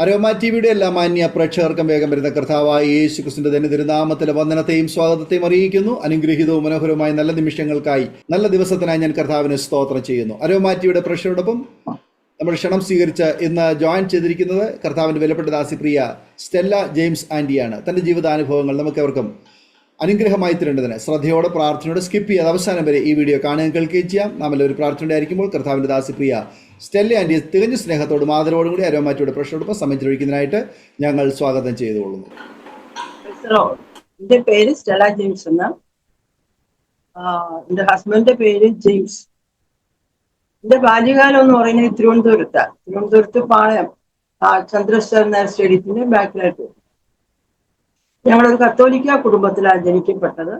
Aroma ടിവിയുടെ എല്ലാ മാന്യ പ്രേക്ഷകർക്കും വേഗം വരുന്ന കർത്താവായ യേശു ക്രിസ്തുവിന്റെ തന്നെ തിരുനാമത്തിലെ വന്ദനത്തെയും സ്വാഗതത്തെയും അറിയിക്കുന്നു. അനുഗ്രഹീതവും മനോഹരവുമായ നല്ല നിമിഷങ്ങൾക്കായി, നല്ല ദിവസത്തിനായി ഞാൻ കർത്താവിനെ സ്തോത്രം ചെയ്യുന്നു. അരോമ ടിവിയുടെ പ്രേക്ഷകരോടൊപ്പം നമ്മൾ ക്ഷണം സ്വീകരിച്ച് ഇന്ന് ജോയിൻ ചെയ്തിരിക്കുന്നത് കർത്താവിന്റെ വിലപ്പെട്ട ദാസിപ്രിയ സ്റ്റെല്ല ജെയിംസ് ആൻറ്റിയാണ്. തൻ്റെ ജീവിതാനുഭവങ്ങൾ നമുക്കെവർക്കും അനുഗ്രഹമായി തരേണ്ടതിന് ശ്രദ്ധയോടെ പ്രാർത്ഥനയോടെ സ്കിപ്പ് ചെയ്യാതെ അവസാനം വരെ ഈ വീഡിയോ കാണുകയും കേൾക്കുകയും ചെയ്യാം. നാം എല്ലാവരും പ്രാർത്ഥനയോടെ ആയിരിക്കുമ്പോൾ കർത്താവിൻ്റെ ദാസിപ്രിയ സ്റ്റെല്ല ആൻറ്റി തികഞ്ഞ സ്നേഹത്തോടും ആദരവോടും കൂടി അരോമാറ്റിയുടെ പ്രശ്നത്തോടൊപ്പം സമയം ചെലവഴിക്കുന്നതിനായിട്ട് ഞങ്ങൾ സ്വാഗതം ചെയ്തുകൊള്ളുന്നു. എന്റെ പേര് സ്റ്റെല്ല ജെയിംസ് എന്ന. എന്റെ ഹസ്ബൻഡിന്റെ പേര് ജെയിംസ്. എന്റെ ബാല്യകാലം എന്ന് പറയുന്നത് തിരുവനന്തപുരത്ത് പാളയം ചന്ദ്രശേഖരൻ സ്റ്റേഡിയത്തിന്റെ ബാക്കിലായിട്ട്. ഞങ്ങളൊരു കത്തോലിക്ക കുടുംബത്തിലാണ് ജനിക്കപ്പെട്ടത്.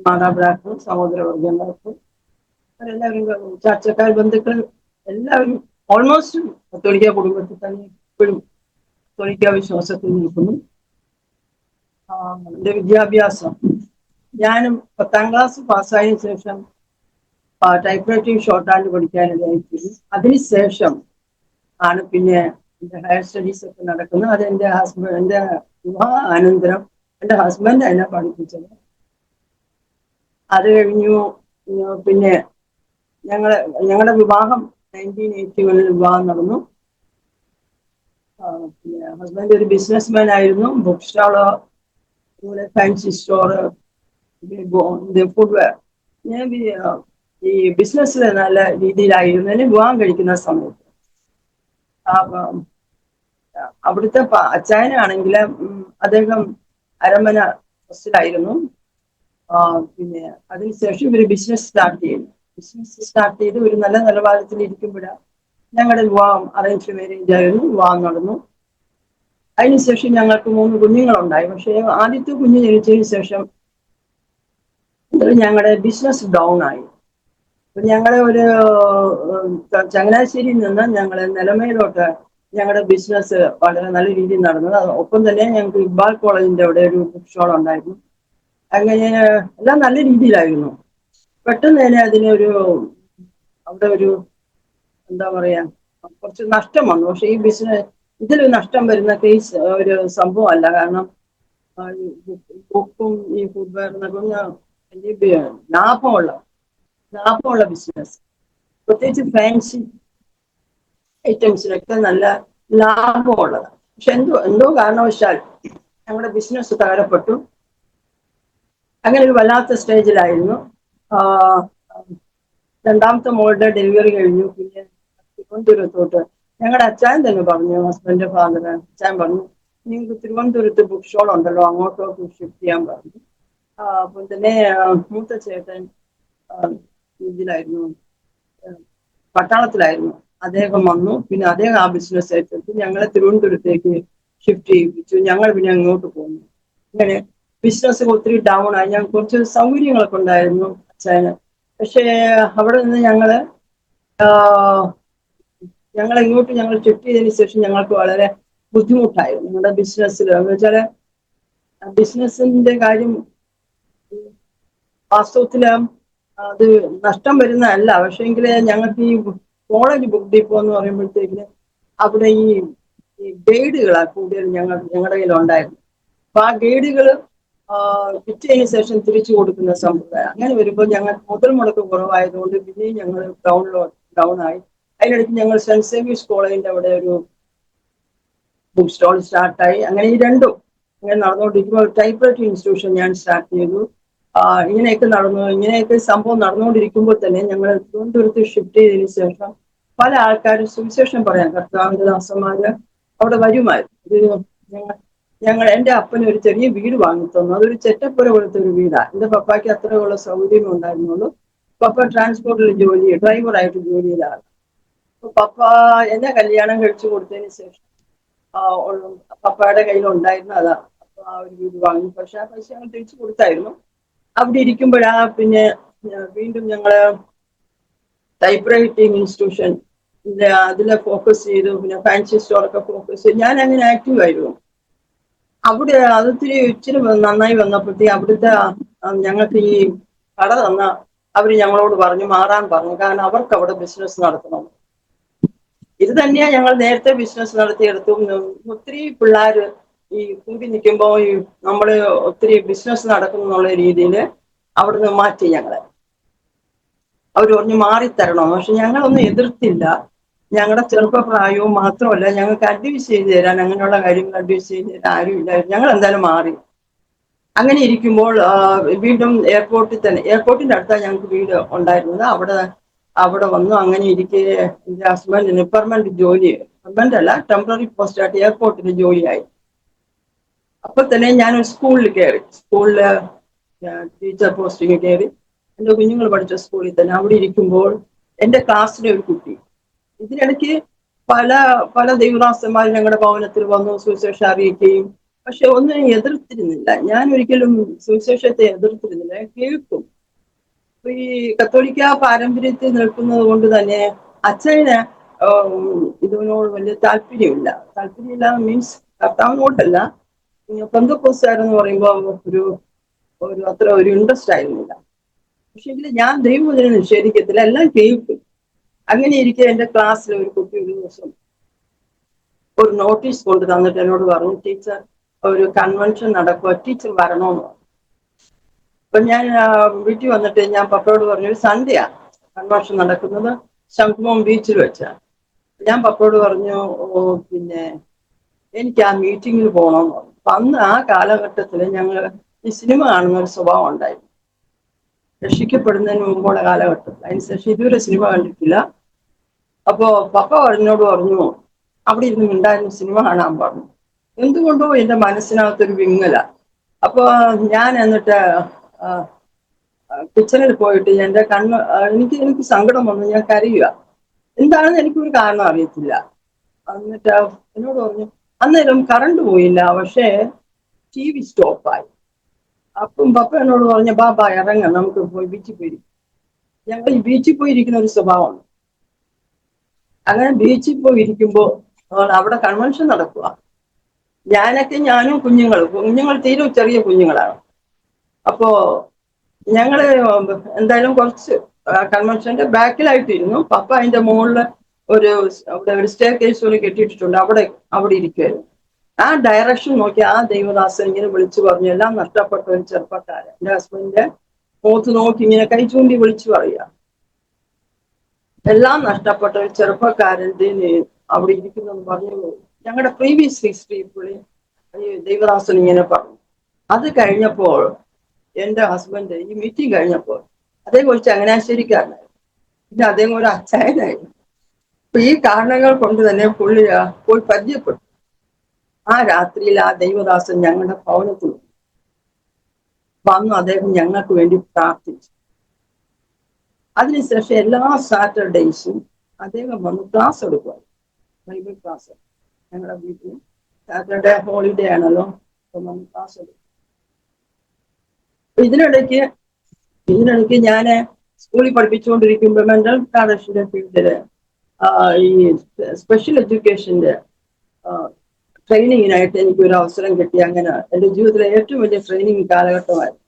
മാതാപിതാക്കളും സഹോദരവർഗങ്ങൾക്കും എല്ലാവരും ചർച്ചക്കാർ ബന്ധുക്കൾ എല്ലാവരും ഓൾമോസ്റ്റ് കത്തോലിക്ക കുടുംബത്തിൽ തന്നെ ഇപ്പോഴും കത്തോലിക്ക വിശ്വാസത്തിൽ നിൽക്കുന്നു. എന്റെ വിദ്യാഭ്യാസം, ഞാനും 10ാം ക്ലാസ് പാസ്സായതിനു ശേഷം ടൈപ്പ് റൈറ്റിംഗ് ഷോർട്ട് ഹാൻഡ് പഠിക്കാനിടയായിത്തീരും. അതിനുശേഷം ആണ് പിന്നെ എന്റെ ഹയർ സ്റ്റഡീസ് ഒക്കെ നടക്കുന്നത്. അത് എന്റെ വിവാഹ അനന്തരം എന്റെ ഹസ്ബൻഡ് എന്നെ പഠിപ്പിച്ചത്. അത് കഴിഞ്ഞു പിന്നെ ഞങ്ങളുടെ വിവാഹം 1981 വിവാഹം നടന്നു. പിന്നെ ഹസ്ബൻഡ് ഒരു ബിസിനസ്മാൻ ആയിരുന്നു. Book stall, fancy store, footwear. ഞാൻ ഈ ബിസിനസ്സിൽ നല്ല രീതിയിലായിരുന്നു എന്നെ വിവാഹം കഴിക്കുന്ന സമയത്ത്. അവിടുത്തെ അച്ചായനാണെങ്കിൽ അദ്ദേഹം അരമന ട്രസ്റ്റിലായിരുന്നു. പിന്നെ അതിനുശേഷം ഇവര് ബിസിനസ് സ്റ്റാർട്ട് ചെയ്ത് ഒരു നല്ല നിലവാരത്തിൽ ഇരിക്കുമ്പോഴാണ് ഞങ്ങളുടെ വിവാഹം അറേഞ്ച് മാരേജ് ആയിരുന്നു. വിവാഹം നടന്നു. അതിനുശേഷം ഞങ്ങൾക്ക് 3 കുഞ്ഞുങ്ങളുണ്ടായി. പക്ഷേ ആദ്യത്തെ കുഞ്ഞ് ജനിച്ചതിന് ശേഷം ഞങ്ങളുടെ ബിസിനസ് ഡൗൺ ആയി. ഞങ്ങളെ ഒരു ചങ്ങനാശ്ശേരിയിൽ നിന്ന് ഞങ്ങളെ നിലമയിലോട്ട് ഞങ്ങളുടെ ബിസിനസ് വളരെ നല്ല രീതിയിൽ നടന്നത്. ഒപ്പം തന്നെ ഞങ്ങൾക്ക് ഇക്ബാൽ കോളേജിന്റെ അവിടെ ഒരു ബുക്ക് സ്റ്റോൾ ഉണ്ടായിരുന്നു. അങ്ങനെ എല്ലാം നല്ല രീതിയിലായിരുന്നു. പെട്ടെന്ന് തന്നെ അവിടെ ഒരു എന്താ പറയാ കുറച്ച് നഷ്ടം വന്നു. പക്ഷെ ഈ ഇതിൽ നഷ്ടം വരുന്ന കേസ് ഒരു സംഭവം അല്ല. കാരണം ബുക്കും ഈ ഫുഡ്വെയർ എന്നൊക്കെ ലാഭമുള്ള ബിസിനസ്, പ്രത്യേകിച്ച് ഫാൻസി ഐറ്റംസിനൊക്കെ നല്ല ലാഭമുള്ളത്. പക്ഷെ എന്തോ കാരണവശാൽ ഞങ്ങളുടെ ബിസിനസ് തകരപ്പെട്ടു. അങ്ങനെ ഒരു വല്ലാത്ത സ്റ്റേജിലായിരുന്നു. രണ്ടാമത്തെ മോളുടെ ഡെലിവറി കഴിഞ്ഞു. പിന്നെ തിരുവനന്തപുരത്തോട്ട് ഞങ്ങളുടെ അച്ചായൻ തന്നെ പറഞ്ഞു, ഹസ്ബൻഡിന്റെ ഫാദർ അച്ചായൻ പറഞ്ഞു, നിങ്ങൾക്ക് തിരുവനന്തപുരത്ത് ബുക്ക് സ്റ്റോൾ ഉണ്ടല്ലോ, അങ്ങോട്ടോട്ട് ഷിഫ്റ്റ് ചെയ്യാൻ പറഞ്ഞു. അപ്പോൾ തന്നെ മൂത്ത ചേട്ടൻ ഇതിലായിരുന്നു, പട്ടാളത്തിലായിരുന്നു. അദ്ദേഹം വന്നു. പിന്നെ അദ്ദേഹം ആ ബിസിനസ് ഏറ്റെടുത്ത് ഞങ്ങളെ തിരുവനന്തപുരത്തേക്ക് ഷിഫ്റ്റ് ചെയ്യിപ്പിച്ചു. ഞങ്ങൾ പിന്നെ അങ്ങോട്ട് പോന്നു. അങ്ങനെ ബിസിനസ് ഒത്തിരി ഡൗൺ ആയി. ഞങ്ങൾക്ക് കുറച്ച് സൗകര്യങ്ങളൊക്കെ ഉണ്ടായിരുന്നു അച്ചായന്. പക്ഷേ അവിടെ നിന്ന് ഞങ്ങൾ ഇങ്ങോട്ട് ഷിഫ്റ്റ് ചെയ്തതിനു ശേഷം ഞങ്ങൾക്ക് വളരെ ബുദ്ധിമുട്ടായിരുന്നു ഞങ്ങളുടെ ബിസിനസ്സിൽ. എന്ന് വെച്ചാൽ ബിസിനസിന്റെ കാര്യം വാസ്തവത്തില് അത് നഷ്ടം വരുന്നതല്ല. പക്ഷേങ്കിൽ ഞങ്ങൾക്ക് ഈ കോളേജ് ബുക്ക് ഡിപ്പോ എന്ന് പറയുമ്പോഴത്തേക്കിന് അവിടെ ഈ ഗൈഡുകളാണ് കൂടുതൽ ഞങ്ങളുടെ കയ്യിൽ ഉണ്ടായിരുന്നു. അപ്പൊ ആ ഗൈഡുകൾ വിറ്റതിന് ശേഷം തിരിച്ചു കൊടുക്കുന്ന സമ്പ്രദായം. അങ്ങനെ വരുമ്പോൾ ഞങ്ങൾ മുതൽ മുടക്ക് കുറവായതുകൊണ്ട് പിന്നെയും ഞങ്ങൾ ഡൗൺ ആയി. അതിനിടയ്ക്ക് ഞങ്ങൾ സെന്റ് സേവിയേഴ്സ് കോളേജിന്റെ അവിടെ ഒരു ബുക്ക് സ്റ്റോൾ സ്റ്റാർട്ടായി. അങ്ങനെ ഈ രണ്ടും ഇങ്ങനെ നടന്നുകൊണ്ടിരിക്കുമ്പോൾ ടൈപ്പ് റൈറ്റിംഗ് ഇൻസ്റ്റിറ്റ്യൂഷൻ ഞാൻ സ്റ്റാർട്ട് ചെയ്തു. ഇങ്ങനെയൊക്കെ സംഭവം നടന്നുകൊണ്ടിരിക്കുമ്പോൾ തന്നെ ഞങ്ങൾ തിരുവനന്തപുരത്ത് ഷിഫ്റ്റ് ചെയ്തതിനു ശേഷം പല ആൾക്കാരും സുവിശേഷം പറയാൻ കർത്താവിന്റെ ദാസന്മാര് അവിടെ വരുമായിരുന്നു. എന്റെ അപ്പന് ഒരു ചെറിയ വീട് വാങ്ങി തന്നു. അതൊരു ചെറ്റപ്പുര പോലത്തെ ഒരു വീടാണ്. എന്റെ പപ്പായ്ക്ക് അത്രയുള്ള സൗകര്യം ഉണ്ടായിരുന്നുള്ളൂ. പപ്പ ട്രാൻസ്പോർട്ടിൽ ഡ്രൈവറായിട്ട് ജോലി ചെയ്താണ്. പപ്പ എന്നെ കല്യാണം കഴിച്ചു കൊടുത്തതിന് ശേഷം പപ്പയുടെ കയ്യിൽ ഉണ്ടായിരുന്ന അതാ. അപ്പൊ ആ ഒരു വീട് വാങ്ങി. പക്ഷെ ആ പൈസ ഞങ്ങൾ തിരിച്ചു കൊടുത്തായിരുന്നു. അവിടെ ഇരിക്കുമ്പോഴാ പിന്നെ വീണ്ടും ഞങ്ങള് ടൈപ്പ് റൈറ്റിംഗ് ഇൻസ്റ്റിറ്റ്യൂഷൻ അതിലെ ഫോക്കസ് ചെയ്തു. പിന്നെ ഫാൻസി സ്റ്റോറൊക്കെ ഫോക്കസ് ചെയ്തു. ഞാൻ അങ്ങനെ ആക്റ്റീവ് ആയിരുന്നു. അവിടെ ഇച്ചിരി നന്നായി വന്നപ്പോഴത്തേ അവിടുത്തെ ഞങ്ങൾക്ക് ഈ കട തന്ന അവര് ഞങ്ങളോട് പറഞ്ഞു മാറാൻ പറഞ്ഞു. കാരണം അവർക്ക് അവിടെ ബിസിനസ് നടത്തണം. ഇത് തന്നെയാ ഞങ്ങൾ നേരത്തെ ബിസിനസ് നടത്തിയെടുത്തും. ഒത്തിരി പിള്ളേർ ഈ കൂടി നിൽക്കുമ്പോൾ ഈ നമ്മള് ഒത്തിരി ബിസിനസ് നടക്കുന്നു എന്നുള്ള രീതിയിൽ അവിടുന്ന് മാറ്റി ഞങ്ങളെ. അവർ പറഞ്ഞു മാറിത്തരണോ, പക്ഷെ ഞങ്ങളൊന്നും എതിർത്തില്ല. ഞങ്ങളുടെ ചെറുപ്പപ്രായവും മാത്രമല്ല, ഞങ്ങൾക്ക് അഡ്വൈസ് ചെയ്ത് തരാൻ, അങ്ങനെയുള്ള കാര്യങ്ങൾ അഡ്വൈസ് ചെയ്ത് തരാൻ ആരുമില്ല. ഞങ്ങൾ എന്തായാലും മാറി. അങ്ങനെ ഇരിക്കുമ്പോൾ വീണ്ടും എയർപോർട്ടിന്റെ അടുത്താണ് ഞങ്ങൾക്ക് വീട് ഉണ്ടായിരുന്നത്. അവിടെ വന്നു. അങ്ങനെ ഇരിക്കെ എന്റെ ഹസ്ബൻഡിന് പെർമനന്റ് ജോലി, പെർമനന്റ് അല്ല, ടെമ്പററി പോസ്റ്റ് ആയിട്ട് എയർപോർട്ടിൽ ജോലിയായി. അപ്പൊ തന്നെ ഞാൻ സ്കൂളിൽ കയറി. സ്കൂളില് ടീച്ചർ പോസ്റ്റിങ് കയറി. എന്റെ കുഞ്ഞുങ്ങൾ പഠിച്ച സ്കൂളിൽ തന്നെ. അവിടെ ഇരിക്കുമ്പോൾ എന്റെ ക്ലാസ്സിലെ ഒരു കുട്ടി, ഇതിനിടയ്ക്ക് പല പല ദൈവദാസന്മാർ ഞങ്ങളുടെ ഭവനത്തിൽ വന്നു സുവിശേഷം അറിയിക്കുകയും, പക്ഷെ ഒന്നും എതിർത്തിരുന്നില്ല. ഞാൻ ഒരിക്കലും സുവിശേഷത്തെ എതിർത്തിരുന്നില്ല, കേൾക്കും. ഈ കത്തോലിക്ക പാരമ്പര്യത്തിൽ നിൽക്കുന്നത് കൊണ്ട് തന്നെ അച്ഛന് ഇതിനോട് വലിയ താല്പര്യമില്ല മീൻസ് കർത്താവിനോട്ടല്ല, പെന്തക്കോസ്തുകാരെന്ന് പറയുമ്പോൾ ഒരു അത്ര ഒരു ഇൻട്രസ്റ്റ് ആയിരുന്നില്ല. പക്ഷെ എങ്കിൽ ഞാൻ ദൈവവചനം നിഷേധിക്കത്തില്ല, എല്ലാം കേൾക്കും. അങ്ങനെ ഇരിക്കെ എന്റെ ക്ലാസ്സിൽ ഒരു കുട്ടി ഒരു ദിവസം ഒരു നോട്ടീസ് കൊണ്ട് തന്നിട്ട് എന്നോട് പറഞ്ഞു, ടീച്ചർ ഒരു കൺവെൻഷൻ നടക്കുക, ടീച്ചർ വരണമെന്ന് പറഞ്ഞു. അപ്പൊ ഞാൻ വീട്ടിൽ വന്നിട്ട് ഞാൻ പപ്പയോട് പറഞ്ഞു, ഒരു സൺഡേയാ കൺവെൻഷൻ നടക്കുന്നത്, ശംഖുമം ബീച്ചിൽ വെച്ചാണ്. ഞാൻ പപ്പയോട് പറഞ്ഞു, പിന്നെ എനിക്ക് ആ മീറ്റിങ്ങിൽ പോകണമെന്ന് പറഞ്ഞു. അപ്പൊ അന്ന് ആ കാലഘട്ടത്തിൽ ഞങ്ങൾ ഈ സിനിമ കാണുന്ന ഒരു സ്വഭാവം ഉണ്ടായിരുന്നു, രക്ഷിക്കപ്പെടുന്നതിന് മുമ്പുള്ള കാലഘട്ടത്തിൽ. അതിനുശേഷം ഇതുവരെ സിനിമ കണ്ടിട്ടില്ല. അപ്പോ പപ്പ എന്നോട് പറഞ്ഞു, അവിടെ ഇരുന്ന് മിണ്ടായിരുന്നു, സിനിമ കാണാൻ പറഞ്ഞു. എന്തുകൊണ്ടോ എന്റെ മനസ്സിനകത്തൊരു വിങ്ങല. അപ്പൊ ഞാൻ എന്നിട്ട് കിച്ചണിൽ പോയിട്ട് എന്റെ എനിക്ക് സങ്കടം വന്നു, ഞാൻ കരയുക. എന്താണെന്ന് എനിക്കൊരു കാരണം അറിയത്തില്ല. എന്നിട്ട് എന്നോട് പറഞ്ഞു, അന്നേരം കറണ്ട് പോയില്ല, പക്ഷേ ടി വി സ്റ്റോപ്പായി. അപ്പം പപ്പ എന്നോട് പറഞ്ഞു, ബാബാ ഇറങ്ങാം, നമുക്ക് പോയി ബീച്ചിൽ പോയി. ഞങ്ങൾ ഈ ബീച്ചിൽ പോയി ഇരിക്കുന്ന ഒരു സ്വഭാവമാണ്. അങ്ങനെ ബീച്ചിൽ പോയി ഇരിക്കുമ്പോൾ അവിടെ കൺവെൻഷൻ നടക്കുക. ഞാനും കുഞ്ഞുങ്ങൾ തീരെ ചെറിയ കുഞ്ഞുങ്ങളാണ്. അപ്പോ ഞങ്ങള് എന്തായാലും കുറച്ച് കൺവെൻഷന്റെ ബാക്കിലായിട്ടിരുന്നു. പപ്പ അതിന്റെ മുകളിൽ അവിടെ ഒരു സ്റ്റെയർ കേസ് പോലെ കെട്ടിയിട്ടിട്ടുണ്ട്, അവിടെ ഇരിക്കുമായിരുന്നു. ആ ഡയറക്ഷൻ നോക്കി ആ ദൈവദാസൻ ഇങ്ങനെ വിളിച്ചു പറഞ്ഞു, എല്ലാം നഷ്ടപ്പെട്ട ഒരു ചെറുപ്പക്കാരൻ. എന്റെ ഹസ്ബൻഡിന്റെ മുഖത്ത് നോക്കി ഇങ്ങനെ കൈ ചൂണ്ടി വിളിച്ചു പറയുക, എല്ലാം നഷ്ടപ്പെട്ട ഒരു ചെറുപ്പക്കാരൻ അവിടെ ഇരിക്കുന്നെന്ന് പറഞ്ഞു. ഞങ്ങളുടെ പ്രീവിയസ് ഹിസ്റ്ററി പുള്ളി ദൈവദാസൻ ഇങ്ങനെ പറഞ്ഞു. അത് കഴിഞ്ഞപ്പോൾ എന്റെ ഹസ്ബൻഡ് ഈ മീറ്റിംഗ് കഴിഞ്ഞപ്പോൾ അദ്ദേഹം ഒരു ചങ്ങനാശ്ശേരിക്കാരനായിരുന്നു, പിന്നെ അദ്ദേഹം ഒരു അച്ചായനായിരുന്നു. അപ്പൊ ഈ കാരണങ്ങൾ കൊണ്ട് തന്നെ പുള്ളി പോയി പരിചയപ്പെട്ടു. ആ രാത്രിയിൽ ആ ദൈവദാസൻ ഞങ്ങളുടെ ഭവനത്തിൽ വന്നു. അദ്ദേഹം ഞങ്ങൾക്ക് വേണ്ടി പ്രാർത്ഥിച്ചു. അതിനുശേഷം എല്ലാ സാറ്റർഡേയ്സും അദ്ദേഹം വന്ന് ക്ലാസ് എടുക്കുക, ബൈബിൾ ക്ലാസ്. ഞങ്ങളുടെ വീട്ടിൽ സാറ്റർഡേ ഹോളിഡേ ആണല്ലോ, അപ്പം വന്ന് ക്ലാസ് എടുക്കും. ഇതിനിടയ്ക്ക് ഞാൻ സ്കൂളിൽ പഠിപ്പിച്ചുകൊണ്ടിരിക്കുമ്പോൾ മെന്റൽ റിട്ടാർഡേഷന്റെ ഫീൽഡില് ഈ സ്പെഷ്യൽ എഡ്യൂക്കേഷന്റെ ട്രെയിനിങ്ങിനായിട്ട് എനിക്ക് ഒരു അവസരം കിട്ടി. അങ്ങനെ എൻ്റെ ജീവിതത്തിലെ ഏറ്റവും വലിയ ട്രെയിനിങ് കാലഘട്ടമായിരുന്നു.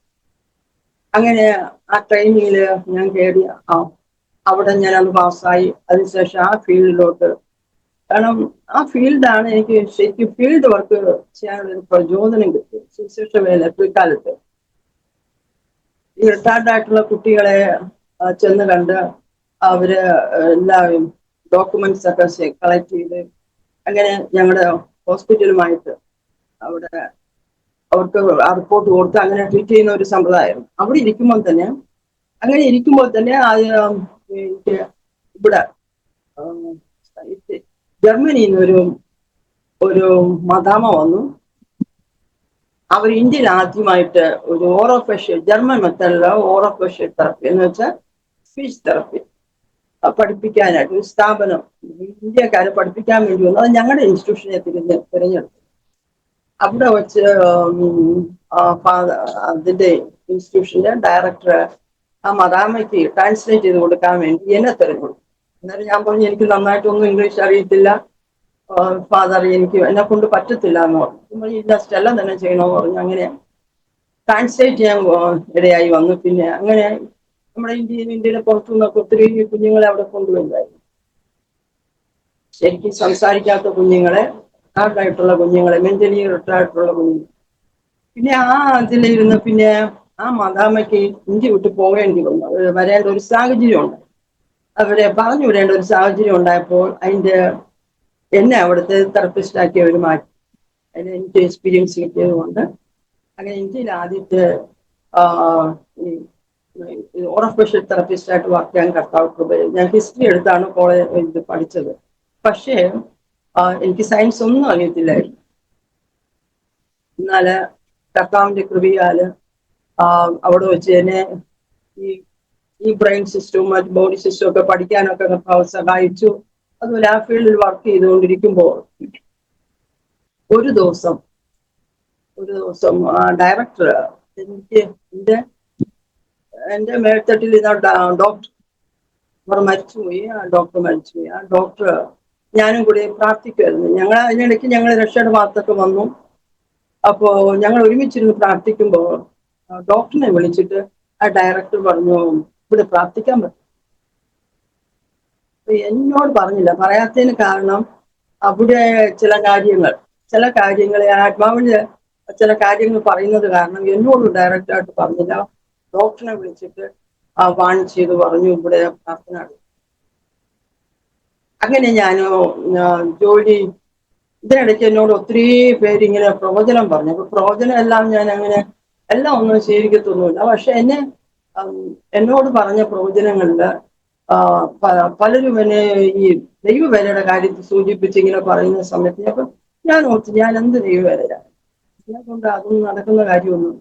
അങ്ങനെ ആ ട്രെയിനിങ്ങിൽ ഞാൻ കയറി. അവിടെ ഞാൻ അത് പാസ്സായി. അതിനുശേഷം ആ ഫീൽഡിലോട്ട്, കാരണം ആ ഫീൽഡാണ് എനിക്ക് ശരിക്കും ഫീൽഡ് വർക്ക് ചെയ്യാനുള്ളൊരു പ്രചോദനം കിട്ടി. സുവിശേഷ വേല പിൽക്കാലത്ത് ഈ റിട്ടയർഡ് ആയിട്ടുള്ള കുട്ടികളെ ചെന്ന് കണ്ട് അവര് എല്ലാവരും ഡോക്യുമെന്റ്സ് ഒക്കെ കളക്ട് ചെയ്ത്, അങ്ങനെ ഞങ്ങളുടെ ഹോസ്പിറ്റലുമായിട്ട് അവിടെ അവർക്ക് ആ റിപ്പോർട്ട് കൊടുത്ത് അങ്ങനെ ട്രീറ്റ് ചെയ്യുന്ന ഒരു സമ്പ്രദായം അവിടെ ഇരിക്കുമ്പോൾ തന്നെ. അങ്ങനെ ഇരിക്കുമ്പോൾ തന്നെ ഇവിടെ ജർമ്മനിയിൽ നിന്ന് ഒരു മദാമ വന്നു. അവർ ഇന്ത്യയിൽ ആദ്യമായിട്ട് ഒരു ഓറോഫേഷ്യൽ, ജർമ്മൻ മെത്തേഡിലുള്ള ഓറോഫേഷ്യൽ തെറപ്പി എന്ന് വെച്ചാൽ സ്പീച്ച് തെറപ്പി പഠിപ്പിക്കാനായിട്ട് ഒരു സ്ഥാപനം ഇന്ത്യക്കാരെ പഠിപ്പിക്കാൻ വേണ്ടി വന്നു. അത് ഞങ്ങളുടെ ഇൻസ്റ്റിറ്റ്യൂഷനെ തിരഞ്ഞെടുത്തു. അവിടെ വെച്ച് അതിന്റെ ഇൻസ്റ്റിറ്റ്യൂഷന്റെ ഡയറക്ടർ ആ മദാമയ്ക്ക് ട്രാൻസ്ലേറ്റ് ചെയ്ത് കൊടുക്കാൻ വേണ്ടി എന്നെ തിരഞ്ഞെടുത്തു. അന്നേരം ഞാൻ പറഞ്ഞു, എനിക്ക് നന്നായിട്ടൊന്നും ഇംഗ്ലീഷ് അറിയത്തില്ല ഫാദർ, എന്നെ കൊണ്ട് പറ്റത്തില്ല എന്ന് പറഞ്ഞു. ഇല്ല, സ്റ്റെല്ല തന്നെ ചെയ്യണമെന്ന് പറഞ്ഞു. അങ്ങനെ ട്രാൻസ്ലേറ്റ് ചെയ്യാൻ ഇടയായി വന്നു. പിന്നെ അങ്ങനെ നമ്മുടെ ഇന്ത്യയുടെ പുറത്തു നിന്നൊക്കെ ഒത്തിരി കുഞ്ഞുങ്ങളെ അവിടെ കൊണ്ടുവരുമായിരുന്നു. ശരിക്കും സംസാരിക്കാത്ത കുഞ്ഞുങ്ങളെ, റിട്ടാർഡായിട്ടുള്ള കുഞ്ഞുങ്ങളെ, മെന്റലി റിട്ടാർഡായിട്ടുള്ള കുഞ്ഞുങ്ങൾ. പിന്നെ ഇതിലിരുന്ന് പിന്നെ ആ മദാമ്മയ്ക്ക് ഇന്ത്യ വിട്ട് പോകേണ്ടി വന്നു. വരേണ്ട ഒരു സാഹചര്യം ഉണ്ട്. അവരെ പറഞ്ഞു വിടേണ്ട ഒരു സാഹചര്യം ഉണ്ടായപ്പോൾ എന്നെ അവിടുത്തെ തെറപ്പിസ്റ്റാക്കി അവർ മാറ്റി. അതിന് എനിക്ക് എക്സ്പീരിയൻസ് കിട്ടിയത് കൊണ്ട് അങ്ങനെ ഇന്ത്യയിൽ ആദ്യത്തെ ഓറൽ സ്പെഷ്യൽ തെറപ്പിസ്റ്റായിട്ട് വർക്ക് ചെയ്യാൻ കർത്താവ് കൃപ. ഞാൻ ഹിസ്റ്ററി എടുത്താണ് കോളേജ് പഠിച്ചത്. പക്ഷേ എനിക്ക് സയൻസ് ഒന്നും അറിയത്തില്ലായിരുന്നു. എന്നാല് കർത്താവിന്റെ കൃപയാല് അവിടെ വെച്ച് തന്നെ ഈ ബ്രെയിൻ സിസ്റ്റവും മറ്റ് ബോഡി സിസ്റ്റവും ഒക്കെ പഠിക്കാനൊക്കെ കർത്താവ് സഹായിച്ചു. അതുപോലെ ആ ഫീൽഡിൽ വർക്ക് ചെയ്തുകൊണ്ടിരിക്കുമ്പോൾ ഒരു ദിവസം ഡയറക്ടർ എനിക്ക് എന്റെ മേൽത്തട്ടിൽ ഡോക്ടർ മരിച്ചുപോയി. ആ ഡോക്ടർ ഞാനും കൂടി പ്രാർത്ഥിക്കുമായിരുന്നു. അതിനിടയ്ക്ക് ഞങ്ങൾ രക്ഷയുടെ ഭാഗത്തൊക്കെ വന്നു. അപ്പോ ഞങ്ങൾ ഒരുമിച്ചിരുന്ന് പ്രാർത്ഥിക്കുമ്പോൾ ഡോക്ടറിനെ വിളിച്ചിട്ട് ആ ഡയറക്ടർ പറഞ്ഞു, ഇവിടെ പ്രാർത്ഥിക്കാൻ പറ്റും. എന്നോട് പറഞ്ഞില്ല. പറയാത്തതിന് കാരണം അവിടെ ചില കാര്യങ്ങളെ ആത്മാവില് ചില കാര്യങ്ങൾ പറയുന്നത് കാരണം എന്നോട് ഡയറക്റ്റായിട്ട് പറഞ്ഞില്ല. ഡോക്ടറിനെ വിളിച്ചിട്ട് വാൺ ചെയ്ത് പറഞ്ഞു ഇവിടെ പ്രാർത്ഥന. അങ്ങനെ ജോലി ഇതിനിടയ്ക്ക് എന്നോട് ഒത്തിരി പേര് ഇങ്ങനെ പ്രവചനം പറഞ്ഞു. അപ്പൊ പ്രവചനം എല്ലാം ഞാൻ അങ്ങനെ എല്ലാം ഒന്നും സ്വീകരിക്കത്തൊന്നുമില്ല. പക്ഷെ എന്നോട് പറഞ്ഞ പ്രവചനങ്ങളില് പലരും എന്നെ ഈ ദൈവവേലയുടെ കാര്യത്തിൽ സൂചിപ്പിച്ച് ഇങ്ങനെ പറയുന്ന സമയത്ത് ഞാൻ ഓർത്തു, ഞാൻ എന്ത് ദൈവവേലയാണ്, എന്നെ കൊണ്ട് അതൊന്നും നടക്കുന്ന കാര്യമൊന്നും.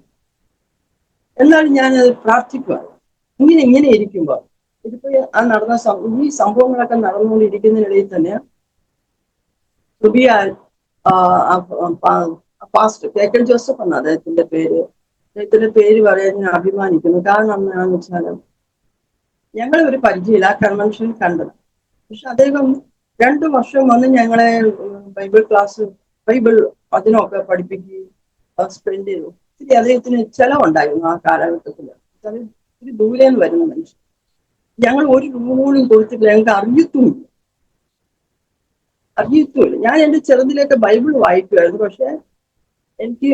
എന്നാലും ഞാനത് പ്രാർത്ഥിക്കുവാണ്. ഇങ്ങനെ ഇരിക്കുമ്പോൾ ഇതിപ്പോ ഈ സംഭവങ്ങളൊക്കെ നടന്നുകൊണ്ടിരിക്കുന്നതിനിടയിൽ തന്നെ സുബിയാൽ പാസ്റ്റ് കേക്കൽ ജോസഫ് എന്ന അദ്ദേഹത്തിന്റെ പേര് പറയാൻ ഞാൻ അഭിമാനിക്കുന്നു. കാരണം എന്താണെന്ന് വെച്ചാൽ ഞങ്ങളെ ഒരു പരിചയമില്ല, ആ കൺവെൻഷനിൽ കണ്ടത്. പക്ഷെ അദ്ദേഹം 2 വർഷം വന്ന് ഞങ്ങളെ ബൈബിൾ അതിനൊക്കെ പഠിപ്പിക്കുകയും സ്പെൻഡ് ചെയ്തു. ഒത്തിരി അദ്ദേഹത്തിന് ചെലവുണ്ടായിരുന്നു ആ കാലഘട്ടത്തിൽ. ഒത്തിരി ദൂരേന്ന് വരുന്ന മനുഷ്യൻ. ഞങ്ങൾ ഒരു റൂളും കൊടുത്തിട്ടില്ല, ഞങ്ങൾക്ക് അറിയത്തുമില്ല. ഞാൻ എന്റെ ചെറുതിലേക്ക് ബൈബിൾ വായിക്കുമായിരുന്നു. പക്ഷെ എനിക്ക്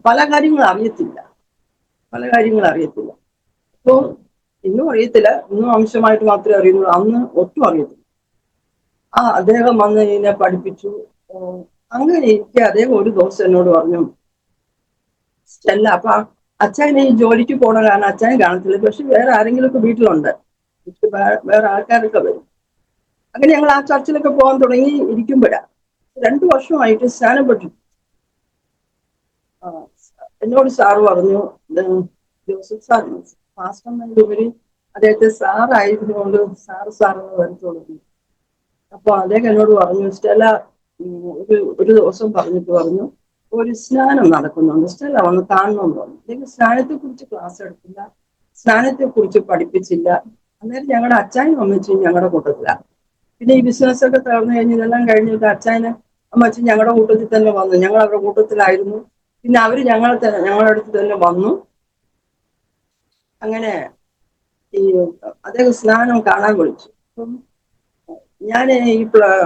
പല കാര്യങ്ങളും അറിയത്തില്ല. അപ്പോൾ ഇന്നും അറിയത്തില്ല, ഇന്നും അംശമായിട്ട് മാത്രമേ അറിയുന്നുള്ളൂ. അന്ന് ഒട്ടും അറിയത്തില്ല. അദ്ദേഹം വന്ന് ഇതിനെ പഠിപ്പിച്ചു. അങ്ങനെ എനിക്ക് അദ്ദേഹം ഒരു ദിവസം എന്നോട് പറഞ്ഞു, സ്റ്റെല്ല, അപ്പൊ അച്ഛനെ ഈ ജോലിക്ക് പോണ കാരണം അച്ഛനെ കാണത്തില്ല. പക്ഷെ വേറെ ആരെങ്കിലും ഒക്കെ വീട്ടിലുണ്ട്, വേറെ ആൾക്കാരൊക്കെ വരും. അങ്ങനെ ഞങ്ങൾ ആ ചർച്ചിലൊക്കെ പോകാൻ തുടങ്ങി ഇരിക്കുമ്പോഴാണ് 2 വർഷമായിട്ട് സ്നാനപ്പെട്ടു. എന്നോട് സാറ് പറഞ്ഞു, ജോസഫ് സാർ പാസ്റ്റർ എന്നതിലുപരി അദ്ദേഹത്തെ സാറായതുകൊണ്ട് സാറെന്ന് വരത്തോളൂ. അപ്പൊ അദ്ദേഹം എന്നോട് പറഞ്ഞു, സ്റ്റെല്ല ഒരു ദിവസം പറഞ്ഞു ഒരു സ്നാനം നടക്കുന്നുണ്ട്, സ്റ്റെല്ല വന്ന് കാണണമെന്ന് പറഞ്ഞു. അദ്ദേഹം സ്നാനത്തെ കുറിച്ച് ക്ലാസ് എടുത്തില്ല, സ്നാനത്തെ കുറിച്ച് പഠിപ്പിച്ചില്ല. അന്നേരം ഞങ്ങളുടെ അച്ചാനും അമ്മച്ചും ഞങ്ങളുടെ കൂട്ടത്തിലാണ്. പിന്നെ ഈ ബിസിനസ് ഒക്കെ തകർന്നു കഴിഞ്ഞ് ഇതെല്ലാം കഴിഞ്ഞിട്ട് അച്ചായന് അമ്മച്ചും ഞങ്ങളുടെ കൂട്ടത്തിൽ തന്നെ വന്നു. ഞങ്ങൾ അവരുടെ കൂട്ടത്തിലായിരുന്നു. പിന്നെ അവര് ഞങ്ങളുടെ അടുത്ത് തന്നെ വന്നു. അങ്ങനെ ഈ അദ്ദേഹം സ്നാനം കാണാൻ വിളിച്ചു. അപ്പം ഞാൻ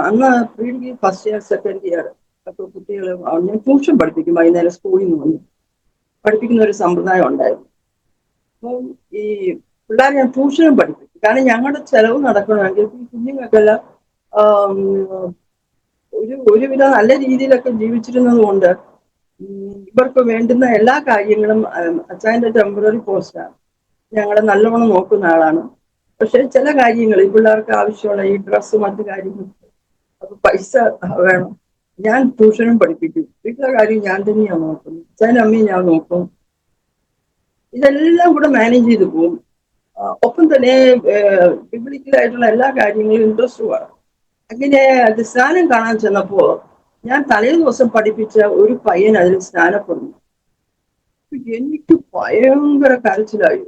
അന്ന് pre degree first year second year ഒക്കെ കുട്ടികൾ ഞാൻ ട്യൂഷൻ പഠിപ്പിക്കും. വൈകുന്നേരം സ്കൂളിൽ നിന്ന് വന്ന് പഠിപ്പിക്കുന്ന ഒരു സമ്പ്രദായം ഉണ്ടായിരുന്നു. അപ്പം ഈ പിള്ളേരെ ഞാൻ ട്യൂഷനും പഠിപ്പിക്കും. കാരണം ഞങ്ങളുടെ ചെലവ് നടക്കണമെങ്കിൽ ഈ കുഞ്ഞുങ്ങൾക്കെല്ലാം ഒരുവിധം നല്ല രീതിയിലൊക്കെ ജീവിച്ചിരുന്നത് കൊണ്ട് ഇവർക്ക് വേണ്ടുന്ന എല്ലാ കാര്യങ്ങളും അച്ചായന്റെ ടെമ്പററി പോസ്റ്റാണ്. ഞങ്ങളെ നല്ലവണ്ണം നോക്കുന്ന ആളാണ്. പക്ഷെ ചില കാര്യങ്ങൾ ഈ പിള്ളേർക്ക് ആവശ്യമുള്ള ഈ ഡ്രസ്സ് മറ്റു കാര്യങ്ങൾ അത് പൈസ വേണം. ഞാൻ ട്യൂഷനും പഠിപ്പിക്കും. വീട്ടിലെ കാര്യം ഞാൻ തന്നെയാണ് നോക്കുന്നത്. അച്ഛനും അമ്മയും ഞാൻ നോക്കും. ഇതെല്ലാം കൂടെ മാനേജ് ചെയ്ത് പോകും. ഒപ്പം തന്നെ ബിബ്ലിക്കലായിട്ടുള്ള എല്ലാ കാര്യങ്ങളും ഇൻട്രസ്റ്റുമാണ്. അങ്ങനെ അത് സ്നാനം കാണാൻ ചെന്നപ്പോ ഞാൻ തലേ ദിവസം പഠിപ്പിച്ച ഒരു പയ്യൻ അതിൽ സ്നാനപ്പെടുന്നു. എനിക്ക് ഭയങ്കര കരച്ചിലായി.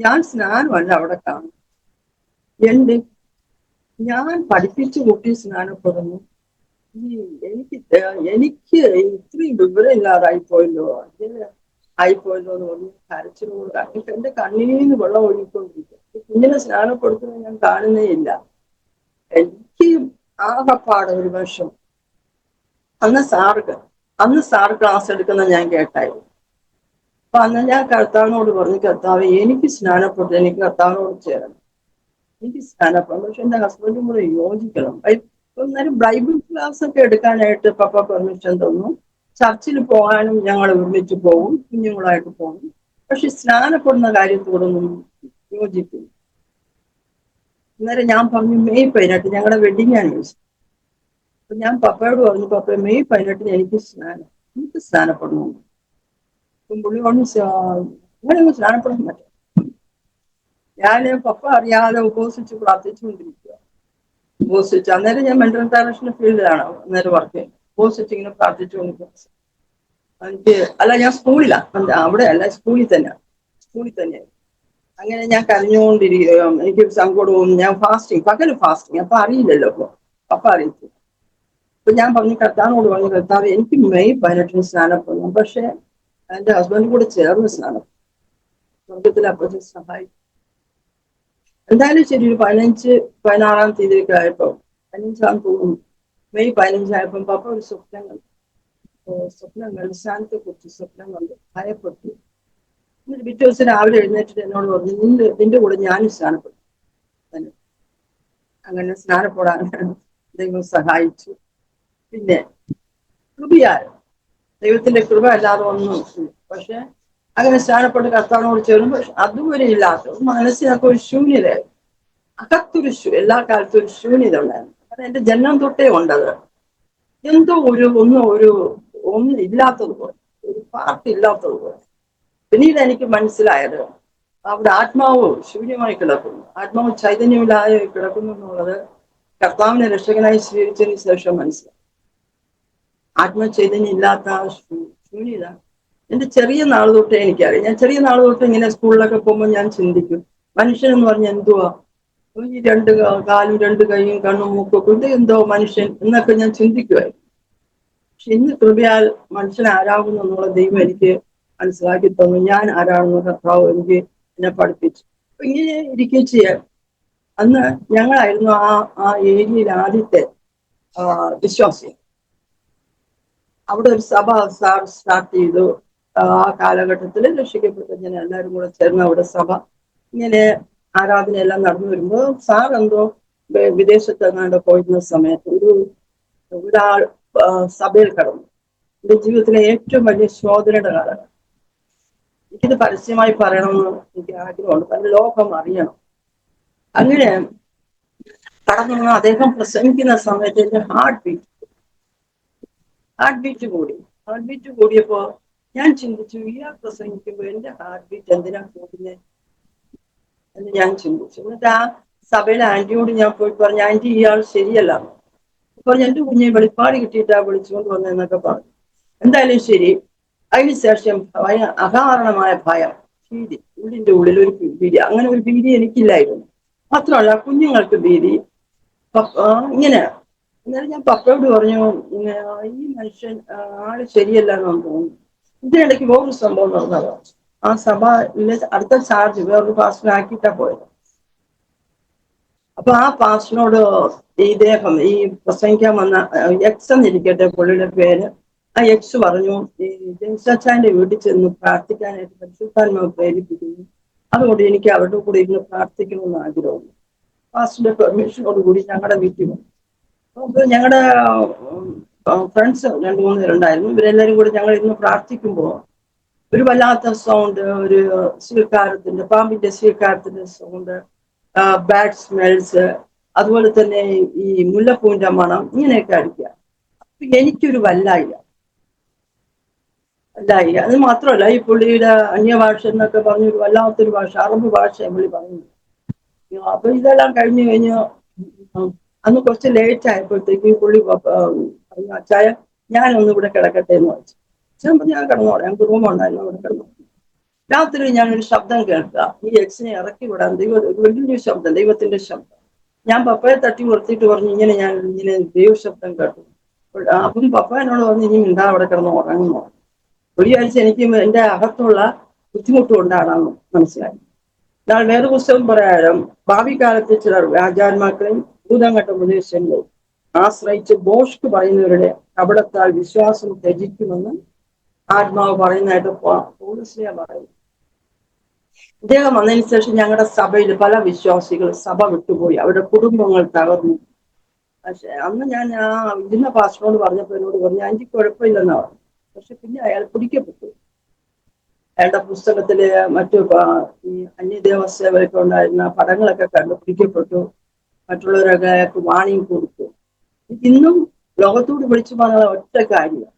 ഞാൻ സ്നാനമല്ല അവിടെ കാണും, ഞാൻ പഠിപ്പിച്ച കുട്ടി സ്നാനപ്പെടുന്നു. എനിക്ക് ഇത്രയും വിവരമില്ലാതായിപ്പോയല്ലോ എന്ന് പറഞ്ഞ് കരച്ചിലോട് എന്റെ കണ്ണീന്ന് വെള്ളം ഒഴുകിക്കൊണ്ടിരിക്കും. കുഞ്ഞിനെ സ്നാനപ്പെടുത്തുന്നത് ഞാൻ കാണുന്നേ ഇല്ല. എനിക്ക് ആകെപ്പാടെ ഒരു വർഷം അന്ന് സാറ് ക്ലാസ് എടുക്കുന്ന ഞാൻ കേട്ടായിരുന്നു. അപ്പൊ അന്ന് ഞാൻ കർത്താവിനോട് പറഞ്ഞു, കർത്താവ് എനിക്ക് സ്നാനപ്പെട്ടു, എനിക്ക് കർത്താവിനോട് ചേരണം, എനിക്ക് സ്നാനപ്പെടണം. പക്ഷെ എന്റെ ഹസ്ബൻഡും കൂടെ യോജിക്കണം. അന്നേരം ബൈബിൾ ക്ലാസ് ഒക്കെ എടുക്കാനായിട്ട് പപ്പ പെർമിഷൻ തന്നു. ചർച്ചിൽ പോകാനും ഞങ്ങൾ ഒരുമിച്ച് പോകും, കുഞ്ഞുങ്ങളായിട്ട് പോകും. പക്ഷെ സ്നാനപ്പെടുന്ന കാര്യത്തോടൊന്നും യോജിപ്പില്ല. അന്നേരം ഞാൻ പറഞ്ഞു, മെയ് 18 ഞങ്ങളുടെ വെഡിങ് ആനിവേഴ്സറി. അപ്പൊ ഞാൻ പപ്പയോട് പറഞ്ഞു, പപ്പ മെയ് 18 എനിക്ക് സ്നാനപ്പെടണം. പുള്ളി പറഞ്ഞു, അങ്ങനെ സ്നാനപ്പെടാൻ പറ്റും. ഞാന് പപ്പ അറിയാതെ ഉപവസിച്ച് പ്രാർത്ഥിച്ചുകൊണ്ടിരിക്കുക. ഉപവസിച്ച് അന്നേരം ഞാൻ മെന്റൽ ഡയറക്ഷൻ ഫീൽഡിലാണ് അന്നേരം വർക്ക് ചെയ്യുന്നത്. ഉപവസിച്ച് ഇങ്ങനെ പ്രാർത്ഥിച്ചുകൊണ്ടിരിക്കുക. ഞാൻ സ്കൂളിലാണ്, അവിടെ അല്ല, സ്കൂളിൽ തന്നെ. അങ്ങനെ ഞാൻ കരഞ്ഞുകൊണ്ടിരിക്കുക, എനിക്ക് സങ്കടവും. ഞാൻ പകല് ഫാസ്റ്റിങ്. അപ്പൊ അറിയില്ലല്ലോ, പപ്പ അറിയിച്ചു. അപ്പൊ ഞാൻ പറഞ്ഞു, കർത്താവിനോട് പറഞ്ഞു, കർത്താവ് എനിക്ക് മെയ് 18 സ്നാനപ്പെടണം. പക്ഷെ എന്റെ ഹസ്ബൻഡ് കൂടെ ചേർന്ന് സ്നാനം സ്വർഗത്തിൽ അപ്പൊ സഹായിക്കും. എന്തായാലും ശരി, ഒരു 16-ാം തീയതിയൊക്കെ ആയപ്പോ, 15 തോന്നുന്നു, മെയ് 15 ആയപ്പം പപ്പ ഒരു സ്വപ്നം കണ്ടു. സ്നാനത്തെ കുറിച്ച് സ്വപ്നം കണ്ടു, ഭയപ്പെട്ടു. എന്നിട്ട് പിറ്റേ ദിവസം രാവിലെ എഴുന്നേറ്റിട്ട് എന്നോട് പറഞ്ഞു, നിന്റെ കൂടെ ഞാനും സ്നാനപ്പെട്ടു. അങ്ങനെ സ്നാനപ്പെടാൻ ദൈവം സഹായിച്ചു. പിന്നെ കൃപയാൽ, ദൈവത്തിന്റെ കൃപ അല്ലാതെ ഒന്നും. പക്ഷെ അങ്ങനെ സ്നാനപ്പെട്ട് കർത്താവിനോട് ചേരുമ്പോൾ അതുവരെ ഇല്ലാത്ത മനസ്സിനൊക്കെ ഒരു ശൂന്യത, അകത്തൊരു എല്ലാ കാലത്തും ഒരു ശൂന്യത ഉണ്ടായിരുന്നു. കാരണം എന്റെ ജന്മം തൊട്ടേ ഉണ്ടത്. എന്തോ ഒന്നും ഇല്ലാത്തതുപോലെ, ഒരു പാർട്ടില്ലാത്തതുപോലെ. പിന്നീട് എനിക്ക് മനസ്സിലായത് അവിടെ ആത്മാവ് ശൂന്യമായി കിടക്കുന്നു, ആത്മാവ് ചൈതന്യമില്ലാതെ കിടക്കുന്നു എന്നുള്ളത് കർത്താവിനെ രക്ഷകനായി സ്വീകരിച്ചതിന് ശേഷം മനസ്സിലായി. ആത്മചൈതന്യം ഇല്ലാത്ത ശൂന്യത എന്റെ ചെറിയ നാൾ തൊട്ടേ എനിക്കറിയാം. ഞാൻ ചെറിയ നാൾ തൊട്ട് ഇങ്ങനെ സ്കൂളിലൊക്കെ പോകുമ്പോൾ ഞാൻ ചിന്തിക്കും, മനുഷ്യൻ എന്ന് പറഞ്ഞാൽ എന്തുവാ, ഈ 2 കാലും 2 കൈയും കണ്ണും മൂക്കൊക്കെ ഇത് എന്തോ മനുഷ്യൻ എന്നൊക്കെ ഞാൻ ചിന്തിക്കുമായിരുന്നു. പക്ഷെ ഇന്ന് കൃപയാൽ മനുഷ്യൻ ആരാകുന്നു എന്നുള്ള ദൈവം എനിക്ക് മനസ്സിലാക്കി തന്നു. ഞാൻ ആരാണെന്ന് കർത്താവ് എന്നെ പഠിപ്പിച്ചു. അപ്പൊ ഇങ്ങനെ ഇരിക്കുകയും ചെയ്യാൻ. അന്ന് ഞങ്ങളായിരുന്നു ആ ഏരിയയിൽ ആദ്യത്തെ വിശ്വാസി. അവിടെ ഒരു സഭ സ്റ്റാർട്ട് ചെയ്തു. ആ കാലഘട്ടത്തിൽ രക്ഷിക്കപ്പെട്ട ജനം എല്ലാവരും കൂടെ ചേർന്ന് അവിടെ സഭ ഇങ്ങനെ ആരാധന എല്ലാം നടന്നു വരുമ്പോൾ സാർ എന്തോ വിദേശത്ത് എങ്ങാണ്ട് പോയിരുന്ന സമയത്ത് ഒരാൾ സഭയിൽ കടന്നു. എന്റെ ജീവിതത്തിലെ ഏറ്റവും വലിയ ശോധനയുടെ കാലഘട്ടം. എനിക്കിത് പരസ്യമായി പറയണമെന്ന് എനിക്ക് ആഗ്രഹമുണ്ട്, കാരണം ലോകം അറിയണം. അങ്ങനെ കടന്നു അദ്ദേഹം പ്രസംഗിക്കുന്ന സമയത്ത് എന്റെ ഹാർട്ട് ബീറ്റ് കൂടിയപ്പോ ഞാൻ ചിന്തിച്ചു, ഇയാൾ പ്രസംഗിക്കുമ്പോ എന്റെ ഹാർട്ട് ബീറ്റ് എന്തിനാ കൂടുന്നത് എന്ന് ഞാൻ ചിന്തിച്ചു. എന്നിട്ട് ആ സഭയിലെ ആന്റിയോട് ഞാൻ പോയി പറഞ്ഞു, ആന്റി ഇയാൾ ശരിയല്ല. അപ്പൊ എന്റെ കുഞ്ഞെ വെളിപ്പാട് കിട്ടിയിട്ടാ വിളിച്ചുകൊണ്ട് വന്നതെന്നൊക്കെ പറഞ്ഞു. എന്തായാലും ശരി. അതിനുശേഷം അകാരണമായ ഭയം, ഭീതി, ഉള്ളിന്റെ ഉള്ളിൽ ഒരു ഭീതി. അങ്ങനെ ഒരു ഭീതി എനിക്കില്ലായിരുന്നു. മാത്രമല്ല കുഞ്ഞുങ്ങൾക്ക് ഭീതി. ഇങ്ങനെ എന്നാലും ഞാൻ പപ്പയോട് പറഞ്ഞു, ഈ മനുഷ്യൻ ആള് ശരിയല്ല എന്ന് തോന്നുന്നു. ഇതിനിടയ്ക്ക് വേറൊരു സംഭവം നടന്നത്, ആ സഭയിലെ അടുത്ത ചാർജ് വേറൊരു പാസ്റ്ററാക്കിയിട്ടാ പോയത്. അപ്പൊ ആ പാസ്റ്ററിനോട് ഇദ്ദേഹം ഈ പ്രസംഗിക്കാൻ വന്ന എക്സ് എന്നിരിക്കട്ടെ പുള്ളിയുടെ പേര്, ആ എക്സ് പറഞ്ഞു, ഈ ജെയിംസാച്ചാന്റെ വീട്ടിൽ ചെന്ന് പ്രാർത്ഥിക്കാനായിട്ട് പരിശുദ്ധാത്മാവ് പ്രേരിപ്പിക്കുന്നു, അതുകൊണ്ട് എനിക്ക് അവരുടെ കൂടെ ഇരുന്ന് പ്രാർത്ഥിക്കണമെന്ന് ആഗ്രഹമുണ്ട്. പാസ്റ്ററിന്റെ പെർമിഷനോട് കൂടി ഞങ്ങളുടെ വീട്ടിൽ വന്നു. അപ്പൊ ഞങ്ങളുടെ ഫ്രണ്ട്സ് 2-3 പേരുണ്ടായിരുന്നു. ഇവരെല്ലാരും കൂടി ഞങ്ങൾ ഇന്ന് പ്രാർത്ഥിക്കുമ്പോൾ ഒരു വല്ലാത്ത സൗണ്ട്, ഒരു പാമ്പിന്റെ സ്വീകാരത്തിന്റെ സൗണ്ട്, ബാഡ് സ്മെൽസ്, അതുപോലെ തന്നെ ഈ മുല്ലപ്പൂവിന്റെ മണം, ഇങ്ങനെയൊക്കെ അടിക്കുക. അപ്പൊ എനിക്കൊരു വല്ലായില്ല. അത് മാത്രമല്ല, ഈ പുള്ളിയുടെ അന്യഭാഷ എന്നൊക്കെ പറഞ്ഞൊരു വല്ലാത്തൊരു ഭാഷ, അറബ് ഭാഷ പുള്ളി പറഞ്ഞു. അപ്പൊ ഇതെല്ലാം കഴിഞ്ഞ് അന്ന് കുറച്ച് ലേറ്റ് ആയപ്പോഴത്തേക്ക് പുള്ളി പറഞ്ഞു, അച്ചായ ഞാനൊന്നും ഇവിടെ കിടക്കട്ടെ എന്ന് വെച്ചു. ഞാൻ കിടന്നോളാം, ഞങ്ങൾക്ക് റൂമുണ്ടായിരുന്നു, അവിടെ കിടന്നു. രാത്രി ഞാനൊരു ശബ്ദം കേൾക്കുക, ഈ എക്സിനെ ഇറക്കി വിടാൻ വലിയൊരു ശബ്ദം, ദൈവത്തിന്റെ ശബ്ദം. ഞാൻ പപ്പയെ തട്ടി നിർത്തിയിട്ട് പറഞ്ഞു, ഞാൻ ദൈവശബ്ദം കേട്ടു. അപ്പം പപ്പ എന്നോട് പറഞ്ഞു, ഇനി മിണ്ടാ അവിടെ കിടന്ന് ഉറങ്ങുന്നു. ഒരു ആഴ്ച എനിക്ക് എന്റെ അകത്തുള്ള ബുദ്ധിമുട്ട് കൊണ്ടാണെന്ന് മനസ്സിലായി. എന്നാൽ വേറെ പുസ്തകം പറയാനും ഭാവി കാലത്ത് ചിലർ രാജാന്മാക്കളെയും ഭൂതങ്ങട്ട ഉപദേശങ്ങൾ ആശ്രയിച്ച് ബോഷ്ക്ക് പറയുന്നവരുടെ കപടത്താൽ വിശ്വാസം ത്യജിക്കുമെന്ന് ആത്മാവ് പറയുന്നതായിട്ട് പൗലോസ്ലീഹ പറയുന്നു. ഇദ്ദേഹം വന്നതിന് ശേഷം ഞങ്ങളുടെ സഭയിൽ പല വിശ്വാസികൾ സഭ വിട്ടുപോയി, അവരുടെ കുടുംബങ്ങൾ തകർന്നു. പക്ഷെ അന്ന് ഞാൻ ആ ഇരുന്ന പാസ്റ്ററോട് പറഞ്ഞപ്പോൾ എന്നോട് പറഞ്ഞു എനിക്ക് കുഴപ്പമില്ലെന്നാ പറഞ്ഞു. പക്ഷെ പിന്നെ അയാൾ പിടിക്കപ്പെട്ടു. അയാളുടെ പുസ്തകത്തില് മറ്റു ഈ അന്യദേവസേവരൊക്കെ ഉണ്ടായിരുന്ന പടങ്ങളൊക്കെ കണ്ടു പിടിക്കപ്പെട്ടു. മറ്റുള്ളവരൊക്കെ അയാൾക്ക് വാണിംഗ് കൊടുത്തു. ഇന്നും ലോകത്തോട് വിളിച്ചു പറഞ്ഞ ഒറ്റ കാര്യം,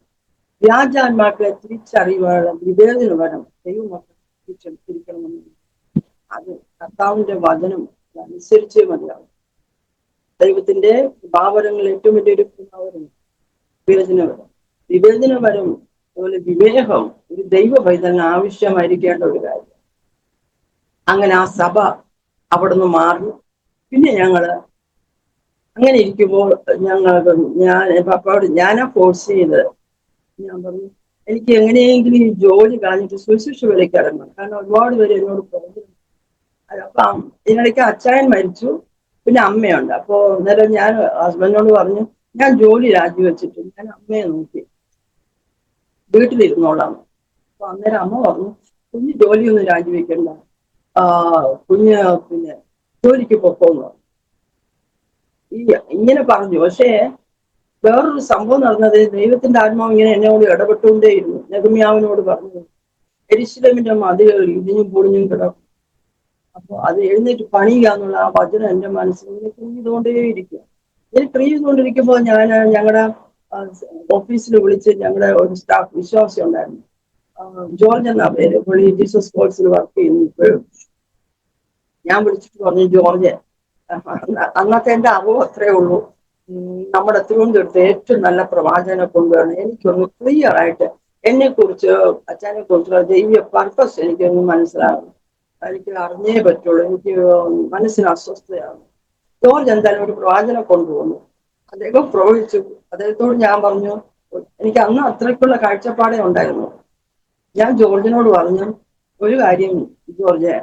വ്യാജാന്മാക്കളെ തിരിച്ചറിയുവാനുള്ള വിവേചന വരം ദൈവമക്കൾ തിരിച്ചെടുത്തിരിക്കണമെന്ന്. അത് കർത്താവിന്റെ വചനം അനുസരിച്ചേ മതിയാവും. ദൈവത്തിന്റെ ഭാവനങ്ങൾ ഏറ്റവും വലിയൊരു വിവേചനവരം. വിവേചനവരം അതുപോലെ വിവേകം ഒരു ദൈവ പൈതലിന് ആവശ്യമായിരിക്കേണ്ട ഒരു കാര്യം. അങ്ങനെ ആ സഭ അവിടുന്ന് മാറി. പിന്നെ ഞങ്ങള് അങ്ങനെ ഇരിക്കുമ്പോൾ ഞാനാ ഫോഴ്സ് ചെയ്ത് ഞാൻ പറഞ്ഞു എനിക്ക് എങ്ങനെയെങ്കിലും ഈ ജോലി കളഞ്ഞിട്ട് സുശിക്ഷ വിലയ്ക്ക് ഇറങ്ങണം. കാരണം ഒരുപാട് പേര് എന്നോട് പറഞ്ഞു. അപ്പം ഇതിനിടയ്ക്ക് അച്ചായൻ മരിച്ചു, പിന്നെ അമ്മയുണ്ട്. അപ്പോ അന്നേരം ഞാൻ ഹസ്ബൻഡിനോട് പറഞ്ഞു ഞാൻ ജോലി രാജിവെച്ചിട്ട് ഞാൻ അമ്മയെ നോക്കി വീട്ടിലിരുന്നോളാം. അപ്പൊ അന്നേരം അമ്മ പറഞ്ഞു കുഞ്ഞ് ജോലിയൊന്നും രാജിവെക്കണ്ട, കുഞ്ഞ് പിന്നെ ജോലിക്ക് പൊക്കോന്ന് പറഞ്ഞു. ഇങ്ങനെ പറഞ്ഞു. പക്ഷേ വേറൊരു സംഭവം നടന്നത്, ദൈവത്തിന്റെ ആത്മാവ് ഇങ്ങനെ എന്നോട് ഇടപെട്ടുകൊണ്ടേയിരുന്നു. നെഹമ്യാവിനോട് പറഞ്ഞു യെരൂശലേമിന്റെ മതിലുകൾ ഇടിഞ്ഞും പൊളിഞ്ഞും കിടക്കും, അപ്പൊ അത് എഴുന്നേറ്റ് പണിയുക എന്നുള്ള ആ വചനം എന്റെ മനസ്സിൽ ഇങ്ങനെ ക്രിയ ചെയ്തുകൊണ്ടിരിക്കുമ്പോൾ ഞാൻ ഞങ്ങളുടെ ഓഫീസിൽ വിളിച്ച് ഞങ്ങളുടെ ഒരു സ്റ്റാഫ് വിശ്വാസി ഉണ്ടായിരുന്നു, ജോർജ് എന്നാ പേര്, പുള്ളി ജീസസ് കോഴ്സിൽ വർക്ക് ചെയ്യുന്നു ഇപ്പോഴും. ഞാൻ വിളിച്ചിട്ട് പറഞ്ഞു ജോർജ്, അന്നത്തെ എന്റെ അറിവ് അത്രേ ഉള്ളൂ, നമ്മുടെ തിരുവനന്തപുരത്ത് ഏറ്റവും നല്ല പ്രവാചകനെ കൊണ്ടുവരണം, എനിക്കൊന്ന് ക്ലിയർ ആയിട്ട് എന്നെ കുറിച്ച് അച്ഛനെ കുറിച്ചുള്ള ദൈവ പർപ്പസ് എനിക്കൊന്ന് മനസ്സിലാകണം, എനിക്ക് അറിഞ്ഞേ പറ്റുള്ളൂ, എനിക്ക് മനസ്സിന് അസ്വസ്ഥയാണ്. ജോർജ് എന്തായാലും ഒരു പ്രവാചകനെ കൊണ്ടുപോകുന്നു. അദ്ദേഹം പ്രവചിച്ചു. അദ്ദേഹത്തോട് ഞാൻ പറഞ്ഞു, എനിക്ക് അന്ന് അത്രയ്ക്കുള്ള കാഴ്ചപ്പാടേ ഉണ്ടായിരുന്നു. ഞാൻ ജോർജിനോട് പറഞ്ഞു ഒരു കാര്യം ജോർജ്,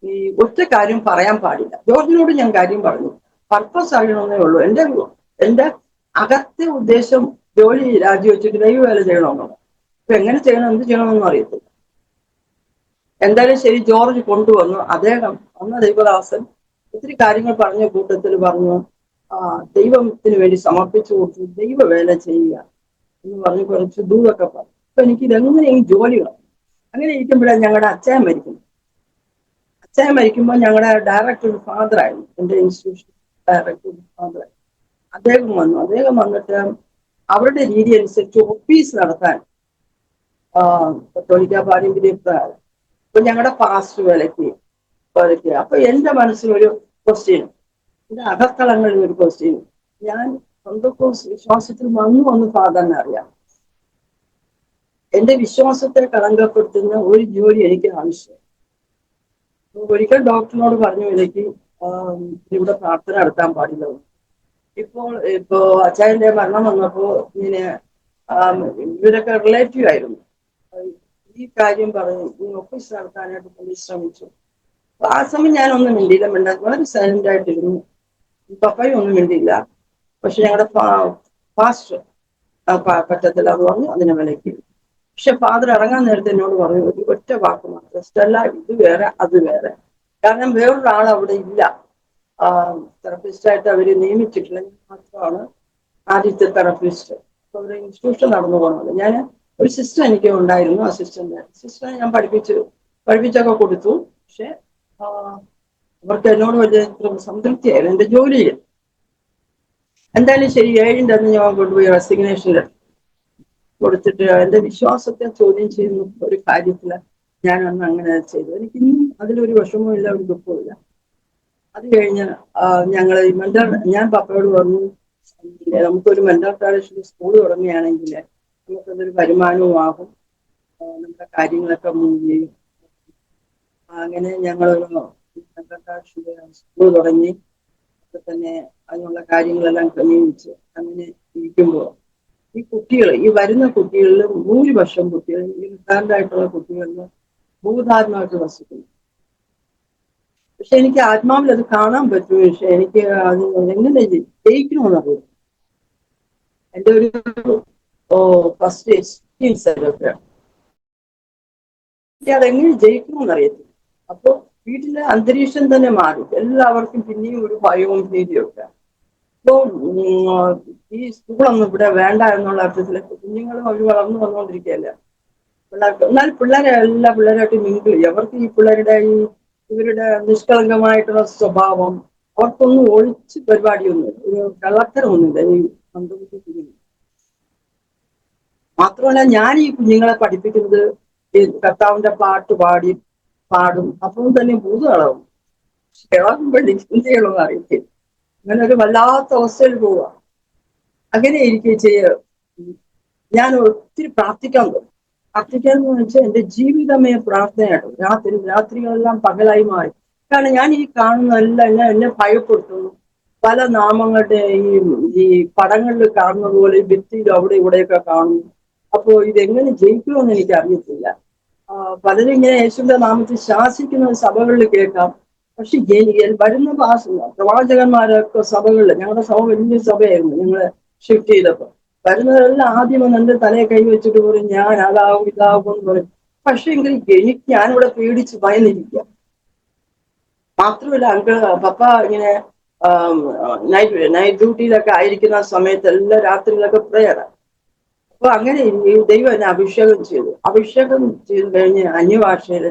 ഈ ഒറ്റ കാര്യം പറയാൻ പാടില്ല. ജോർജിനോട് ഞാൻ കാര്യം പറഞ്ഞു, പർപ്പസ് ആകണമെന്നേ ഉള്ളൂ. എന്റെ അകത്തെ ഉദ്ദേശം ജോലി രാജിവെച്ചിട്ട് ദൈവവേല ചെയ്യണമെന്നാണ്. ഇപ്പൊ എങ്ങനെ ചെയ്യണം എന്ത് ചെയ്യണമെന്നൊന്നും അറിയത്തില്ല. എന്തായാലും ശരി, ജോർജ് കൊണ്ടുവന്നു. അദ്ദേഹം അന്ന് ദൈവദാസൻ ഒത്തിരി കാര്യങ്ങൾ പറഞ്ഞ കൂട്ടത്തിൽ പറഞ്ഞു, ദൈവത്തിന് വേണ്ടി സമർപ്പിച്ചു കൊടുത്തു, ദൈവവേല ചെയ്യുക എന്ന് പറഞ്ഞ് കുറച്ച് ദൂരമൊക്കെ പറഞ്ഞു. അപ്പൊ എനിക്ക് ഇതെങ്ങനെയും ജോലികളാണ്. അങ്ങനെ ഇരിക്കുമ്പോഴാണ് ഞങ്ങളുടെ അച്ഛൻ മരിക്കുന്നത്. അച്ഛൻ മരിക്കുമ്പോൾ ഞങ്ങളുടെ ഡയറക്ടർ ഫാദർ ആയിരുന്നു, എന്റെ ഇൻസ്റ്റിറ്റ്യൂഷൻ ഡയറക്ടർ ഫാദർ. അദ്ദേഹം വന്നു. അദ്ദേഹം വന്നിട്ട് അവരുടെ രീതി അനുസരിച്ച് ഓഫീസ് നടത്താൻ കത്തോലിക്ക പാരമ്പര്യ ഇപ്പൊ ഞങ്ങളുടെ പാസ്റ്റ് വിലക്ക്. അപ്പൊ എന്റെ മനസ്സിലൊരു ക്വസ്റ്റ്യൻ, എന്റെ അകത്തളങ്ങളിൽ ഒരു ക്വസ്റ്റ്യൻ, ഞാൻ പെന്തക്കോസ്ത് വിശ്വാസത്തിൽ വന്നു ഫാദറിനെ അറിയാം. എന്റെ വിശ്വാസത്തെ കളങ്കപ്പെടുത്തുന്ന ഒരു ജോലി എനിക്ക് ആവശ്യം. ഒരിക്കൽ ഡോക്ടറിനോട് പറഞ്ഞു എനിക്ക് ഇവിടെ പ്രാർത്ഥന നടത്താൻ പാടില്ല. ഇപ്പോ അച്ചായന്റെ മരണം വന്നപ്പോ ഇങ്ങനെ ഇവരൊക്കെ റിലേറ്റീവ് ആയിരുന്നു. ഈ കാര്യം പറഞ്ഞു ഈ ഓഫീസ് നടത്താനായിട്ട് പുള്ളി ശ്രമിച്ചു. ആ സമയം ഞാനൊന്നും മിണ്ടിയില്ല, വളരെ സൈലന്റ് ആയിട്ടിരുന്നു. പപ്പയും ഒന്നും മിണ്ടിയില്ല. പക്ഷെ ഞങ്ങളുടെ പാസ്റ്റർ പറ്റത്തില്ല എന്ന് പറഞ്ഞു, അതിനെ വിലക്കി. പക്ഷെ ഫാദർ ഇറങ്ങാൻ നേരത്തെ എന്നോട് പറഞ്ഞു ഒരു ഒറ്റ വാക്ക് മാത്രം, സ്റ്റെല്ല ഇത് വേറെ അത് വേറെ. കാരണം വേറൊരാൾ അവിടെ ഇല്ല, തെറപ്പിസ്റ്റായിട്ട് അവര് നിയമിച്ചിട്ടില്ല, മാത്രമാണ് ആദ്യത്തെ തെറപ്പിസ്റ്റ്. അപ്പൊ അവരുടെ ഇൻസ്റ്റിറ്റ്യൂഷൻ നടന്നു പോകണമല്ലോ. ഞാൻ ഒരു സിസ്റ്റർ എനിക്ക് ഉണ്ടായിരുന്നു, അസിസ്റ്റന്റ് സിസ്റ്ററെ ഞാൻ പഠിപ്പിച്ചൊക്കെ കൊടുത്തു. പക്ഷെ അവർക്ക് എന്നോട് വലിയ സംതൃപ്തിയായിരുന്നു എന്റെ ജോലിയിൽ. എന്തായാലും ശരി, 7-ന്റെ അന്ന് ഞാൻ കൊണ്ടുപോയി റെസിഗ്നേഷൻ ലെറ്റർ കൊടുത്തിട്ട് എന്റെ വിശ്വാസത്തെ ചോദ്യം ചെയ്യുന്ന ഒരു കാര്യത്തില് ഞാൻ അന്ന് അങ്ങനെ ചെയ്തു. എനിക്കിന്നും അതിലൊരു വിഷമവും ഇല്ല, ഒരു ദുഃഖവും ഇല്ല. അത് കഴിഞ്ഞ് ഞങ്ങൾ ഞാൻ പപ്പയോട് പറഞ്ഞു, നമുക്കൊരു മെന്റൽ ട്രാഡിഷണൽ സ്കൂൾ തുടങ്ങുകയാണെങ്കിൽ നമുക്കതൊരു വരുമാനവും ആകും, നമ്മുടെ കാര്യങ്ങളൊക്കെ മൂവ് ചെയ്യും. അങ്ങനെ ഞങ്ങളൊരു മെന്റൽ ട്രാഡിഷണൽ സ്കൂൾ തുടങ്ങി. അപ്പൊ തന്നെ അതിനുള്ള കാര്യങ്ങളെല്ലാം ക്രമീകരിച്ച് അങ്ങനെ ഇരിക്കുമ്പോൾ ഈ വരുന്ന കുട്ടികളിൽ ഭൂരിപക്ഷം കുട്ടികൾ, ഈ റിട്ടയർഡായിട്ടുള്ള കുട്ടികളിൽ ഭൂതാത്മായിട്ട് വസിക്കുന്നു. പക്ഷെ എനിക്ക് ആത്മാവിൽ അത് കാണാൻ പറ്റും. പക്ഷെ എനിക്ക് അത് എങ്ങനെ ജയിക്കണമെന്നറിയാം. എൻ്റെ ഒരു ഫസ്റ്റ് എക്സ്പീരിയൻസ് അതൊക്കെ അതെങ്ങനെ ജയിക്കണമെന്നറിയത്തില്ല. അപ്പൊ വീട്ടിലെ അന്തരീക്ഷം തന്നെ മാറി. എല്ലാവർക്കും പിന്നെയും ഒരു ഭയവും ഭീതിയൊക്കെ. ഇപ്പൊ ഈ സ്കൂളൊന്നും ഇവിടെ വേണ്ട എന്നുള്ള അർത്ഥത്തിൽ കുഞ്ഞുങ്ങളും അവർ വളർന്നു വന്നുകൊണ്ടിരിക്കുകയല്ലേ പിള്ളേർക്ക്. എന്നാൽ പിള്ളേരെ എല്ലാ പിള്ളേരായിട്ട് മിങ്കിൾ ചെയ്യും. അവർക്ക് ഈ പിള്ളേരുടെ ഇവരുടെ നിഷ്കളങ്കമായിട്ടുള്ള സ്വഭാവം അവർക്കൊന്നും ഒഴിച്ച് പരിപാടിയൊന്നുമില്ല, ഒരു കള്ളത്തരമൊന്നുമില്ല ഈ മന്ദബുദ്ധി കുഞ്ഞുങ്ങൾ. മാത്രമല്ല ഞാൻ ഈ കുഞ്ഞുങ്ങളെ പഠിപ്പിക്കുന്നത് ഈ കർത്താവിന്റെ പാട്ട് പാടും. അപ്പോൾ തന്നെ ഭൂതകളാവും. ഇളകുമ്പോൾ എന്ത് ചെയ്യണമെന്ന് അറിയത്തില്ല. അങ്ങനെ ഒരു വല്ലാത്ത അവസ്ഥയിൽ പോവുക. അങ്ങനെ ഇരിക്കുക ചെയ്യുക. ഞാൻ ഒത്തിരി പ്രാർത്ഥിക്കാൻ തുടങ്ങി. പ്രാർത്ഥിക്കാന്ന് വെച്ചാൽ എന്റെ ജീവിതമേ പ്രാർത്ഥനയായിട്ടും രാത്രികളെല്ലാം പകലായി മാറി. കാരണം ഞാൻ ഈ കാണുന്നതെല്ലാം എന്നെ ഭയപ്പെടുത്തുന്നു. പല നാമങ്ങളുടെ ഈ പടങ്ങളിൽ കാണുന്നത് പോലെ ഭിത്തിയിൽ അവിടെ ഇവിടെയൊക്കെ കാണുന്നു. അപ്പോ ഇതെങ്ങനെ ജയിക്കുമെന്ന് എനിക്ക് അറിയത്തില്ല. പലരും ഇങ്ങനെ യേശുവിന്റെ നാമത്തിൽ ശാസിക്കുന്ന സഭകളിൽ കേൾക്കാം. പക്ഷെ വരുന്ന പ്രവാചകന്മാരൊക്കെ സഭകളിൽ, ഞങ്ങളുടെ സഭ വലിയ സഭയായിരുന്നു ഞങ്ങള് ഷിഫ്റ്റ് ചെയ്തപ്പോ, വരുന്നതെല്ലാം ആദ്യം വന്ന് എന്റെ തലയെ കൈ വെച്ചിട്ട് പറയും ഞാൻ അതാവും ഇതാവും എന്ന് പറയും. പക്ഷെ എനിക്ക് ഞാനിവിടെ പേടിച്ച് ഭയന്നിരിക്കുക. മാത്രമല്ല പപ്പ ഇങ്ങനെ നൈറ്റ് ഡ്യൂട്ടിയിലൊക്കെ ആയിരിക്കുന്ന സമയത്ത് എല്ലാ രാത്രിയിലൊക്കെ പ്രേയറാണ്. അപ്പൊ അങ്ങനെ ദൈവം എന്നെ അഭിഷേകം ചെയ്ത് കഴിഞ്ഞ് അന്യഭാഷയിൽ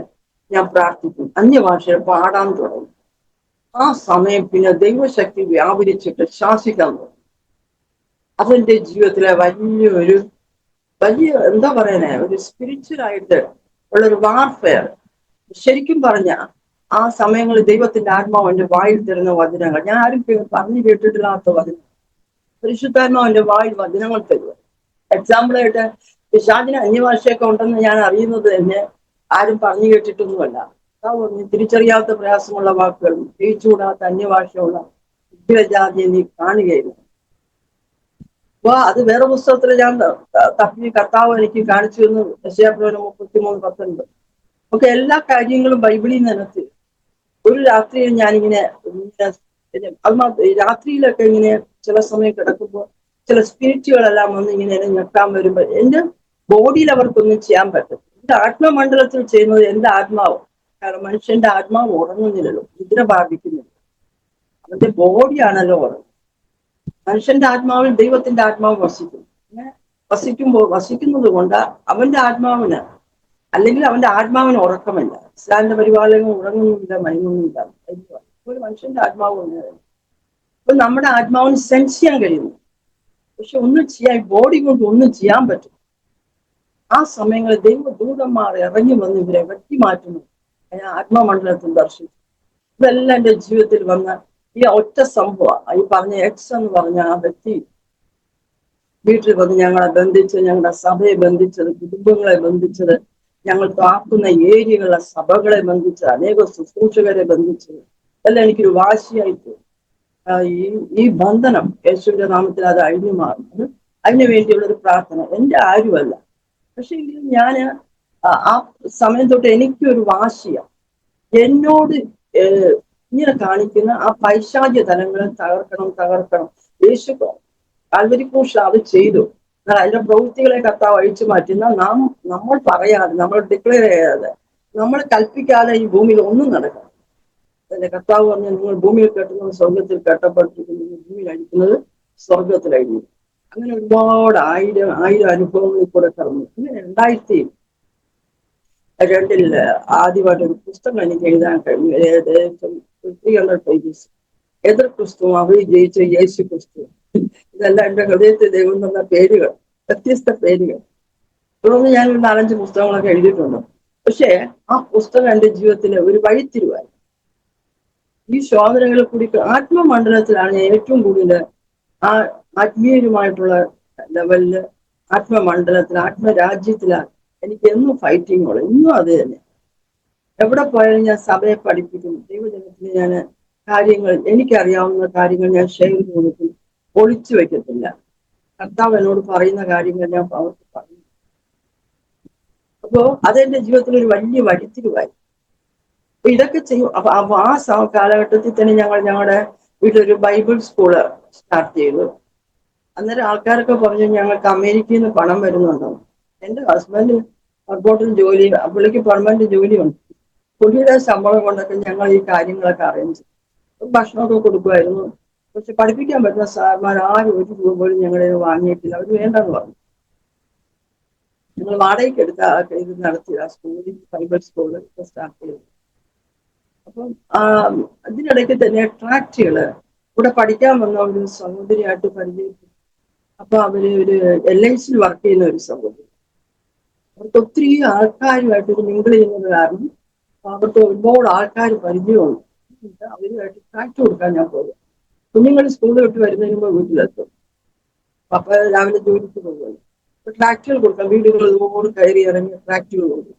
ഞാൻ പ്രാർത്ഥിക്കും, അന്യഭാഷയിൽ പാടാൻ തുടങ്ങും. ആ സമയം പിന്നെ ദൈവശക്തി വ്യാപരിച്ചിട്ട് ശാസിക്കാൻ തുടങ്ങും. അതെന്റെ ജീവിതത്തിലെ വലിയ എന്താ പറയാനേ, ഒരു സ്പിരിച്വൽ ആയിട്ട് ഉള്ളൊരു വാർഫെയർ. ശരിക്കും പറഞ്ഞ ആ സമയങ്ങളിൽ ദൈവത്തിന്റെ ആത്മാവ് എന്റെ വായിൽ തരുന്ന വചനങ്ങൾ ഞാൻ ആരും പറഞ്ഞു കേട്ടിട്ടില്ലാത്ത വചനം. പരിശുദ്ധാത്മാവിന്റെ വായിൽ വചനങ്ങൾ തരുക. എക്സാമ്പിളായിട്ട് പിശാചിന് അന്യഭാഷയൊക്കെ ഉണ്ടെന്ന് ഞാൻ അറിയുന്നത് തന്നെ ആരും പറഞ്ഞു കേട്ടിട്ടൊന്നുമല്ല. തിരിച്ചറിയാത്ത പ്രയാസമുള്ള വാക്കുകൾ, ജയിച്ചുകൂടാത്ത അന്യഭാഷയുള്ള വിദ്യജാതിയെ നീ കാണുകയില്ല. അപ്പൊ അത് വേറെ പുസ്തകത്തിൽ ഞാൻ തപ്പി കർത്താവ് എനിക്ക് കാണിച്ചു തന്നു. യെശയ്യാപ്രവചനം 33:19. ഒക്കെ എല്ലാ കാര്യങ്ങളും ബൈബിളിൽ നിന്നെത്തി. ഒരു രാത്രിയിൽ ഞാനിങ്ങനെ രാത്രിയിലൊക്കെ ഇങ്ങനെ ചില സമയം കിടക്കുമ്പോൾ ചില സ്പിരിറ്റുകളെല്ലാം വന്ന് ഇങ്ങനെ ഞെട്ടാൻ വരുമ്പോൾ എന്റെ ബോഡിയിൽ അവർക്കൊന്നും ചെയ്യാൻ പറ്റും. എന്റെ ആത്മമണ്ഡലത്തിൽ ചെയ്യുന്നത് എന്റെ ആത്മാവ്. കാരണം മനുഷ്യന്റെ ആത്മാവ് ഉറങ്ങുന്നില്ലല്ലോ, നിദ്ര ബാധിക്കുന്നില്ല. അവന്റെ ബോഡിയാണല്ലോ ഉറങ്ങുന്നത്. മനുഷ്യന്റെ ആത്മാവിൽ ദൈവത്തിന്റെ ആത്മാവ് വസിക്കും. അങ്ങനെ വസിക്കുന്നത് കൊണ്ട് അവന്റെ ആത്മാവിന്, അല്ലെങ്കിൽ അവന്റെ ആത്മാവിന് ഉറക്കമില്ല. ഇസ്ലാമിന്റെ പരിപാലനം ഉറങ്ങുന്നില്ല, മയങ്ങുന്നില്ല. ഒരു മനുഷ്യന്റെ ആത്മാവ് തന്നെയാണ്. അപ്പൊ നമ്മുടെ ആത്മാവിന് സെൻസ് ചെയ്യാൻ കഴിയുന്നു, പക്ഷെ ഒന്നും ചെയ്യാൻ ബോഡി കൊണ്ട് ഒന്നും ചെയ്യാൻ പറ്റും. ആ സമയങ്ങളിൽ ദൈവദൂതന്മാർ ഇറങ്ങി വന്ന് ഇവരെ വെട്ടിമാറ്റുന്നു. ആത്മമണ്ഡലത്തിൽ ദർശിച്ചു. ഇതെല്ലാം എന്റെ ജീവിതത്തിൽ വന്ന ഈ ഒറ്റ സംഭവം. ഈ പറഞ്ഞ എക്സ് എന്ന് പറഞ്ഞ ആ വ്യക്തി വീട്ടിൽ വന്ന് ഞങ്ങളെ ബന്ധിച്ച്, ഞങ്ങളുടെ സഭയെ ബന്ധിച്ചത്, കുടുംബങ്ങളെ ബന്ധിച്ചത്, ഞങ്ങൾ താക്കുന്ന ഏരിയകളെ സഭകളെ ബന്ധിച്ചത്, അനേക ശുശ്രൂഷകരെ ബന്ധിച്ചത് എല്ലാം എനിക്കൊരു വാശിയായിട്ട് ഈ ബന്ധനം യേശുവിന്റെ നാമത്തിൽ അത് അഴിഞ്ഞു മാറുന്നത്. അതിനു വേണ്ടിയുള്ള ഒരു പ്രാർത്ഥന എന്റെ ആരുമല്ല. പക്ഷെ എങ്കിലും ഞാന് ആ സമയം തൊട്ട് എനിക്കൊരു വാശിയാണ്. എന്നോട് ഇങ്ങനെ കാണിക്കുന്ന ആ പൈശാചിക തലങ്ങളെ തകർക്കണം. യേശു കാൽവരി ക്രൂശിൽ അത് ചെയ്തു. എന്നാൽ അതിന്റെ പ്രവൃത്തികളെ കർത്താവ് അഴിച്ചു മാറ്റുന്ന നമ്മൾ പറയാതെ, നമ്മൾ ഡിക്ലെയർ ചെയ്യാതെ, നമ്മൾ കൽപ്പിക്കാതെ ഈ ഭൂമിയിൽ ഒന്നും നടക്കണം. അതിന്റെ കർത്താവ് പറഞ്ഞ നിങ്ങൾ ഭൂമിയിൽ കെട്ടുന്നത് സ്വർഗത്തിൽ കെട്ടപ്പെട്ടിരിക്കുന്നു, ഭൂമിയിൽ അടിക്കുന്നത് സ്വർഗത്തിൽ അഴിഞ്ഞു. അങ്ങനെ ഒരുപാട് ആയിരം അനുഭവങ്ങളിൽ കൂടെ കടന്നു. പിന്നെ 2002 ആദ്യമായിട്ട് ഒരു പുസ്തകം എനിക്ക് എഴുതാൻ കഴിഞ്ഞു. 300 pages. എതിർ ക്രിസ്തു, അവർ ജയിച്ച യേശു ക്രിസ്തു. ഇതെല്ലാം എന്റെ ഹൃദയത്തിൽ ദൈവം തന്ന പേരുകൾ, വ്യത്യസ്ത പേരുകൾ. തുടർന്ന് ഞാൻ 4-5 പുസ്തകങ്ങളൊക്കെ എഴുതിയിട്ടുണ്ട്. പക്ഷെ ആ പുസ്തകം എന്റെ ജീവിതത്തിലെ ഒരു വഴിത്തിരിവായി. ഈ ശോധനകളിൽ കൂടി ആത്മമണ്ഡലത്തിലാണ് ഞാൻ ഏറ്റവും കൂടുതൽ ആത്മീയരുമായിട്ടുള്ള ലെവലില്, ആത്മമണ്ഡലത്തിൽ, ആത്മരാജ്യത്തിലാണ് എനിക്ക് എന്നും ഫൈറ്റിംഗ് ഉള്ളത്. ഇന്നും അത് തന്നെ. എവിടെ പോയാലും ഞാൻ സഭയെ പഠിപ്പിക്കും. ദൈവജനത്തിന് ഞാൻ കാര്യങ്ങൾ, എനിക്കറിയാവുന്ന കാര്യങ്ങൾ ഞാൻ ഷെയർ ചെയ്ത് കൊടുക്കും, ഒളിച്ചു വെക്കത്തില്ല. കർത്താവ് എന്നോട് പറയുന്ന കാര്യങ്ങൾ ഞാൻ അവർക്ക് പറയും. അപ്പോ അതെന്റെ ജീവിതത്തിൽ ഒരു വലിയ വഴിത്തിരിവായി. അപ്പൊ ഇതൊക്കെ ചെയ്യും. അപ്പൊ കാലഘട്ടത്തിൽ തന്നെ ഞങ്ങൾ ഞങ്ങളുടെ വീട്ടിലൊരു ബൈബിൾ സ്കൂള് സ്റ്റാർട്ട് ചെയ്തു. അന്നേരം ആൾക്കാരൊക്കെ പറഞ്ഞു ഞങ്ങൾക്ക് അമേരിക്കയിൽ നിന്ന് പണം വരുന്നുണ്ടോ. എന്റെ ഹസ്ബൻഡ് എയർപോർട്ടിൽ ജോലി, പുള്ളിക്ക് പെർമനന്റ് ജോലിയുണ്ട്. പുള്ളിയുടെ ശമ്പളം കൊണ്ടൊക്കെ ഞങ്ങൾ ഈ കാര്യങ്ങളൊക്കെ അറേഞ്ച് ചെയ്തു. ഭക്ഷണമൊക്കെ കൊടുക്കുമായിരുന്നു. പക്ഷെ പഠിപ്പിക്കാൻ പറ്റുന്ന സാർമാർ ആരും ഒരു രൂപ പോലും ഞങ്ങളെ വാങ്ങിയിട്ടില്ല. അവർ വേണ്ടെന്ന് പറഞ്ഞു. ഞങ്ങൾ വാടകയ്ക്ക് എടുത്ത ഇത് നടത്തിയ സ്കൂളിൽ ബൈബിൾ സ്കൂള് സ്റ്റാർട്ട് ചെയ്തു. അപ്പം അതിനിടയ്ക്ക് തന്നെ ട്രാക്റ്റുകള് ഇവിടെ പഠിക്കാൻ വന്ന ഒരു സഹോദരിയായിട്ട് പരിചയപ്പെട്ടു. അപ്പൊ അവര് ഒരു LIC വർക്ക് ചെയ്യുന്ന ഒരു സഹോദരി. അവർക്ക് ഒത്തിരി ആൾക്കാരുമായിട്ട് ഒരു മിങ്കിൾ ചെയ്യുന്നത് കാരണം അവർക്ക് ഒരുപാട് ആൾക്കാർ പരിചയമുണ്ട്. അവരുമായിട്ട് ട്രാക്ട് കൊടുക്കാൻ ഞാൻ പോകും. കുഞ്ഞുങ്ങൾ സ്കൂളിൽ വിട്ട് വരുന്നതിന് മുമ്പ് വീട്ടിലെത്തും. പപ്പ രാവിലെ ജോലിക്ക് പോകുമല്ലോ. ട്രാക്റ്റുകൾ കൊടുക്കാം. വീടുകൾ ഓട് കയറി ഇറങ്ങി ട്രാക്റ്റുകൾ കൊടുക്കും.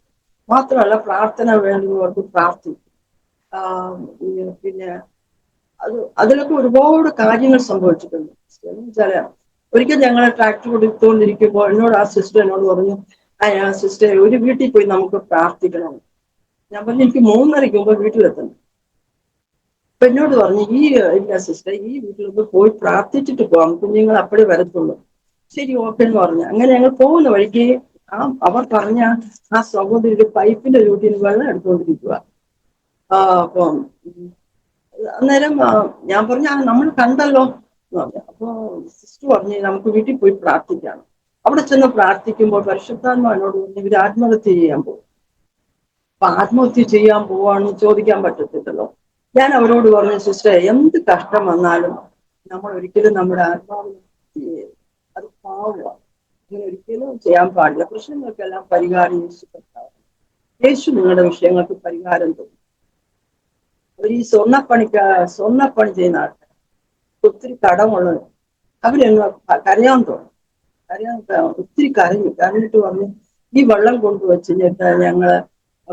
മാത്രമല്ല പ്രാർത്ഥന വേണ്ടുന്നവർക്ക് പ്രാർത്ഥിക്കും. പിന്നെ അതിലൊക്കെ ഒരുപാട് കാര്യങ്ങൾ സംഭവിച്ചിട്ടുണ്ട്. വെച്ചാല് ഒരിക്കൽ ഞങ്ങൾ ട്രാക്ടർ കൊടുത്തുകൊണ്ടിരിക്കുമ്പോൾ എന്നോട് ആ സിസ്റ്റർ എന്നോട് പറഞ്ഞു, സിസ്റ്റർ ഒരു വീട്ടിൽ പോയി നമുക്ക് പ്രാർത്ഥിക്കണം. ഞാൻ പറഞ്ഞു എനിക്ക് 3:30 മുമ്പ് വീട്ടിലെത്തണം. അപ്പൊ എന്നോട് പറഞ്ഞു ഇല്ല സിസ്റ്റർ, ഈ വീട്ടിലൊന്ന് പോയി പ്രാർത്ഥിച്ചിട്ട് പോവാം, കുഞ്ഞുങ്ങൾ അപ്പഴേ വരത്തുള്ളൂ. ശരി, ഓക്കെ എന്ന് പറഞ്ഞു. അങ്ങനെ ഞങ്ങൾ പോകുന്ന വഴിക്ക് അവർ പറഞ്ഞ ആ സഹോദരി പൈപ്പിന്റെ ചൂട്ടിൽ വെള്ളം എടുത്തുകൊണ്ടിരിക്കുക. അപ്പം അന്നേരം ഞാൻ പറഞ്ഞു നമ്മൾ കണ്ടല്ലോ എന്ന് പറഞ്ഞു. അപ്പൊ സിസ്റ്റർ പറഞ്ഞു നമുക്ക് വീട്ടിൽ പോയി പ്രാർത്ഥിക്കാം. അവിടെ ചെന്ന് പ്രാർത്ഥിക്കുമ്പോൾ പരിശുദ്ധാത്മാവിനോട് ഇവർ ആത്മഹത്യ ചെയ്യാൻ പോകും. അപ്പൊ ആത്മഹത്യ ചെയ്യാൻ പോവാണെന്ന് ചോദിക്കാൻ പറ്റത്തില്ലല്ലോ. ഞാൻ അവരോട് പറഞ്ഞു, സിസ്റ്റർ എന്ത് കഷ്ടം വന്നാലും നമ്മൾ ഒരിക്കലും നമ്മുടെ ആത്മാവിനെ അത് പാവമാണ്, അങ്ങനെ ഒരിക്കലും ചെയ്യാൻ പാടില്ല. പ്രശ്നങ്ങൾക്കെല്ലാം പരിഹാരം യേശു കർത്താവ്. യേശു നിങ്ങളുടെ വിഷയങ്ങൾക്ക് പരിഹാരം തരും. അവർ ഈ സ്വർണ്ണപ്പണി ചെയ്യുന്ന ആൾക്കാർ, ഒത്തിരി കടമുള്ളത്, അവരെന്ന് കരയാൻ തോന്നും. ഒത്തിരി കരഞ്ഞിട്ട് പറഞ്ഞു ഈ വെള്ളം കൊണ്ടുവച്ചിട്ട് ഞങ്ങള്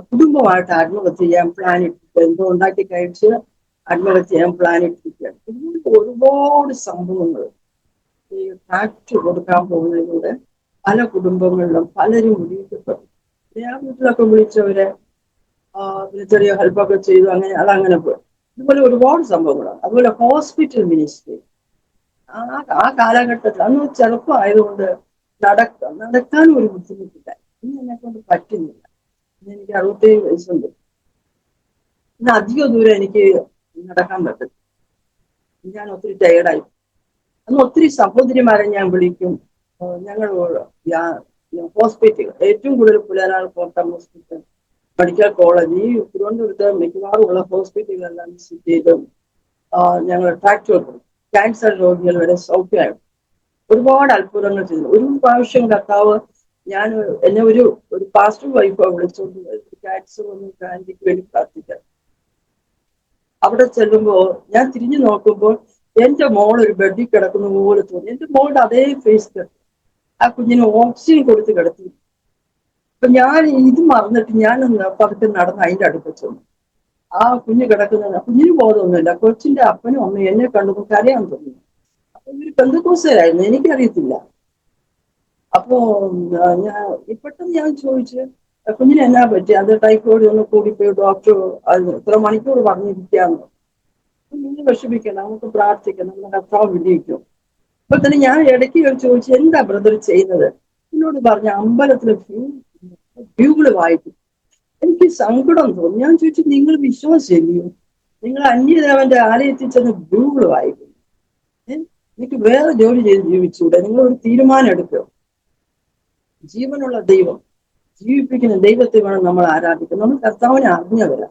കുടുംബമായിട്ട് ആത്മഹത്യ ചെയ്യാൻ പ്ലാൻ ഇട്ടിട്ട് എന്തോ ഉണ്ടാക്കി കഴിച്ച് ആത്മഹത്യ ചെയ്യാൻ പ്ലാൻ ഇട്ടിരിക്കുകയാണ്. ഇതുകൊണ്ട് ഒരുപാട് സംഭവങ്ങൾ ഈ ഫാക്ട് കൊടുക്കാൻ പോകുന്നതിലൂടെ പല കുടുംബങ്ങളിലും പലരും വിളിക്കപ്പെട്ടു. ഞാൻ വീട്ടിലൊക്കെ വിളിച്ചവരെ ചെറിയ ഹെൽപ്പൊക്കെ ചെയ്തു. അതങ്ങനെ പോയി. ഇതുപോലെ ഒരുപാട് സംഭവങ്ങളാണ്. അതുപോലെ ഹോസ്പിറ്റൽ മിനിസ്ട്രി ആ കാലഘട്ടത്തിൽ അന്ന് ചെറുപ്പമായതുകൊണ്ട് നടക്കാൻ ഒരു ബുദ്ധിമുട്ടില്ല. ഇന്ന് എന്നെ കൊണ്ട് പറ്റുന്നില്ല. എനിക്ക് 67 വയസ്സുണ്ട്. ഇന്ന് അധിക ദൂരം എനിക്ക് നടക്കാൻ പറ്റും. ഞാൻ ഒത്തിരി ടയേർഡായി. അന്ന് ഒത്തിരി സഹോദരിമാരെ ഞാൻ വിളിക്കും. ഞങ്ങൾ ഹോസ്പിറ്റൽ ഏറ്റവും കൂടുതൽ പുലാനാൾ കോട്ടം ഹോസ്പിറ്റൽ, മെഡിക്കൽ കോളേജ്, ഈ തിരുവനന്തപുരത്ത് മിക്കവാറും ഉള്ള ഹോസ്പിറ്റലുകളെല്ലാം വിസിറ്റ് ചെയ്തും ഞങ്ങൾ ട്രാക്ട് കൊടുക്കും. ക്യാൻസർ രോഗികൾ വരെ സൗഖ്യമായി ഒരുപാട് അത്ഭുതങ്ങൾ ചെയ്തു. ഒരു പ്രാവശ്യം കർത്താവ് എന്നെ ഒരു പാസ്റ്റർ വൈഫ് വിളിച്ചോണ്ട് ക്യാൻസർ ഒന്നും ആന്റിക്ക് വേണ്ടി പ്രാർത്ഥിക്കാൻ. അവിടെ ചെല്ലുമ്പോ ഞാൻ തിരിഞ്ഞു നോക്കുമ്പോൾ എന്റെ മോൾ ഒരു ബെഡിൽ കിടക്കുന്ന പോലെ തോന്നി. എന്റെ മോളുടെ അതേ ഫേസ് ആ കുഞ്ഞിന് ഓക്സിജൻ കൊടുത്ത് കിടത്തി. അപ്പൊ ഞാൻ ഇത് മറന്നിട്ട് ഞാനൊന്ന് പതുക്കെ നടന്ന് അതിന്റെ അടുത്ത് ചെന്നു. ആ കുഞ്ഞ് കിടക്കുന്ന കുഞ്ഞിന് ബോധമൊന്നുമില്ല. കൊച്ചിന്റെ അപ്പനും അമ്മയും എന്നെ കണ്ടപ്പോൾ കരയാൻ തോന്നി. അപ്പൊ ഇവര് പെന്തക്കോസ്തരായിരുന്നു, എനിക്കറിയത്തില്ല. അപ്പോ പെട്ടെന്ന് ഞാൻ ചോദിച്ചു കുഞ്ഞിന് എന്നാ പറ്റി? അത് ടൈഫോയിഡ് ഒന്ന് കൂടിപ്പോയി, ഡോക്ടർ ഇത്ര മണിക്കൂർ പറഞ്ഞിരിക്കാന്ന്. കുഞ്ഞിനെ വിഷമിക്കണം, നമുക്ക് പ്രാർത്ഥിക്കണം, നമ്മുടെ കർത്താവ് വിജയിക്കും. അപ്പൊ തന്നെ ഞാൻ ഇടയ്ക്ക് ചോദിച്ചു എന്താ ബ്രദർ ചെയ്യുന്നത്? എന്നോട് പറഞ്ഞ അമ്പലത്തിലെ ബ്യൂഗിള് വായിക്കും. എനിക്ക് സങ്കടം തോന്നി. ഞാൻ ചോദിച്ചു നിങ്ങൾ വിശ്വാസില്ലയോ? നിങ്ങൾ അന്യദേവന്റെ ആലയത്തിൽ ചെന്ന് ബ്യൂഗിള് വായിക്കും. എനിക്ക് വേറെ ജോലി ചെയ്ത് ജീവിച്ചൂടെ? നിങ്ങൾ ഒരു തീരുമാനം എടുക്കുക. ജീവനുള്ള ദൈവം, ജീവിപ്പിക്കുന്ന ദൈവത്തെ വേണം നമ്മൾ ആരാധിക്കാൻ. നമ്മൾ കർത്താവിനെ അറിഞ്ഞവരാ.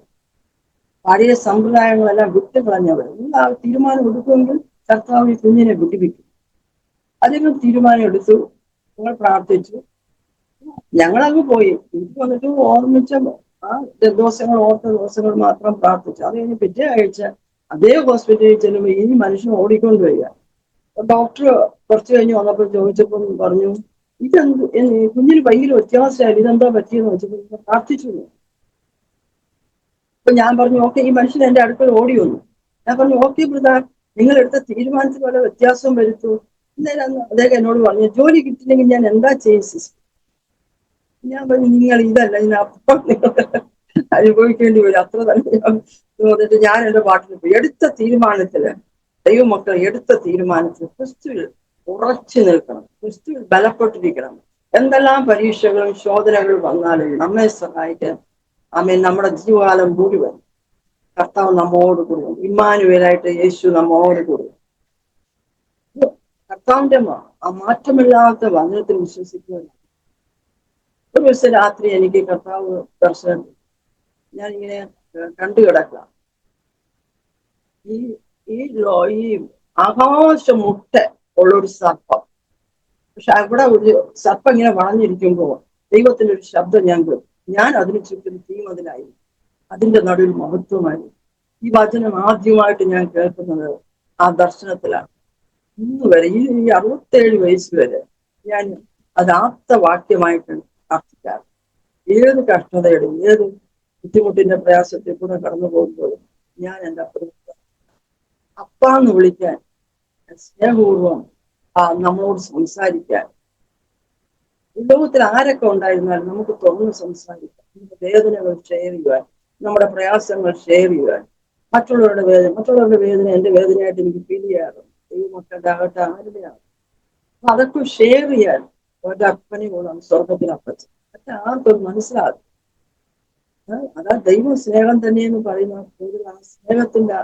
പഴയ സമ്പ്രദായങ്ങളെല്ലാം വിട്ടുകളഞ്ഞവരാ. നിങ്ങൾ ആ തീരുമാനം എടുക്കുമെങ്കിൽ കർത്താവ് കുഞ്ഞിനെ വിടിപ്പിക്കും. അദ്ദേഹം തീരുമാനം എടുത്തു. ഞങ്ങൾ പ്രാർത്ഥിച്ചു. ഞങ്ങളങ്ങ് പോയി. എനിക്ക് വന്നിട്ട് ഓർമ്മിച്ച ആ ഓർത്ത ദിവസങ്ങൾ മാത്രം പ്രാർത്ഥിച്ചു. അത് കഴിഞ്ഞ് പിറ്റേ ആഴ്ച അതേ ഹോസ്പിറ്റലിൽ ചെല്ലുമ്പോൾ ഈ മനുഷ്യൻ ഓടിക്കൊണ്ട് വരിക. ഡോക്ടർ കുറച്ച് കഴിഞ്ഞ് വന്നപ്പോൾ ചോദിച്ചപ്പോൾ പറഞ്ഞു ഇതെന്ത്, കുഞ്ഞിന് ഭയങ്കര വ്യത്യാസമായാലും ഇതെന്താ പറ്റിയെന്ന് വെച്ചപ്പോൾ പ്രാർത്ഥിച്ചു. അപ്പൊ ഞാൻ പറഞ്ഞു ഓക്കെ, ഈ മനുഷ്യൻ എന്റെ അടുക്കൽ ഓടി വന്നു. ഞാൻ പറഞ്ഞു ഓക്കെ ബ്രദർ, നിങ്ങൾ എടുത്ത തീരുമാനത്തിൽ വല്ല വ്യത്യാസം വരുത്തൂ. അന്നേരം അദ്ദേഹം എന്നോട് പറഞ്ഞു ജോലി കിട്ടില്ലെങ്കിൽ ഞാൻ എന്താ ചെയ്യും സിസ്റ്റർ? ഞാൻ പറഞ്ഞു നിങ്ങൾ ഇതല്ല ഇതിനപ്പുറം അനുഭവിക്കേണ്ടി വരും. അത്ര തന്നെ എന്നിട്ട് ഞാൻ എന്റെ പാട്ടിൽ പോയി എടുത്ത തീരുമാനത്തില്, ദൈവമക്കൾ എടുത്ത തീരുമാനത്തിൽ ക്രിസ്തുവിൽ ഉറച്ചു നിൽക്കണം, ക്രിസ്തുവിൽ ബലപ്പെട്ടിരിക്കണം. എന്തെല്ലാം പരീക്ഷകളും ശോധനകളും വന്നാലും നമ്മെ സഹായിക്കാൻ നമ്മുടെ ജീവകാലം മുഴുവൻ കർത്താവ് നമ്മോട് കൂടി, ഇമ്മാനുവേലായിട്ട് യേശു നമ്മോട് കൂടി. കർത്താവിന്റെ ആ മാറ്റമില്ലാത്ത വചനത്തിൽ വിശ്വസിക്കുക. ഒരു ദിവസം രാത്രി എനിക്ക് കർത്താവ് ദർശനം, ഞാനിങ്ങനെ കണ്ടു കിടക്കാം, ഈ ഈ ആകാശമുട്ട ഉള്ളൊരു സർപ്പം. പക്ഷെ അവിടെ ഒരു സർപ്പം ഇങ്ങനെ വളഞ്ഞിരിക്കുമ്പോൾ ദൈവത്തിന്റെ ഒരു ശബ്ദം ഞാൻ കേട്ടു. ഞാൻ അതിന് ചുറ്റും തീമതിലായി, അതിന്റെ നടുവിൽ മഹത്വമായി. ഈ വചനം ആദ്യമായിട്ട് ഞാൻ കേൾക്കുന്നത് ആ ദർശനത്തിലാണ്. ഇന്ന് വരെ ഈ 67 വയസ്സ് വരെ ഞാൻ അത് ആപ്തവാക്യമായിട്ട് പ്രാർത്ഥിക്കാറ്. ഏത് കഷ്ടതയുടെ, ഏത് ബുദ്ധിമുട്ടിന്റെ പ്രയാസത്തിൽ കൂടെ കടന്നു പോകുമ്പോഴും ഞാൻ എൻ്റെ അപ്പാന്ന് വിളിക്കാൻ, സ്നേഹപൂർവം നമ്മളോട് സംസാരിക്കാൻ, ലോകത്തിൽ ആരൊക്കെ ഉണ്ടായിരുന്നാലും നമുക്ക് തുറന്ന് സംസാരിക്കാം, നമ്മുടെ വേദനകൾ ഷെയർ ചെയ്യുവാൻ, നമ്മുടെ പ്രയാസങ്ങൾ ഷെയർ ചെയ്യുവാൻ. മറ്റുള്ളവരുടെ വേദന എൻ്റെ വേദനയായിട്ട് എനിക്ക് ഫീൽ ചെയ്യാറുണ്ട്. ദൈവമക്കളുടെ ആകട്ടെ ആരുടെയാണ് അതൊക്കെ ഷെയർ ചെയ്യാൻ ഒരപ്പനെ പോലാണ് സ്വർഗത്തിലപ്പച്ച. പക്ഷെ ആർക്കും മനസ്സിലാകും. അതാ ദൈവ സ്നേഹം തന്നെയെന്ന് പറയുന്ന ആ സ്നേഹത്തിന്റെ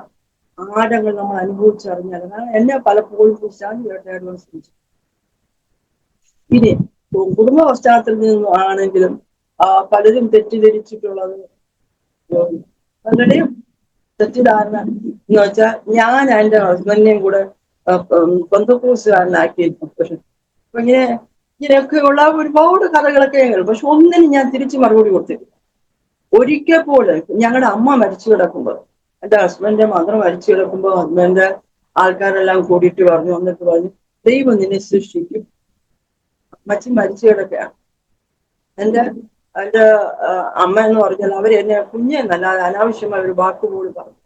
ആഴങ്ങൾ നമ്മൾ അനുഭവിച്ചറിഞ്ഞാൽ, കാരണം എന്നെ പലപ്പോഴും ശാന്തിയായിട്ടായിരുന്നു ശ്രമിച്ചു. ഇനി കുടുംബ പശ്ചാത്തലത്തിൽ നിന്നും ആണെങ്കിലും പലരും തെറ്റിദ്ധരിച്ചിട്ടുള്ളത്, പലരുടെയും തെറ്റിദ്ധാരണ എന്ന് വെച്ചാൽ ഞാൻ എൻ്റെ ഹസ്ബൻഡിനെയും കൂടെ ബന്ധുക്കൂസുകാരനാക്കിയിരുന്നു. പക്ഷെ അപ്പൊ ഇങ്ങനെയൊക്കെയുള്ള ഒരുപാട് കഥകളൊക്കെ കേൾക്കും. പക്ഷെ ഒന്നിനും ഞാൻ തിരിച്ചു മറുപടി കൊടുത്തിട്ടില്ല. ഒരിക്കൽ പോലും ഞങ്ങളുടെ അമ്മ മരിച്ചു കിടക്കുമ്പോൾ, എൻ്റെ ഹസ്ബൻഡിന്റെ മദർ മരിച്ചു കിടക്കുമ്പോൾ ഹസ്ബൻഡിന്റെ ആൾക്കാരെല്ലാം കൂടിയിട്ട് പറഞ്ഞു, വന്നിട്ട് പറഞ്ഞു, ദൈവം നിന്നെ സൃഷ്ടിക്കും. അമ്മച്ചി മരിച്ചു കിടക്കുകയാണ്. എൻ്റെ അമ്മ എന്ന് പറഞ്ഞാൽ അവരെന്നെ കുഞ്ഞെന്നല്ല, അനാവശ്യമായ ഒരു വാക്കുപോലും പറഞ്ഞു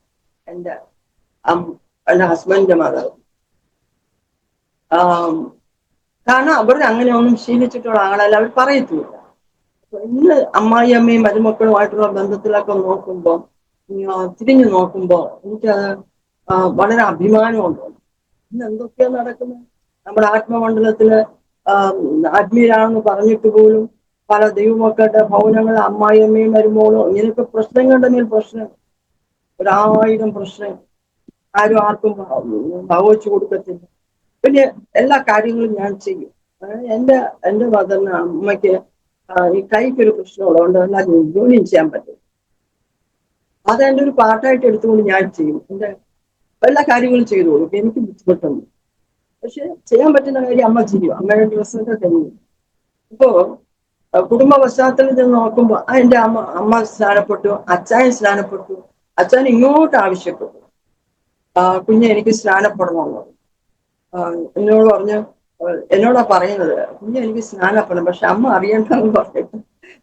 എൻ്റെ ഹസ്ബൻഡിന്റെ മദർ. കാരണം അവർ അങ്ങനെ ഒന്നും ശീലിച്ചിട്ടുള്ള ആളല്ല, അവർ പറയത്തില്ല. ഇന്ന് അമ്മായി അമ്മയും മരുമക്കളുമായിട്ടുള്ള ബന്ധത്തിലൊക്കെ നോക്കുമ്പോൾ, തിരിഞ്ഞു നോക്കുമ്പോൾ എനിക്കത് വളരെ അഭിമാനമുണ്ട്. ഇന്ന് എന്തൊക്കെയാ നടക്കുന്നത്? നമ്മുടെ ആത്മമണ്ഡലത്തില് ആത്മീയരാണെന്ന് പറഞ്ഞിട്ട് പോലും പല ദൈവമക്കളുടെ ഭവനങ്ങൾ അമ്മായിയമ്മയും മരുമോളും ഇങ്ങനെയൊക്കെ പ്രശ്നങ്ങളുടെ മേൽ പ്രശ്നം, 1000 പ്രശ്നം. ആരും ആർക്കും ഭവിച്ചു കൊടുക്കത്തില്ല. പിന്നെ എല്ലാ കാര്യങ്ങളും ഞാൻ ചെയ്യും. എന്റെ മദറിന്, അമ്മയ്ക്ക് ഈ കൈക്കൊരു പ്രശ്നമുള്ളതുകൊണ്ട് എല്ലാ ജോലിയും ചെയ്യാൻ പറ്റും. അതെന്റെ ഒരു പാർട്ടായിട്ട് എടുത്തുകൊണ്ട് ഞാൻ ചെയ്യും. എന്റെ എല്ലാ കാര്യങ്ങളും ചെയ്തു കൊടുക്കും. എനിക്ക് ബുദ്ധിമുട്ടൊന്നും. പക്ഷെ ചെയ്യാൻ പറ്റുന്ന കാര്യം അമ്മ ചെയ്യും. അമ്മയുടെ ഡ്രസ്സൊക്കെ കഴിയും. ഇപ്പോ കുടുംബ പശ്ചാത്തലത്തിൽ നോക്കുമ്പോൾ എന്റെ അമ്മ സ്നാനപ്പെട്ടു, അച്ചായൻ സ്നാനപ്പെട്ടു. അച്ചായൻ ഇങ്ങോട്ട് ആവശ്യപ്പെട്ടു, കുഞ്ഞെ എനിക്ക് സ്നാനപ്പെടണമെന്ന്. എന്നോട് പറഞ്ഞു, എന്നോടാ പറയുന്നത്, കുഞ്ഞെ എനിക്ക് സ്നാനപ്പെടണം, പക്ഷെ അമ്മ അറിയണ്ടെന്ന് പറഞ്ഞിട്ട്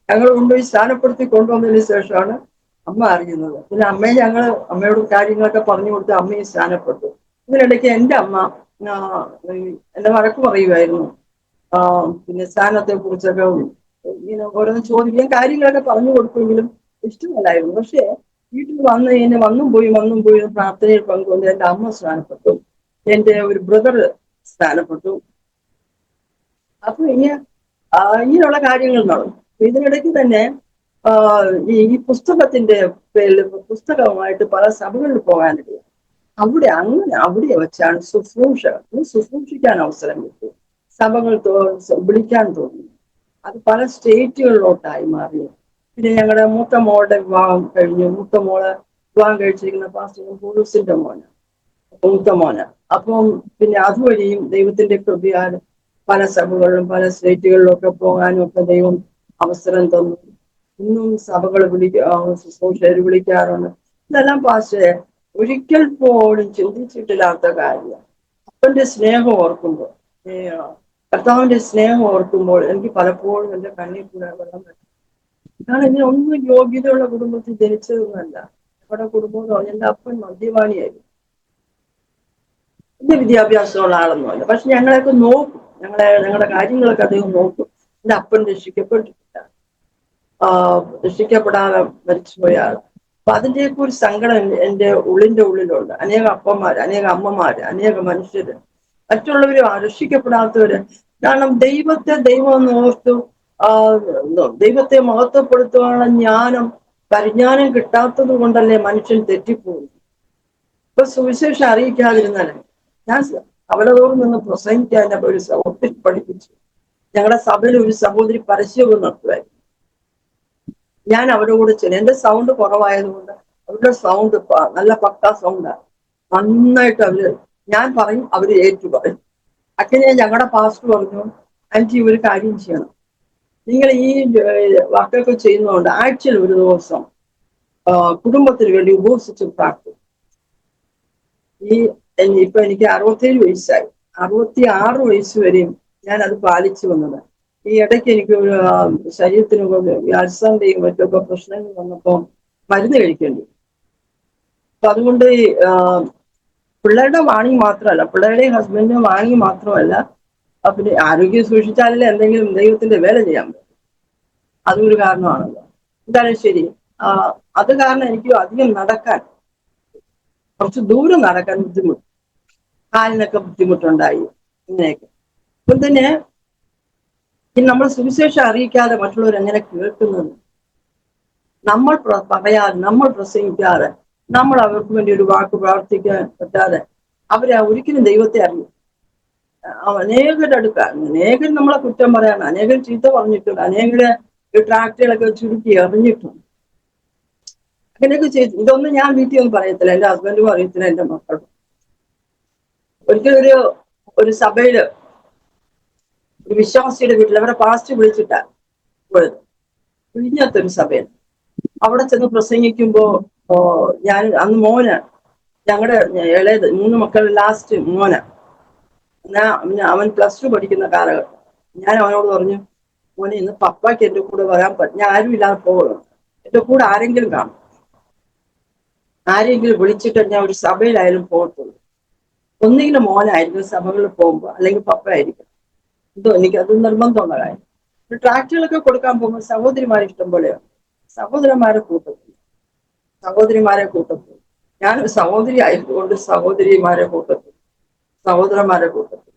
ഞങ്ങൾ കൊണ്ടുപോയി സ്നാനപ്പെടുത്തി കൊണ്ടുവന്നതിന് ശേഷമാണ് അമ്മ അറിയുന്നത്. പിന്നെ അമ്മയോട് കാര്യങ്ങളൊക്കെ പറഞ്ഞു കൊടുത്ത് അമ്മയെ സ്നാനപ്പെട്ടു. ഇതിനിടയ്ക്ക് എൻ്റെ അമ്മ എന്റെ വഴക്ക് പറയുമായിരുന്നു. പിന്നെ സ്നാനത്തെ കുറിച്ചൊക്കെ ഇങ്ങനെ ഓരോന്ന് ചോദിക്കുകയും കാര്യങ്ങളൊക്കെ പറഞ്ഞു കൊടുക്കുമെങ്കിലും ഇഷ്ടമല്ലായിരുന്നു. പക്ഷെ വീട്ടിൽ വന്നും പോയി പ്രാർത്ഥനയിൽ പങ്കുകൊണ്ട് എൻ്റെ അമ്മ സ്നാനപ്പെട്ടു, എൻ്റെ ഒരു ബ്രദർ സ്നാനപ്പെട്ടു. അപ്പൊ ഇങ്ങനെയുള്ള കാര്യങ്ങൾ നടന്നു. ഇതിനിടയ്ക്ക് തന്നെ ഈ പുസ്തകത്തിന്റെ പേരിൽ പുസ്തകവുമായിട്ട് പല സഭകളിൽ പോകാനിടയാണ്. അവിടെ വെച്ചാണ് ശുശ്രൂഷിക്കാൻ അവസരം കിട്ടി. സഭകൾ വിളിക്കാൻ തോന്നി. അത് പല സ്റ്റേറ്റുകളിലോട്ടായി മാറി. പിന്നെ ഞങ്ങളുടെ മൂത്ത മോളുടെ വിവാഹം കഴിഞ്ഞു. മൂത്ത മോള് വിവാഹം കഴിച്ചിരിക്കുന്ന പാസ്റ്റർ പോലീസിന്റെ മൂത്ത മോന്. അപ്പം പിന്നെ അതുവഴിയും ദൈവത്തിന്റെ കൃപയാൽ പല സഭകളിലും പല സ്റ്റേറ്റുകളിലും ഒക്കെ പോകാനും ഒക്കെ ദൈവം അവസരം തന്നു. ഇന്നും സഭകൾ ശുശ്രൂഷകർ വിളിക്കാറുണ്ട്. ഇതെല്ലാം പാസ്റ്ററെ ഒരിക്കൽ പോലും ചിന്തിച്ചിട്ടില്ലാത്ത കാര്യം. അപ്പന്റെ സ്നേഹം ഓർക്കുമ്പോൾ, കർത്താവിന്റെ സ്നേഹം ഓർക്കുമ്പോൾ എനിക്ക് പലപ്പോഴും എൻ്റെ കണ്ണിൽ കൂടെ വെള്ളം വരും. കാരണം ഇതിനൊന്നും യോഗ്യതയുള്ള കുടുംബത്തിൽ ജനിച്ചതൊന്നുമല്ല. നമ്മുടെ കുടുംബം എന്ന് പറഞ്ഞാൽ എൻ്റെ അപ്പൻ മദ്യപാനിയായിരുന്നു. വലിയ വിദ്യാഭ്യാസമുള്ള ആളൊന്നുമല്ല. പക്ഷെ ഞങ്ങളെയൊക്കെ നോക്കും, ഞങ്ങളുടെ കാര്യങ്ങളൊക്കെ അദ്ദേഹം നോക്കും. എൻ്റെ അപ്പൻ രക്ഷിക്കപ്പെട്ടിട്ടില്ല. രക്ഷിക്കപ്പെടാതെ മരിച്ചുപോയാൽ. അപ്പൊ അതിന്റെയൊക്കെ ഒരു സങ്കടം എൻ്റെ ഉള്ളിന്റെ ഉള്ളിലുണ്ട്. അനേക അപ്പന്മാര്, അനേക അമ്മമാര്, അനേക മനുഷ്യര്, മറ്റുള്ളവര് രക്ഷിക്കപ്പെടാത്തവര്. കാരണം ദൈവം എന്ന് ഓർത്തു ദൈവത്തെ മഹത്വപ്പെടുത്തുവാനുള്ള പരിജ്ഞാനം കിട്ടാത്തത് കൊണ്ടല്ലേ മനുഷ്യൻ തെറ്റിപ്പോകുന്നു. ഇപ്പൊ സുവിശേഷം അറിയിക്കാതിരുന്നാലേ ഞാൻ അവരോട് നിന്ന് പ്രസംഗിക്കാൻ ഒരു സഹോദരി പഠിപ്പിച്ചു. ഞങ്ങളുടെ സഭയിൽ ഒരു സഹോദരി പരസ്യവും നടത്തുമായിരുന്നു. ഞാൻ അവരോട് ചെല്ലും. എന്റെ സൗണ്ട് കുറവായതുകൊണ്ട് അവരുടെ സൗണ്ട് നല്ല പക്കാ സൗണ്ടാണ്. നന്നായിട്ട് ഞാൻ പറയും, അവര് ഏറ്റു പറയും. അങ്ങനെ ഞങ്ങളുടെ പാസ്റ്റർ പറഞ്ഞു, ആന്റി ഒരു കാര്യം ചെയ്യണം, നിങ്ങൾ ഈ വർക്കൊക്കെ ചെയ്യുന്നതുകൊണ്ട് ആഴ്ചയിൽ ഒരു ദിവസം കുടുംബത്തിന് വേണ്ടി ഉപവസിച്ച് പ്രാർത്ഥിക്കും. ഇപ്പൊ എനിക്ക് 67 വയസ്സായി. 66 വയസ്സ് വരെയും ഞാൻ അത് പാലിച്ചു വന്നത്. ഈ ഇടയ്ക്ക് എനിക്ക് ഒരു ശരീരത്തിന് അൾസറിന്റെയും മറ്റൊക്കെ പ്രശ്നങ്ങൾ വന്നപ്പോ മരുന്ന് കഴിക്കേണ്ടി. അപ്പൊ അതുകൊണ്ട് പിള്ളേരുടെ വാണി മാത്രമല്ല, പിള്ളേരുടെയും ഹസ്ബൻഡിന്റെ വാണി മാത്രമല്ല, പിന്നെ ആരോഗ്യം സൂക്ഷിച്ചാലല്ലേ എന്തെങ്കിലും ദൈവത്തിന്റെ വേല ചെയ്യാൻ പറ്റും. അതും ഒരു കാരണമാണല്ലോ. എന്തായാലും ശരി, അത് കാരണം എനിക്ക് അധികം നടക്കാൻ, കുറച്ച് ദൂരം നടക്കാൻ ബുദ്ധിമുട്ട്, കാലിനൊക്കെ ബുദ്ധിമുട്ടുണ്ടായി. ഇങ്ങനെയൊക്കെ. അപ്പൊ തന്നെ നമ്മൾ സുവിശേഷം അറിയിക്കാതെ മറ്റുള്ളവർ എങ്ങനെ കേൾക്കുന്നത്? നമ്മൾ പറയാതെ, നമ്മൾ പ്രസംഗിക്കാതെ, നമ്മൾ അവർക്ക് വേണ്ടി ഒരു വാക്ക് പ്രാർത്ഥിക്കാൻ പറ്റാതെ അവരെ ഒരിക്കലും ദൈവത്തെ അറിയും. അനേകരുടെ അടുക്കാൻ, അനേകർ നമ്മളെ കുറ്റം പറയാൻ, അനേകർ ചീത്ത പറഞ്ഞിട്ടുണ്ട്, അനേകരെ ട്രാക്റ്റുകളൊക്കെ ചുരുക്കി എറിഞ്ഞിട്ടുണ്ട്. അങ്ങനെയൊക്കെ ചെയ്തു. ഇതൊന്നും ഞാൻ വീട്ടിൽ ഒന്നും പറയത്തില്ല, എന്റെ ഹസ്ബൻഡും അറിയത്തില്ല, എന്റെ മക്കളും. ഒരിക്കലും ഒരു സഭയില് ഒരു വിശ്വാസിയുടെ വീട്ടിൽ അവരെ പാസ്റ്റ് വിളിച്ചിട്ടാ പോയത്, വിഴിഞ്ഞത്തൊരു സഭയിൽ. അവിടെ ചെന്ന് പ്രസംഗിക്കുമ്പോ ഞാൻ അന്ന് ഞങ്ങളുടെ ഇളയത് 3 മക്കൾ ലാസ്റ്റ് അവൻ +2 പഠിക്കുന്ന കാലഘട്ടം. ഞാൻ അവനോട് പറഞ്ഞു, മോനെ ഇന്ന് പപ്പായ്ക്ക് എന്റെ കൂടെ വരാൻ പറ്റും, ഞാൻ ആരും ഇല്ലാതെ പോകണം, എന്റെ കൂടെ ആരെങ്കിലും കാണും, ആരെങ്കിലും വിളിച്ചിട്ട് ഞാൻ ഒരു സഭയിലായാലും പോകത്തുള്ളൂ. ഒന്നുകിലും മോനായിരിക്കും സഭകളിൽ പോകുമ്പോ, അല്ലെങ്കിൽ പപ്പ ആയിരിക്കും. എനിക്ക് അത് നിർബന്ധമുള്ള കാര്യം. ട്രാക്റ്റുകളൊക്കെ കൊടുക്കാൻ പോകുമ്പോൾ സഹോദരിമാരെ ഇഷ്ടം പോലെയാണ്. സഹോദരിമാരെ കൂട്ടത്തിൽ ഞാനൊരു സഹോദരി ആയതുകൊണ്ട് സഹോദരന്മാരെ കൂട്ടത്തിൽ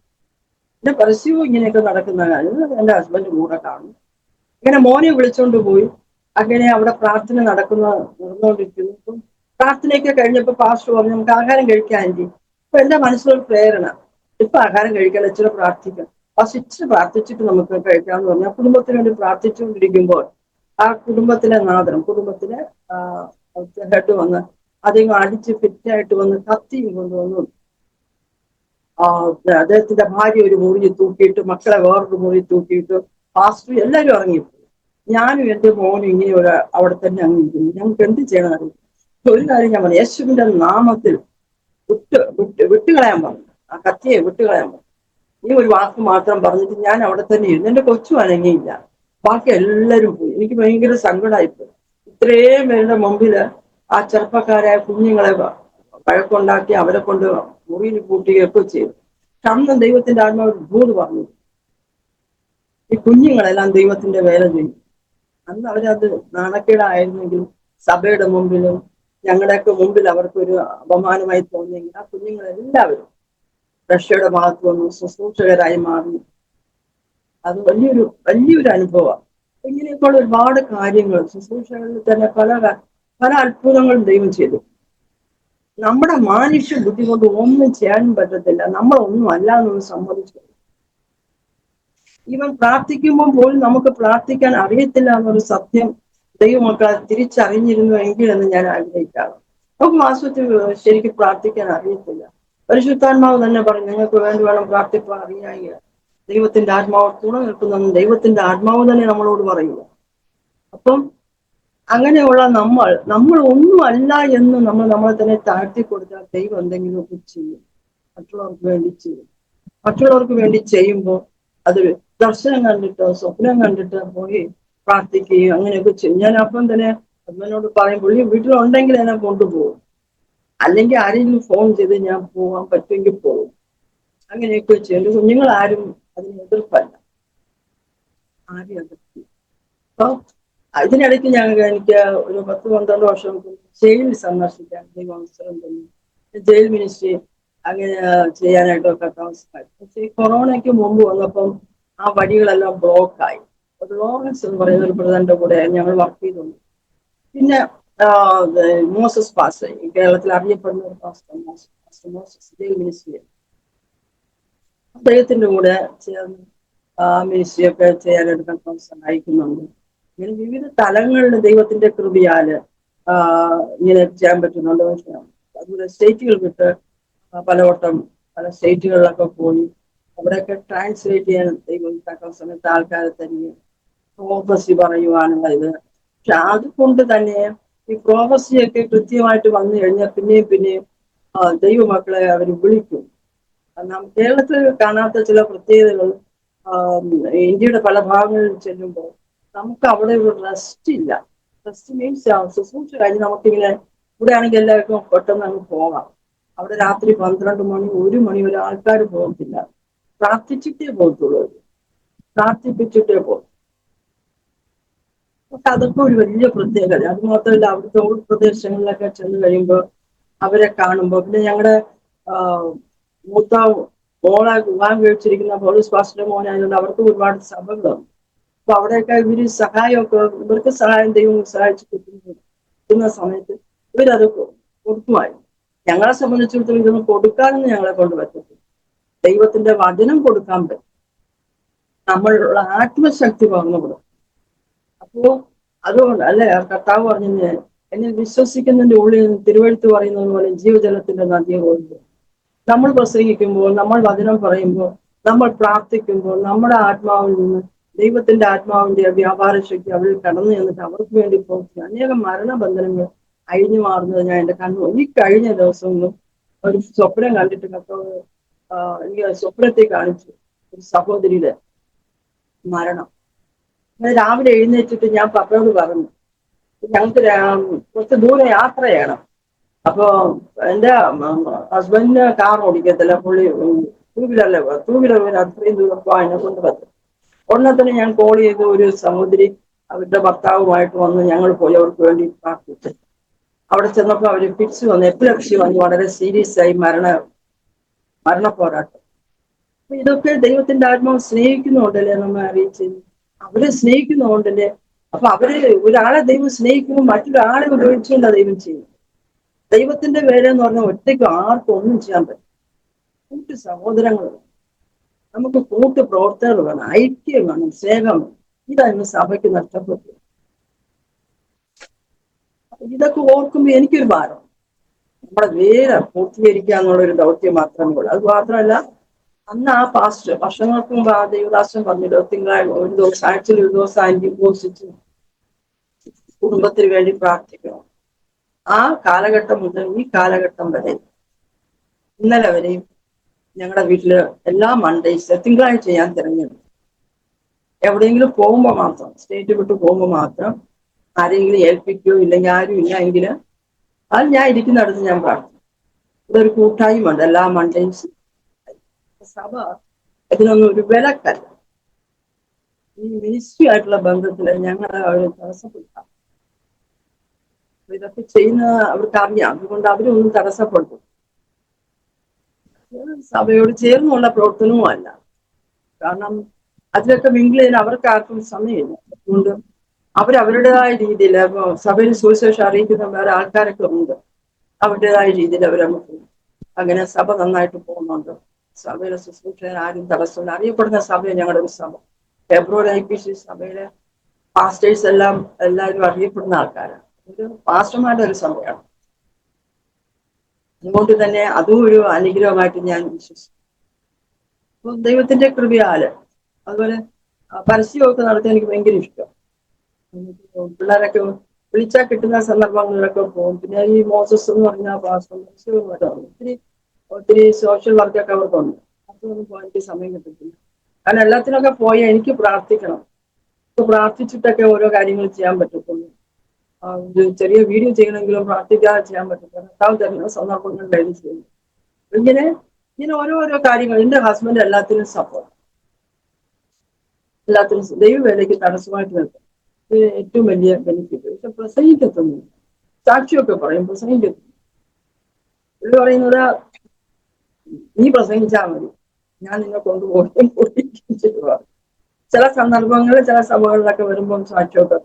എന്റെ പരസ്യവും ഇങ്ങനെയൊക്കെ നടക്കുന്ന കാര്യം എന്റെ ഹസ്ബൻഡ് കൂടെ കാണും. ഇങ്ങനെ മോനെ വിളിച്ചോണ്ട് പോയി. അങ്ങനെ അവിടെ പ്രാർത്ഥന നടന്നുകൊണ്ടിരിക്കുന്നു. പ്രാർത്ഥനയൊക്കെ കഴിഞ്ഞപ്പോ പാസ്റ്റർ പറഞ്ഞു, നമുക്ക് ആഹാരം കഴിക്കാൻ. അപ്പൊ എന്റെ മനസ്സിലൊരു പ്രേരണ, ഇപ്പൊ ആഹാരം കഴിക്കാൻ ഇച്ചിരി പ്രാർത്ഥിക്കാം, ഇച്ചിരി പ്രാർത്ഥിച്ചിട്ട് നമുക്ക് കഴിക്കാമെന്ന് പറഞ്ഞാൽ കുടുംബത്തിന് വേണ്ടി പ്രാർത്ഥിച്ചുകൊണ്ടിരിക്കുമ്പോൾ ആ കുടുംബത്തിലെ ഹെഡ് വന്ന് അദ്ദേഹം അടിച്ച് ഫിറ്റായിട്ട് വന്ന് കത്തിയും കൊണ്ടുവന്നു. അദ്ദേഹത്തിന്റെ ഭാര്യ ഒരു മുറിയിൽ തൂക്കിയിട്ട്, മക്കളെ വേറൊരു മുറിയിൽ തൂക്കിയിട്ട്, പാസ്റ്റർ എല്ലാവരും ഇറങ്ങിപ്പോയി. ഞാനും എന്റെ മോനും ഇങ്ങനെ അവിടെ തന്നെ അങ്ങിരിക്കുന്നു. ഞങ്ങൾക്ക് എന്ത് ചെയ്യണം? ഒരു കാര്യം ഞാൻ പറഞ്ഞു, യേശുവിന്റെ നാമത്തിൽ വിട്ടുകളയാൻ പറഞ്ഞു, ആ കത്തിയെ വിട്ടുകളയാൻ പറഞ്ഞു. ഈ ഒരു വാക്ക് മാത്രം പറഞ്ഞിട്ട് ഞാൻ അവിടെ തന്നെ ഇരുന്നു. എന്റെ കൊച്ചു അനങ്ങിയില്ല, ബാക്കി എല്ലാവരും പോയി. എനിക്ക് ഭയങ്കര സങ്കടമായിപ്പോയി. ഇത്രയും പേരുടെ മുമ്പില് ആ ചെറുപ്പക്കാരായ കുഞ്ഞുങ്ങളെ വഴക്കുണ്ടാക്കി അവരെ കൊണ്ട് മുറിയിൽ കൂട്ടുകയൊക്കെ ചെയ്തു. അന്ന് ദൈവത്തിന്റെ ആത്മാവ് ദൂത് പറഞ്ഞു, ഈ കുഞ്ഞുങ്ങളെല്ലാം ദൈവത്തിന്റെ വേല ചെയ്യും. അന്ന് അവരത് നാണക്കേടായിരുന്നെങ്കിലും സഭയുടെ മുമ്പിലും ഞങ്ങളുടെയൊക്കെ മുമ്പിൽ അവർക്കൊരു അപമാനമായി തോന്നിയെങ്കിൽ ആ കുഞ്ഞുങ്ങളെല്ലാവരും രക്ഷയുടെ ഭാഗത്ത് വന്നു ശുശ്രൂഷകരായി മാറി. അത് വലിയൊരു അനുഭവമാണ്. ഇങ്ങനെയൊക്കെയുള്ള ഒരുപാട് കാര്യങ്ങൾ ശുശ്രൂഷകളിൽ തന്നെ പല അത്ഭുതങ്ങളും ദൈവം ചെയ്തു. നമ്മുടെ മാനുഷ്യ ബുദ്ധി കൊണ്ട് ഒന്നും ചെയ്യാനും പറ്റത്തില്ല, നമ്മളൊന്നും അല്ല എന്നൊന്ന് സമ്മതിച്ചു. ഇവൻ പ്രാർത്ഥിക്കുമ്പോൾ പോലും നമുക്ക് പ്രാർത്ഥിക്കാൻ അറിയത്തില്ല എന്നൊരു സത്യം ദൈവമക്കളെ തിരിച്ചറിഞ്ഞിരുന്നു എങ്കിലെന്ന് ഞാൻ ആഗ്രഹിക്കാറ്. നമുക്ക് മാസത്തിൽ ശരിക്കും പ്രാർത്ഥിക്കാൻ അറിയത്തില്ല. പരിശുദ്ധാത്മാവ് തന്നെ പറയും, നിങ്ങൾക്ക് വേണം പ്രാർത്ഥിക്കാൻ അറിയായ ദൈവത്തിന്റെ ആത്മാവ് തുണ നിൽക്കുന്നെന്ന് ദൈവത്തിന്റെ ആത്മാവ് തന്നെ നമ്മളോട് പറയുക. അപ്പം അങ്ങനെയുള്ള നമ്മൾ ഒന്നും അല്ല എന്ന് നമ്മളെ തന്നെ താഴ്ത്തി കൊടുത്താൽ ദൈവം എന്തെങ്കിലുമൊക്കെ ചെയ്യും, മറ്റുള്ളവർക്ക് വേണ്ടി ചെയ്യും. മറ്റുള്ളവർക്ക് വേണ്ടി ചെയ്യുമ്പോൾ അതൊരു ദർശനം കണ്ടിട്ടോ സ്വപ്നം കണ്ടിട്ടോ പോയി പ്രാർത്ഥിക്കുകയും അങ്ങനെയൊക്കെ ചെയ്യും. ഞാൻ അപ്പം തന്നെ ഹസ്ബൻഡിനോട് പറയും, പുള്ളി വീട്ടിലുണ്ടെങ്കിൽ എന്നെ കൊണ്ടുപോകും, അല്ലെങ്കിൽ ആരെങ്കിലും ഫോൺ ചെയ്ത് ഞാൻ പോകാൻ പറ്റുമെങ്കിൽ പോകും. അങ്ങനെയൊക്കെ ചെയ്യും. കുഞ്ഞുങ്ങൾ ആരും അതിന് എതിർപ്പല്ല, ആരും എതിർപ്പില്ല. അപ്പൊ ഇതിനിടയ്ക്ക് എനിക്ക് ഒരു 10-12 വർഷം ജയിൽ സന്ദർശിക്കാൻ ദൈവം അവസരം തന്നു. ജയിൽ മിനിസ്ട്രി അങ്ങനെ ചെയ്യാനായിട്ടൊക്കെ താമസമായി. പക്ഷേ ഈ കൊറോണയ്ക്ക് മുമ്പ് വന്നപ്പം ആ വഴികളെല്ലാം ബ്ലോക്കായി. ലോറൻസ് എന്ന് പറയുന്ന ഒരു ബ്രദറിന്റെ കൂടെ ഞങ്ങൾ വർക്ക് ചെയ്തുണ്ട്. പിന്നെ മോസസ് പാസ്റ്റർ, കേരളത്തിൽ അറിയപ്പെടുന്ന ഒരു പാസ്റ്റർ മോസസ് ജയിൽ മിനിസ്ട്രി, അദ്ദേഹത്തിന്റെ കൂടെ ചേർന്ന് മിനിസ്ട്രിയൊക്കെ ചെയ്യാനായിട്ട് കർത്താവ് സഹായിക്കുന്നുണ്ട്. ഇങ്ങനെ വിവിധ തലങ്ങളിൽ ദൈവത്തിന്റെ കൃപയാല് ഇങ്ങനെ ചെയ്യാൻ പറ്റുന്നുണ്ട്. പക്ഷേ അതുപോലെ സ്റ്റേറ്റുകൾ വിട്ട് പലവട്ടം പല സ്റ്റേറ്റുകളിലൊക്കെ പോയി അവിടെയൊക്കെ ട്രാൻസ്ലേറ്റ് ചെയ്യാൻ ദൈവം തക്ക സമയത്ത് ആൾക്കാരെ തരികയും പ്രോഫസി പറയുവാനുള്ള ഇത്. പക്ഷെ അതുകൊണ്ട് തന്നെ ഈ പ്രോഫസിയൊക്കെ കൃത്യമായിട്ട് വന്നു കഴിഞ്ഞാൽ പിന്നെയും ദൈവമക്കളെ അവർ വിളിക്കും. കാരണം കേരളത്തിൽ കാണാത്ത ചില പ്രത്യേകതകൾ ഇന്ത്യയുടെ പല ഭാഗങ്ങളിൽ ചെല്ലുമ്പോൾ നമുക്ക് അവിടെ ഒരു റെസ്റ്റ് ഇല്ല. റെസ്റ്റ് മീൻസ് ശുശ്രൂഷ കഴിഞ്ഞ് നമുക്കിങ്ങനെ ഇവിടെ ആണെങ്കിൽ എല്ലാവർക്കും പെട്ടെന്ന് അങ്ങ് പോകാം. അവിടെ രാത്രി 12 മണി 1 മണി വരെ ആൾക്കാർ പോകത്തില്ല. പ്രാർത്ഥിച്ചിട്ടേ പോകത്തുള്ളൂ, പ്രാർത്ഥിപ്പിച്ചിട്ടേ പോകും. പക്ഷെ അതൊക്കെ ഒരു വലിയ പ്രത്യേകത. അത് മാത്രമല്ല അവിടുത്തെ ഉൾപ്രദേശങ്ങളിലൊക്കെ ചെന്ന് കഴിയുമ്പോൾ അവരെ കാണുമ്പോൾ, പിന്നെ ഞങ്ങളുടെ മൂത്ത മോളെ വിവാഹം കഴിച്ചിരിക്കുന്ന പോലീസ് പാസ്റ്റർ മോനായതുകൊണ്ട് അവർക്ക് ഒരുപാട് സഭകളുണ്ട്. അപ്പൊ അവിടെയൊക്കെ ഇവര് സഹായമൊക്കെ, ഇവർക്ക് സഹായം ദൈവം സഹായിച്ചു കിട്ടുന്ന സമയത്ത് ഇവരത് കൊടുക്കുമായിരുന്നു. ഞങ്ങളെ സംബന്ധിച്ചിടത്തോളം ഇതൊന്നും കൊടുക്കാനൊന്നും ഞങ്ങളെ കൊണ്ട് പറ്റത്തില്ല. ദൈവത്തിന്റെ വചനം കൊടുക്കാൻ പറ്റും, നമ്മളുള്ള ആത്മശക്തി പകർന്നുകൊടുക്കും. അപ്പോ അതുകൊണ്ട് അല്ലെ കർത്താവ് പറഞ്ഞത്, എന്നെ വിശ്വസിക്കുന്നതിന്റെ ഉള്ളിൽ നിന്ന് തിരുവെഴുത്ത് പറയുന്നത് പോലെ ജീവജലത്തിന്റെ നദിയെ ഒഴുകും. നമ്മൾ പ്രസംഗിക്കുമ്പോൾ, നമ്മൾ വചനം പറയുമ്പോൾ, നമ്മൾ പ്രാർത്ഥിക്കുമ്പോൾ നമ്മുടെ ആത്മാവിൽ നിന്ന് ദൈവത്തിന്റെ ആത്മാവിന്റെ വ്യാപാര ശക്തി അവരിൽ കടന്നു ചെന്നിട്ട് അവർക്ക് വേണ്ടി പ്രവർത്തിക്കും. അനേകം മരണബന്ധനങ്ങൾ അഴിഞ്ഞു മാറുന്നത് ഞാൻ എൻ്റെ കണ്ണു. ഈ കഴിഞ്ഞ ദിവസവും ഒരു സ്വപ്നം കണ്ടിട്ട് കർത്താവ് എനിക്ക് സ്വപ്നത്തെ കാണിച്ചു. ഒരു സഹോദരിയുടെ മരണം. രാവിലെ എഴുന്നേറ്റിട്ട് ഞാൻ പപ്പയോട് പറഞ്ഞു, ഞങ്ങൾക്ക് കുറച്ച് ദൂരെ യാത്ര ചെയ്യണം. അപ്പൊ എന്റെ ഹസ്ബൻഡിന് കാർ ഓടിക്കത്തില്ല, പുള്ളി ടൂ വീലർ അത്രയും ദൂരം പോകാൻ എന്നെ കൊണ്ട് പറ്റും. ഉടനെ തന്നെ ഞാൻ കോൾ ചെയ്ത് ഒരു സഹോദരി അവരുടെ ഭർത്താവുമായിട്ട് വന്ന് ഞങ്ങൾ പോയി അവർക്ക് വേണ്ടി പ്രാർത്ഥിച്ചു. അവിടെ ചെന്നപ്പോൾ അവര് ഫിക്സ് വന്നു, എപ്പിലെപ്സി വന്നു, വളരെ സീരിയസ് ആയി മരണ പോരാട്ടം. അപ്പൊ ഇതൊക്കെ ദൈവത്തിന്റെ ആത്മാവ് സ്നേഹിക്കുന്നുണ്ടല്ലേ നമ്മെ അറിയിച്ചത്, അവരെ സ്നേഹിക്കുന്നുണ്ടല്ലേ. അപ്പൊ ഒരാളെ ദൈവം സ്നേഹിക്കുമ്പോൾ മറ്റൊരാളെ ഉപയോഗിച്ചുകൊണ്ടാണ് ദൈവം ചെയ്യുന്നത്. ദൈവത്തിന്റെ വേല എന്ന് പറഞ്ഞാൽ ഒറ്റയ്ക്ക് ആർക്കും ഒന്നും ചെയ്യാൻ പറ്റും. കൂട്ട് സഹോദരങ്ങൾ വേണം, നമുക്ക് കൂട്ട് പ്രവർത്തകർ വേണം, ഐക്യം വേണം, സ്നേഹം വേണം. ഇതായിരുന്നു സഭയ്ക്ക് നഷ്ടപ്പെട്ടു. ഇതൊക്കെ ഓർക്കുമ്പോൾ എനിക്കൊരു ഭാരം. നമ്മുടെ വേല പൂർത്തീകരിക്കുക എന്നുള്ളൊരു ദൗത്യം മാത്രമേ ഉള്ളൂ. അത് മാത്രമല്ല, അന്ന് ആ പാസ്റ്റർ വർഷങ്ങൾക്ക് മുമ്പ് ആ ദൈവദാസൻ പറഞ്ഞല്ലോ, ഒരു ദിവസം ആഴ്ചയിൽ ഒരു ദിവസം ആന്റിഘോഷിച്ച് കുടുംബത്തിന് വേണ്ടി പ്രാർത്ഥിക്കണം. ആ കാലഘട്ടം മുതൽ ഈ കാലഘട്ടം വരെ, ഇന്നലെ വരെയും ഞങ്ങളുടെ വീട്ടില് എല്ലാ മൺഡേയ്സ് തിങ്കളാഴ്ച ഞാൻ തിരഞ്ഞെടുത്തു. എവിടെയെങ്കിലും പോകുമ്പോൾ മാത്രം, സ്റ്റേറ്റ് വിട്ട് പോകുമ്പോൾ മാത്രം ആരെങ്കിലും ഏൽപ്പിക്കുകയോ ഇല്ലെങ്കിൽ ആരും ഇല്ല എങ്കിൽ അത് ഞാൻ ഇരിക്കുന്നിടത്ത് ഞാൻ പ്രാർത്ഥിക്കും. ഇവിടെ ഒരു കൂട്ടായ്മയുണ്ട് എല്ലാ മൺഡേയ്സും. സഭ ഇതിനൊന്നും ഒരു വിലക്കല്ല. ഈ മിനിസ്ട്രി ആയിട്ടുള്ള ബന്ധത്തില് ഞങ്ങൾ അവരെ തടസ്സപ്പെടുത്താം. ഇതൊക്കെ ചെയ്യുന്ന അവർക്ക് അറിയാം, അതുകൊണ്ട് അവരൊന്നും തടസ്സപ്പെടുത്തും. സഭയോട് ചേർന്നുള്ള പ്രവർത്തനവും അല്ല. കാരണം അതിലൊക്കെ മിങ്കിൾ ചെയ്യാൻ അവർക്ക് ആർക്കും സമയമില്ല. അതുകൊണ്ട് അവരവരുടേതായ രീതിയിൽ സഭയിൽ സുവിശേഷം അറിയിക്കുന്ന വേറെ ആൾക്കാരൊക്കെ ഉണ്ട്. അവരുടേതായ രീതിയിൽ അവരമുക്ക് അങ്ങനെ സഭ നന്നായിട്ട് പോകുന്നുണ്ട്. സഭയിലെ ശുശ്രൂഷ ആരും തടസ്സമില്ല. അറിയപ്പെടുന്ന സഭ ഞങ്ങളുടെ ഒരു സഭ, ഫെബ്രുവരി IPC സഭയിലെ പാസ്റ്റേഴ്സ് എല്ലാവരും അറിയപ്പെടുന്ന ആൾക്കാരാണ്. ഒരു പാസ്റ്റർമാരുടെ ഒരു സഭയാണ്. അതുകൊണ്ട് തന്നെ അതും ഒരു അനുഗ്രഹമായിട്ട് ഞാൻ വിശ്വസിക്കുന്നു. അപ്പൊ ദൈവത്തിന്റെ കൃപയാല് അതുപോലെ പരസ്യമൊക്കെ നടത്താൻ എനിക്ക് ഭയങ്കര ഇഷ്ടം. പിള്ളേരൊക്കെ വിളിച്ചാൽ കിട്ടുന്ന സന്ദർഭങ്ങളിലൊക്കെ പോകും. പിന്നെ ഈ മോസസ് എന്ന് പറഞ്ഞ ഒത്തിരി സോഷ്യൽ വർക്കൊക്കെ അവർക്കുണ്ട്. അതൊന്നും പോകാൻ എനിക്ക് സമയം കിട്ടത്തില്ല. കാരണം എല്ലാത്തിനൊക്കെ പോയാൽ എനിക്ക് പ്രാർത്ഥിക്കണം. പ്രാർത്ഥിച്ചിട്ടൊക്കെ ഓരോ കാര്യങ്ങൾ ചെയ്യാൻ പറ്റത്തുള്ളൂ. ഒരു ചെറിയ വീഡിയോ ചെയ്യണമെങ്കിലും പ്രാർത്ഥിക്കാതെ ചെയ്യാൻ പറ്റത്തില്ല. കർത്താവ് തരുന്ന സന്ദർഭങ്ങളിലായിരുന്നു ചെയ്യുന്നത്. ഇങ്ങനെ ഓരോരോ കാര്യങ്ങൾ. എന്റെ ഹസ്ബൻഡ് എല്ലാത്തിനും സപ്പോർട്ട്, എല്ലാത്തിനും ദൈവവേലയ്ക്ക് തടസ്സമായിട്ട് നിൽക്കും. ഇത് ഏറ്റവും വലിയ ബെനിഫിറ്റ്. പക്ഷെ പ്രസംഗിക്കത്തൊന്നും, സാക്ഷിയൊക്കെ പറയും, പ്രസംഗിക്കത്തു. ഇത് പറയുന്നത് നീ പ്രസംഗിച്ചാൽ മതി, ഞാൻ നിന്നെ കൊണ്ടുപോകും. ചില സന്ദർഭങ്ങളിൽ ചില സഭകളിലൊക്കെ വരുമ്പോൾ സാക്ഷിയൊക്കെ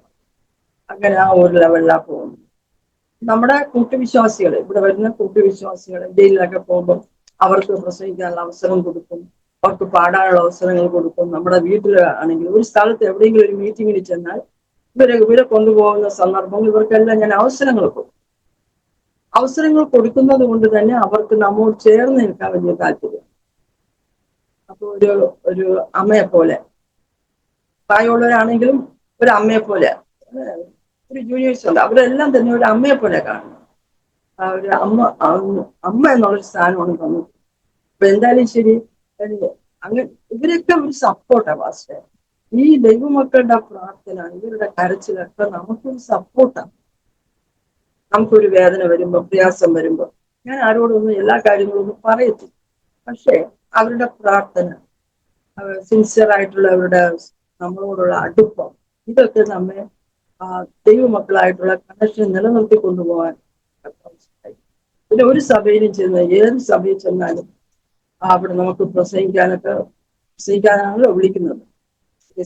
അങ്ങനെ ആ ഒരു ലെവലിലാണ് പോകുന്നത്. നമ്മുടെ കൂട്ടുവിശ്വാസികൾ, ഇവിടെ വരുന്ന കൂട്ടുവിശ്വാസികൾ ജയിലിലൊക്കെ പോകുമ്പോൾ അവർക്ക് പ്രസംഗിക്കാനുള്ള അവസരം കൊടുക്കും, അവർക്ക് പാടാനുള്ള അവസരങ്ങൾ കൊടുക്കും. നമ്മുടെ വീട്ടിൽ ആണെങ്കിൽ ഒരു സ്ഥലത്ത് എവിടെയെങ്കിലും ഒരു മീറ്റിങ്ങിൽ ചെന്നാൽ ഇവരെ കൊണ്ടുപോകുന്ന സന്ദർഭങ്ങൾ ഇവർക്കെല്ലാം ഞാൻ അവസരങ്ങൾ കൊടുക്കും. അവസരങ്ങൾ കൊടുക്കുന്നത് കൊണ്ട് തന്നെ അവർക്ക് നമ്മോട് ചേർന്ന് നിൽക്കാൻ വലിയ താല്പര്യം. അപ്പൊ ഒരു അമ്മയെ പോലെ, പ്രായമുള്ളവരാണെങ്കിലും ഒരു അമ്മയെ പോലെ, ഒരു ജൂനിയേഴ്സ് ഉണ്ട്, അവരെല്ലാം തന്നെ ഒരു അമ്മയെ പോലെ കാണും. ഒരു അമ്മ എന്നുള്ളൊരു സ്ഥാനമാണ് തന്നത്. അപ്പൊ എന്തായാലും ശരി, അങ്ങനെ ഇവരൊക്കെ ഒരു സപ്പോർട്ടാണ് പാസ്റ്റർ. ഈ ദൈവമക്കളുടെ പ്രാർത്ഥന, ഇവരുടെ കരച്ചിലൊക്കെ നമുക്കൊരു സപ്പോർട്ടാണ്. നമുക്കൊരു വേദന വരുമ്പോ, പ്രയാസം വരുമ്പോ, ഞാൻ ആരോടൊന്നും എല്ലാ കാര്യങ്ങളും ഒന്നും പറയത്തില്ല. പക്ഷെ അവരുടെ പ്രാർത്ഥന, സിൻസിയർ ആയിട്ടുള്ള അവരുടെ നമ്മളോടുള്ള അടുപ്പം, ഇതൊക്കെ നമ്മെ ദൈവമക്കളായിട്ടുള്ള കണക്ഷൻ നിലനിർത്തി കൊണ്ടുപോകാൻ. പിന്നെ ഒരു സഭയിലും ചെന്ന്, ഏത് സഭയിൽ ചെന്നാലും അവിടെ നമുക്ക് പ്രസംഗിക്കാനാണല്ലോ വിളിക്കുന്നത്.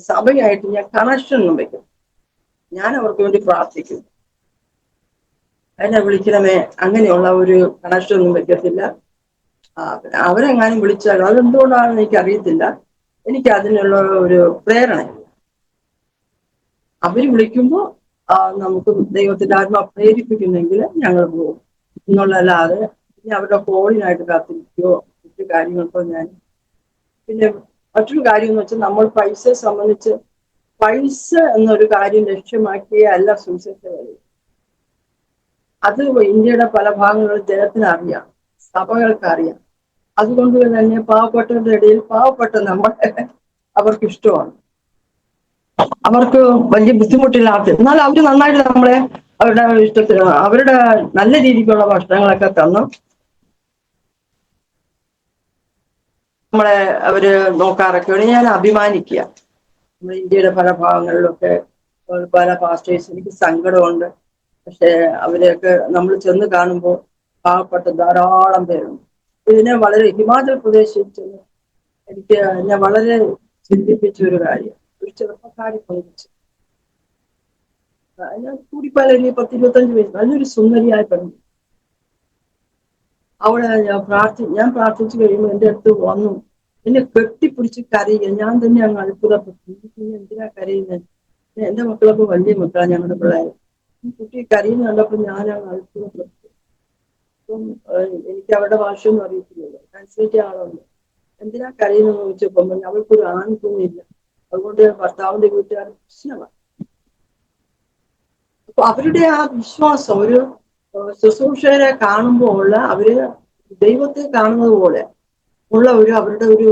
സഭയായിട്ട് ഞാൻ കണക്ഷൻ ഒന്നും വയ്ക്കും. ഞാൻ അവർക്ക് വേണ്ടി പ്രാർത്ഥിക്കും, എന്നെ വിളിക്കണമേ, അങ്ങനെയുള്ള ഒരു കണക്ഷൻ ഒന്നും വെക്കത്തില്ല. അവരെങ്ങാനും വിളിച്ചാലും അതെന്തുകൊണ്ടാണെന്ന് എനിക്ക് അറിയത്തില്ല, എനിക്ക് അതിനുള്ള ഒരു പ്രേരണയില്ല. അവര് വിളിക്കുമ്പോൾ നമുക്ക് ദൈവത്തിന്റെ ആത്മാ പ്രേരിപ്പിക്കുന്നെങ്കിൽ ഞങ്ങൾ പോകും എന്നുള്ളതല്ലാതെ പിന്നെ അവരുടെ കോളിനായിട്ട് കാത്തിരിക്കുകയോ മറ്റു കാര്യങ്ങൾക്കോ ഞാൻ. പിന്നെ മറ്റൊരു കാര്യം എന്ന് വെച്ചാൽ, നമ്മൾ പൈസയെ സംബന്ധിച്ച് പൈസ എന്നൊരു കാര്യം ലക്ഷ്യമാക്കിയേ അല്ല സുവിശേഷം വഴി. അത് ഇന്ത്യയുടെ പല ഭാഗങ്ങളിൽ ജനത്തിന് അറിയാം, സഭകൾക്ക് അറിയാം. അതുകൊണ്ട് തന്നെ പാവപ്പെട്ടവരുടെ ഇടയിൽ പാവപ്പെട്ട നമ്മളെ അവർക്ക് ഇഷ്ടമാണ്. അവർക്ക് വലിയ ബുദ്ധിമുട്ടില്ലാത്ത, എന്നാൽ അവര് നന്നായിട്ട് നമ്മളെ അവരുടെ ഇഷ്ടത്തിന്, അവരുടെ നല്ല രീതിക്കുള്ള ഭക്ഷണങ്ങളൊക്കെ തന്നു നമ്മളെ അവര് നോക്കാറൊക്കെയാണ്. ഞാൻ അഭിമാനിക്കുക. നമ്മുടെ ഇന്ത്യയുടെ പല ഭാഗങ്ങളിലൊക്കെ പല പാസ്റ്റേഴ്സ്, എനിക്ക് സങ്കടമുണ്ട്. പക്ഷെ അവരെയൊക്കെ നമ്മൾ ചെന്ന് കാണുമ്പോൾ പാവപ്പെട്ട ധാരാളം പേരുണ്ട്. ഇതിനെ വളരെ ഹിമാചൽ പ്രദേശിൽ ചെന്ന് എന്നെ വളരെ ചിന്തിപ്പിച്ച ഒരു കാര്യം, ഒരു ചെറുപ്പക്കാരി പങ്കിച്ചു. ഞാൻ കൂടിപ്പാല 10-25 വയസ്സ്, നല്ലൊരു സുന്ദരിയായി പെണ്ണു. അവിടെ ഞാൻ പ്രാർത്ഥിച്ചു കഴിയുമ്പോൾ എൻ്റെ അടുത്ത് വന്നു എന്നെ കെട്ടിപ്പിടിച്ച് കരയുക. ഞാൻ തന്നെ അങ്ങ് അത്ഭുതപ്പെട്ടു. എന്തിനാ കരയുന്നത്? എന്റെ മക്കളൊക്കെ വലിയ മക്കളാണ്, ഞങ്ങളുടെ പിള്ളേർ. ഈ കുട്ടി കരയുന്ന കണ്ടപ്പോൾ ഞാൻ അങ്ങ് അത്ഭുതപ്പെട്ടു. അപ്പം എനിക്ക് അവരുടെ ഭാഷയൊന്നും അറിയത്തില്ലല്ലോ, ട്രാൻസ്ലേറ്റ് ആളുണ്ട്. എന്തിനാ കരയുന്നെന്ന് ചോദിച്ചപ്പം അവൾക്കൊരു ആൺകുഞ്ഞില്ല, അതുകൊണ്ട് ഭർത്താവിന്റെ വീട്ടുകാർ പ്രശ്നമാണ്. അപ്പൊ അവരുടെ ആ വിശ്വാസം, ഒരു ശുശ്രൂഷകരെ കാണുമ്പോൾ അവര് ദൈവത്തെ കാണുന്നത് പോലെ ഉള്ള അവരുടെ ഒരു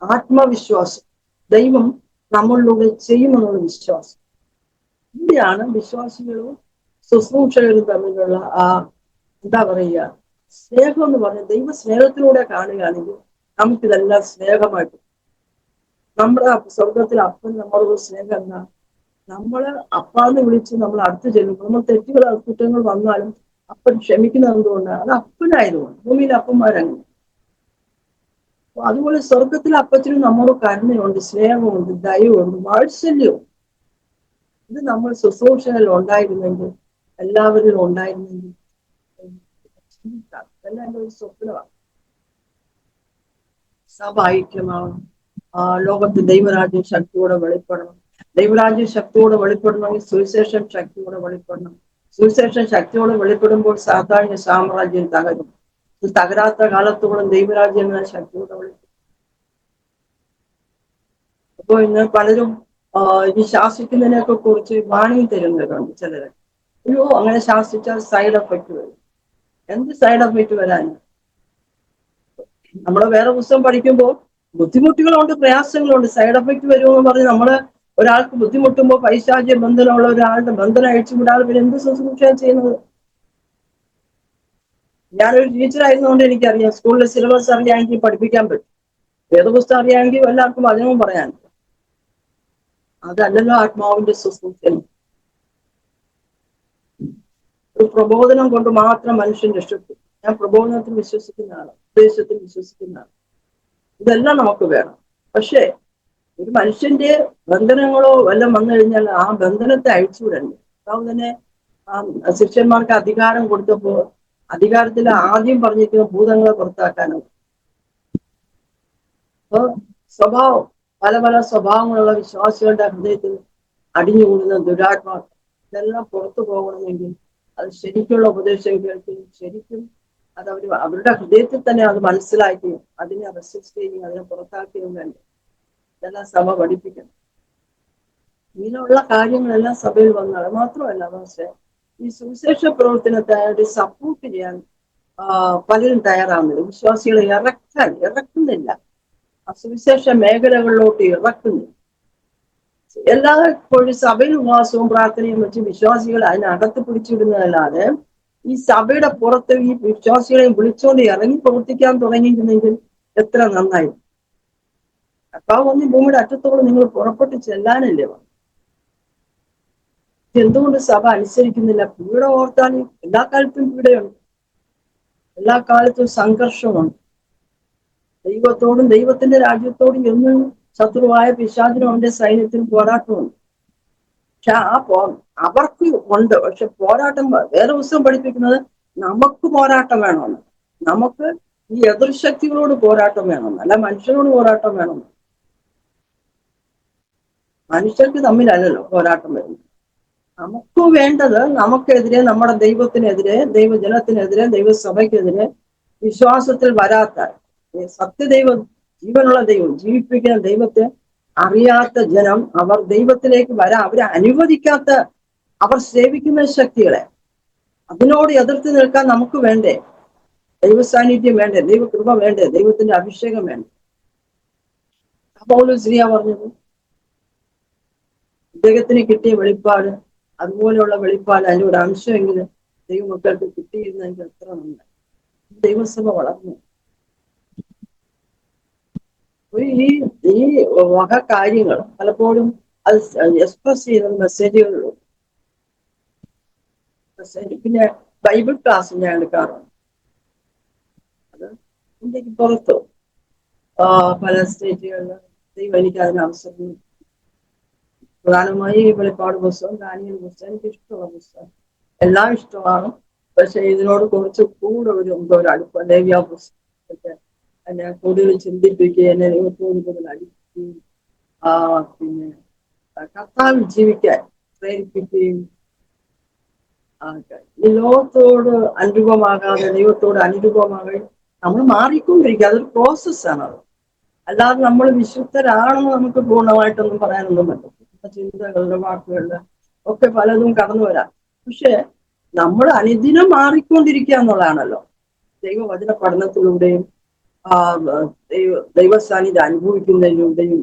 ആത്മവിശ്വാസം, ദൈവം നമ്മളിലൂടെ ചെയ്യുമെന്നുള്ള വിശ്വാസം. ഇവിടെയാണ് വിശ്വാസികളും ശുശ്രൂഷകരും തമ്മിലുള്ള ആ എന്താ പറയുക, സ്നേഹം എന്ന് പറഞ്ഞാൽ ദൈവ സ്നേഹത്തിലൂടെ കാണുകയാണെങ്കിൽ നമുക്കിതെല്ലാം സ്നേഹമായിട്ട്. നമ്മുടെ സ്വർഗത്തിൽ അപ്പൻ നമ്മളോട് സ്നേഹം എന്താ? നമ്മള് അപ്പാന്ന് വിളിച്ച് നമ്മൾ അടുത്ത് ചെല്ലുമ്പോൾ, നമ്മൾ തെറ്റുകൾ കുറ്റങ്ങൾ വന്നാലും അപ്പൻ ക്ഷമിക്കുന്നത് എന്തുകൊണ്ടാണ്? അത് അപ്പനായതുകൊണ്ട്. ഭൂമിയിൽ അപ്പന്മാരങ്ങനെ. അതുപോലെ സ്വർഗത്തിലെ അപ്പച്ചനും നമ്മോട് കരുണയുണ്ട്, സ്നേഹമുണ്ട്, ദയവുണ്ട്, വാത്സല്യവും. ഇത് നമ്മൾ ശുശ്രൂഷകളിൽ ഉണ്ടായിരുന്നെങ്കിൽ, എല്ലാവരിലും ഉണ്ടായിരുന്നെങ്കിൽ, ഇതെല്ലാം എൻ്റെ ഒരു സ്വപ്നമാണ്. സഭ ഐക്യമാവണം, ലോകത്ത് ദൈവരാജ്യം ശക്തിയോടെ വെളിപ്പെടണം. ദൈവരാജ്യം ശക്തിയോടെ വെളിപ്പെടണമെങ്കിൽ സുവിശേഷം ശക്തിയോടെ വെളിപ്പെടണം. സുവിശേഷം ശക്തിയോടെ വെളിപ്പെടുമ്പോൾ സാധാരണ സാമ്രാജ്യം തകരും. തകരാത്ത കാലത്തോളം ദൈവരാജ്യം എന്ന ശക്തിയോടെ വെളിപ്പെടും. അപ്പൊ ഇന്ന് പലരും ഈ ശാസിക്കുന്നതിനെയൊക്കെ കുറിച്ച് വാണിംഗ് തരുന്നവരുണ്ട് ചിലര്. അയ്യോ, അങ്ങനെ ശാസിച്ചാൽ സൈഡ് എഫക്റ്റ് വരും. എന്ത് സൈഡ് എഫക്റ്റ് വരാൻ? നമ്മള് വേറെ പുസ്തകം പഠിക്കുമ്പോൾ ബുദ്ധിമുട്ടുകളുണ്ട്, പ്രയാസങ്ങളുണ്ട്, സൈഡ് എഫക്റ്റ് വരുമെന്ന് പറഞ്ഞ് നമ്മള് ഒരാൾക്ക് ബുദ്ധിമുട്ടുമ്പോൾ പൈശാചിക ബന്ധനമുള്ള ഒരാളുടെ ബന്ധനം അഴിച്ചു വിടാതെ പിന്നെ എന്ത് ശുശ്രൂഷ ചെയ്യുന്നത്? ഞാനൊരു ടീച്ചറായിരുന്നുകൊണ്ട് എനിക്കറിയാം, സ്കൂളിലെ സിലബസ് അറിയാമെങ്കിൽ പഠിപ്പിക്കാൻ പറ്റും. വേദപുസ്തകം അറിയാമെങ്കിൽ എല്ലാവർക്കും വചനവും പറയാൻ. അതല്ലല്ലോ ആത്മാവിന്റെ ശുശ്രൂഷ. പ്രബോധനം കൊണ്ട് മാത്രം മനുഷ്യൻ രക്ഷപ്പെട്ടു. ഞാൻ പ്രബോധനത്തിൽ വിശ്വസിക്കുന്ന ആളാണ്, ഉപദേശത്തിൽ വിശ്വസിക്കുന്ന ആളാണ്. ഇതെല്ലാം നമുക്ക് വേണം. പക്ഷേ ഒരു മനുഷ്യന്റെ ബന്ധനങ്ങളോ വല്ലതും വന്നു കഴിഞ്ഞാൽ ആ ബന്ധനത്തെ അഴിച്ചുവിടണ്ടേ. അതുകൊണ്ട് തന്നെ ആ ശിഷ്യന്മാർക്ക് അധികാരം കൊടുത്തപ്പോൾ അധികാരത്തിൽ ആദ്യം പറഞ്ഞിരിക്കുന്ന ഭൂതങ്ങളെ പുറത്താക്കാനാണ്. അപ്പൊ സ്വഭാവം, പല പല സ്വഭാവങ്ങളുള്ള വിശ്വാസികളുടെ ഹൃദയത്തിൽ അടിഞ്ഞുകൂടുന്ന ദുരാത്മാ, ഇതെല്ലാം പുറത്തു പോകണമെങ്കിൽ അത് ശരിക്കുള്ള ഉപദേശം കേൾക്കുകയും ശരിക്കും അത് അവരുടെ ഹൃദയത്തിൽ തന്നെ അത് മനസ്സിലാക്കുകയും അതിനെ റെസിസ്റ്റ് ചെയ്യുകയും അതിനെ പുറത്താക്കുകയും വേണ്ട. ഇതെല്ലാം സഭ പഠിപ്പിക്കണം. ഇങ്ങനെയുള്ള കാര്യങ്ങളെല്ലാം സഭയിൽ വന്നത് മാത്രമല്ല, പക്ഷേ ഈ സുവിശേഷ പ്രവർത്തനത്തെ സപ്പോർട്ട് ചെയ്യാൻ പലരും തയ്യാറാവുന്നില്ല. വിശ്വാസികളെ ഇറക്കുന്നില്ല, സുവിശേഷ മേഖലകളിലോട്ട് ഇറക്കുന്നില്ല. എല്ലായ്പ്പോഴും സഭയിൽ ഉപവാസവും പ്രാർത്ഥനയും വെച്ച് വിശ്വാസികളെ അതിനകത്ത് പിടിച്ചിടുന്നതല്ലാതെ ഈ സഭയുടെ പുറത്ത് ഈ വിശ്വാസികളെ വിളിച്ചുകൊണ്ട് ഇറങ്ങി പ്രവർത്തിക്കാൻ തുടങ്ങിയിരുന്നെങ്കിൽ എത്ര നന്നായി. കർത്താവ് വന്ന് ഭൂമിയുടെ അറ്റത്തോട് നിങ്ങൾ പുറപ്പെട്ട് ചെല്ലാനല്ലേ. എന്തുകൊണ്ട് സഭ അനുസരിക്കുന്നില്ല? പീഡ ഓർത്താൽ എല്ലാ കാലത്തും പീഡയുണ്ട്, എല്ലാ കാലത്തും സംഘർഷമുണ്ട്. ദൈവത്തോടും ദൈവത്തിന്റെ രാജ്യത്തോടും എന്നും ശത്രുവായ പിശാചിനും അവന്റെ സൈന്യത്തിനും പോരാട്ടമുണ്ട്. പക്ഷെ അവർക്ക് ഉണ്ട്. പക്ഷെ പോരാട്ടം വേറെ ദിവസം പഠിപ്പിക്കുന്നത് നമുക്ക് പോരാട്ടം വേണമെന്ന്, നമുക്ക് ഈ എതിർശക്തികളോട് പോരാട്ടം വേണമെന്ന്, അല്ല മനുഷ്യരോട് പോരാട്ടം വേണമെന്ന്. മനുഷ്യർക്ക് തമ്മിലല്ലല്ലോ പോരാട്ടം വരുന്നത്. നമുക്ക് വേണ്ടത് നമുക്കെതിരെ, നമ്മുടെ ദൈവത്തിനെതിരെ, ദൈവജനത്തിനെതിരെ, ദൈവസഭയ്ക്കെതിരെ വിശ്വാസത്തിൽ വരാത്ത സത്യദൈവം, ജീവനുള്ള ദൈവം, ജീവിപ്പിക്കുന്ന ദൈവത്തെ അറിയാത്ത ജനം, അവർ ദൈവത്തിലേക്ക് അവരെ അനുവദിക്കാത്ത, അവർ സേവിക്കുന്ന ശക്തികളെ, അതിനോട് എതിർത്ത് നിൽക്കാൻ നമുക്ക് വേണ്ടേ? ദൈവ സാന്നിധ്യം വേണ്ടേ? ദൈവകൃപ വേണ്ടേ? ദൈവത്തിന്റെ അഭിഷേകം വേണ്ടേ? പൗലോസ് പറഞ്ഞത് അദ്ദേഹത്തിന് കിട്ടിയ വെളിപ്പാട്, അതുപോലെയുള്ള വെളിപ്പാട് അതിന്റെ ഒരു അംശമെങ്കിലും ദൈവമക്കൾക്ക് കിട്ടിയിരുന്നെങ്കിൽ എത്ര നന്നായി. ദൈവസഭ വളർന്നു. ഈ വക കാര്യങ്ങൾ പലപ്പോഴും അത് എക്സ്പ്രസ് ചെയ്യുന്ന മെസ്സേജുകളിലും. പിന്നെ ബൈബിൾ ക്ലാസ് ഞാൻ എടുക്കാറുണ്ട്. അത് ഇന്ത്യക്ക് പുറത്തോ പല സ്റ്റേറ്റുകളിൽ ദൈവം എനിക്ക് അതിന് അവസരം. പ്രധാനമായി വെളിപ്പാട് പുസ്തകം, ദാനിയേൽ പുസ്തകം എനിക്ക് ഇഷ്ടമുള്ള പുസ്തകം, എല്ലാം ഇഷ്ടമാണ്. പക്ഷെ ഇതിനോട് കുറച്ച് കൂടെ ഒരു അടുപ്പം, ലേവ്യ പുസ്തകത്തെ എന്നെ കൂടുതൽ ചിന്തിപ്പിക്കുകയും എന്നെ ദൈവത്തോട് കൂടുതൽ അടിക്കുകയും പിന്നെ കർത്താവിൽ ജീവിക്കാൻ പ്രേരിപ്പിക്കുകയും, ഈ ലോകത്തോട് അനുരൂപമാകാതെ ദൈവത്തോട് അനുരൂപമാകുകയും നമ്മൾ മാറിക്കൊണ്ടിരിക്കുക. അതൊരു പ്രോസസ്സാണ്. അത് അല്ലാതെ നമ്മൾ വിശുദ്ധരാണെന്ന് നമുക്ക് പൂർണ്ണമായിട്ടൊന്നും പറയാനൊന്നും പറ്റില്ല. ചിന്തകളുടെ, വാക്കുകളുടെ ഒക്കെ പലതും കടന്നു വരാം. പക്ഷെ നമ്മൾ അനുദിനം മാറിക്കൊണ്ടിരിക്കുക എന്നുള്ളതാണല്ലോ. ദൈവവചന പഠനത്തിലൂടെയും ദൈവ സാന്നിധ്യം അനുഭവിക്കുന്നതിലൂടെയും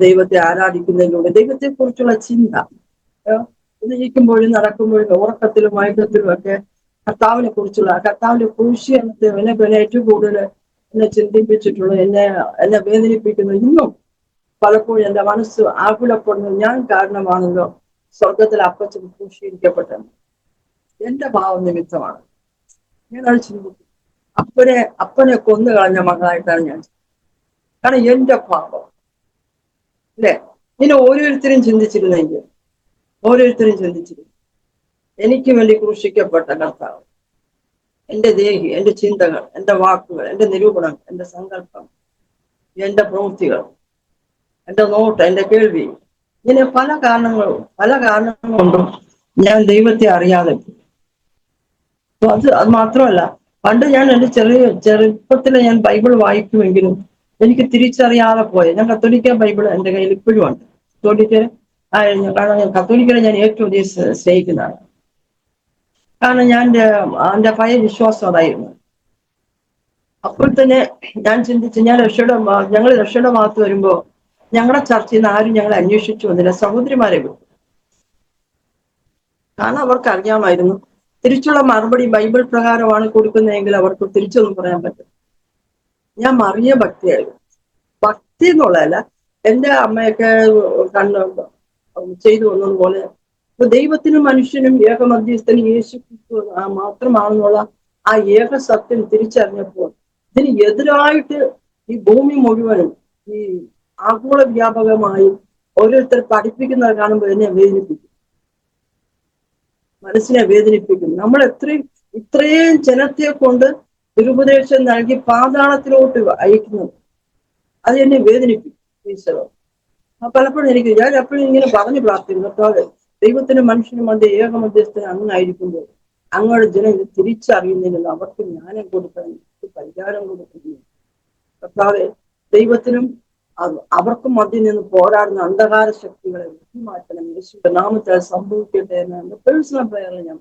ദൈവത്തെ ആരാധിക്കുന്നതിലൂടെ ദൈവത്തെ കുറിച്ചുള്ള ചിന്ത, ഇരിക്കുമ്പോഴും നടക്കുമ്പോഴും ഉറക്കത്തിലും മയക്കത്തിലും ഒക്കെ കർത്താവിനെ കുറിച്ചുള്ള, കർത്താവിന്റെ ക്രൂശീകരണത്തെ എന്നെ ഏറ്റവും കൂടുതൽ എന്നെ ചിന്തിപ്പിച്ചിട്ടുള്ള, എന്നെ വേദനിപ്പിക്കുന്നു. ഇന്നും പലപ്പോഴും എന്റെ മനസ്സ് ആകുലപ്പെടുന്നു. ഞാൻ കാരണമാണല്ലോ സ്വർഗത്തിൽ അപ്പച്ചൻ ക്രൂശീകരിക്കപ്പെട്ടത്, എന്റെ ഭാവം നിമിത്തമാണ്. ഞാനത് ചിന്തിക്കും. അപ്പനെ കൊന്നു കളഞ്ഞ മകളായിട്ടാണ് ഞാൻ. കാരണം എന്റെ പാപം അല്ലെ. ഇനി ഓരോരുത്തരും ചിന്തിച്ചിരുന്നു, എനിക്ക് വേണ്ടി ക്രൂശിക്കപ്പെട്ട കർത്താവ്, എന്റെ ദേഹി, എന്റെ ചിന്തകൾ, എന്റെ വാക്കുകൾ, എന്റെ നിരൂപണം, എന്റെ സങ്കല്പം, എന്റെ പ്രവൃത്തികൾ, എന്റെ നോട്ട്, എന്റെ കേൾവി, ഇങ്ങനെ പല കാരണങ്ങൾ കൊണ്ടും ഞാൻ ദൈവത്തെ അറിയാതെ. അത് മാത്രമല്ല, പണ്ട് ഞാൻ എന്റെ ചെറുപ്പത്തിൽ ഞാൻ ബൈബിൾ വായിക്കുമെങ്കിലും എനിക്ക് തിരിച്ചറിയാതെ പോയ, ഞാൻ കത്തോലിക്ക ബൈബിൾ എന്റെ കയ്യിൽ ഇപ്പോഴും ഉണ്ട്. കാരണം കത്തോലിക്കനെ ഞാൻ ഏറ്റവും അധികം സ്നേഹിക്കുന്നതാണ്. കാരണം എന്റെ പഴയ വിശ്വാസം അതായിരുന്നു. അപ്പോൾ തന്നെ ഞാൻ ചിന്തിച്ചു, ഞങ്ങൾ രക്ഷയുടെ ഭാഗത്ത് വരുമ്പോ ഞങ്ങളുടെ ചർച്ചയിൽ നിന്ന് ആരും ഞങ്ങളെ അന്വേഷിച്ചു വന്നില്ല, സഹോദരിമാരെ വിട്ടു. കാരണം അവർക്ക് അറിയാമായിരുന്നു തിരിച്ചുള്ള മറുപടി ബൈബിൾ പ്രകാരമാണ് കൊടുക്കുന്നതെങ്കിൽ അവർക്ക് തിരിച്ചൊന്നും പറയാൻ പറ്റും. ഞാൻ മറിയ ഭക്തിയായിരുന്നു. ഭക്തി എന്നുള്ളതല്ല, എന്റെ അമ്മയൊക്കെ ചെയ്തു വന്നതുപോലെ അപ്പൊ ദൈവത്തിനും മനുഷ്യനും ഏകമധ്യസ്ഥനും യേശു ക്രിസ്തു മാത്രമാണെന്നുള്ള ആ ഏക സത്യം തിരിച്ചറിഞ്ഞപ്പോൾ ഇതിന് എതിരായിട്ട് ഈ ഭൂമി മുഴുവനും ഈ ആഗോള വ്യാപകമായി ഓരോരുത്തർ പഠിപ്പിക്കുന്നത് കാണുമ്പോൾ എന്നെ വേദനിപ്പിക്കും, മനസ്സിനെ വേദനിപ്പിക്കും. നമ്മൾ ഇത്രയും ജനത്തെ കൊണ്ട് ദുരുപദേശം നൽകി പാതാളത്തിലോട്ട് അയക്കുന്നത്, അത് എന്നെ വേദനിപ്പിക്കും. ഈശ്വരോ പലപ്പോഴും ഞാൻ എപ്പോഴും ഇങ്ങനെ പറഞ്ഞു പ്രാർത്ഥിക്കുന്നു, കർത്താവേ ദൈവത്തിനും മനുഷ്യനും അത് ഏകമധ്യസ്ഥന് അങ്ങായിരിക്കുമ്പോൾ അങ്ങയുടെ ജനം ഇത് തിരിച്ചറിയുന്നതിനുള്ള അവർക്ക് ജ്ഞാനം കൊടുക്കണം, പരിഹാരം കൊടുക്കുന്നു. കർത്താവെ ദൈവത്തിനും അവർക്കും മധ്യം നിന്ന് പോരാടുന്ന അന്ധകാര ശക്തികളെ മാറ്റണം. യേശുവിന്റെ നാമത്തിൽ സംഭവിക്കട്ടെ എന്ന് പേഴ്സണൽ പ്രയറിൽ ഞാൻ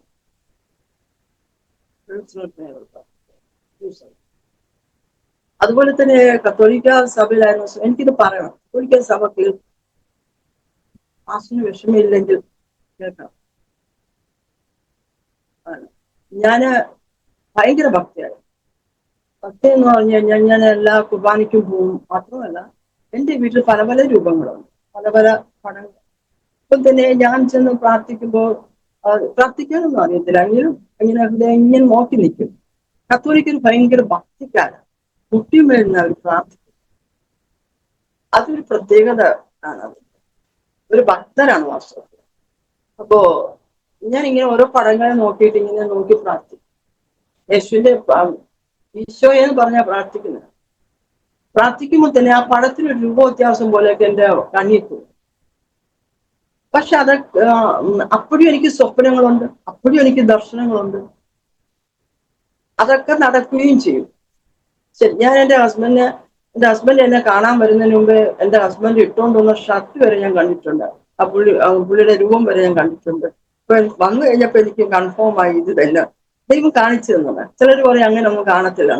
അതുപോലെ തന്നെ കത്തോലിക്ക സഭയിലായിരുന്നു. എനിക്കിത് പറയണം, കത്തോലിക്ക സഭ ആശുവിന് വിഷമമില്ലെങ്കിൽ കേൾക്കണം. ഞാന് ഭയങ്കര ഭക്തിയാണ്. ഭക്തി എന്ന് പറഞ്ഞു കഴിഞ്ഞാൽ ഞാൻ എല്ലാ കുർബാനയ്ക്കും പോകും. മാത്രമല്ല എൻ്റെ വീട്ടിൽ പല പല രൂപങ്ങളുണ്ട്, പല പല പടങ്ങൾ. ഇപ്പം തന്നെ ഞാൻ ചെന്ന് പ്രാർത്ഥിക്കുമ്പോൾ പ്രാർത്ഥിക്കാനൊന്നും അറിയത്തില്ല, ഇങ്ങനെ നോക്കി നിൽക്കും. കത്തോലിക്കൽ ഭയങ്കര ഭക്തിക്കാരാണ്, കുട്ടിയും വരുന്ന അവർ പ്രാർത്ഥിക്കും. അതൊരു പ്രത്യേകത ആണ്, ഒരു ഭക്തരാണ് വാസ്തവത്തിൽ. അപ്പോ ഞാൻ ഇങ്ങനെ ഓരോ പടങ്ങളെ നോക്കിയിട്ട് ഇങ്ങനെ നോക്കി പ്രാർത്ഥിക്കും. യേശുവിന്റെ ഈശോയെ എന്ന് പറഞ്ഞാൽ പ്രാർത്ഥിക്കുന്നത്. പ്രാർത്ഥിക്കുമ്പോൾ തന്നെ ആ പടത്തിനൊരു രൂപ വ്യത്യാസം പോലെയൊക്കെ എൻ്റെ കണ്ണിൽ പോകും. പക്ഷെ അപ്പോഴും എനിക്ക് സ്വപ്നങ്ങളുണ്ട്, അപ്പോഴും എനിക്ക് ദർശനങ്ങളുണ്ട്, അതൊക്കെ നടക്കുകയും ചെയ്യും. ശരി, ഞാൻ എൻ്റെ ഹസ്ബൻഡ് എന്നെ കാണാൻ വരുന്നതിന് മുമ്പ് എൻ്റെ ഹസ്ബൻഡ് ഇട്ടുകൊണ്ടുവന്ന ഷർട്ട് വരെ ഞാൻ കണ്ടിട്ടുണ്ട്. ആ പുള്ളിയുടെ രൂപം വരെ ഞാൻ കണ്ടിട്ടുണ്ട്. ഇപ്പൊ വന്നു കഴിഞ്ഞപ്പോ എനിക്ക് കൺഫേം ആയി ഇത് തന്നെ ദൈവം കാണിച്ചു തന്നത്. ചിലർ പറയും അങ്ങനെ ഒന്നും കാണത്തില്ല.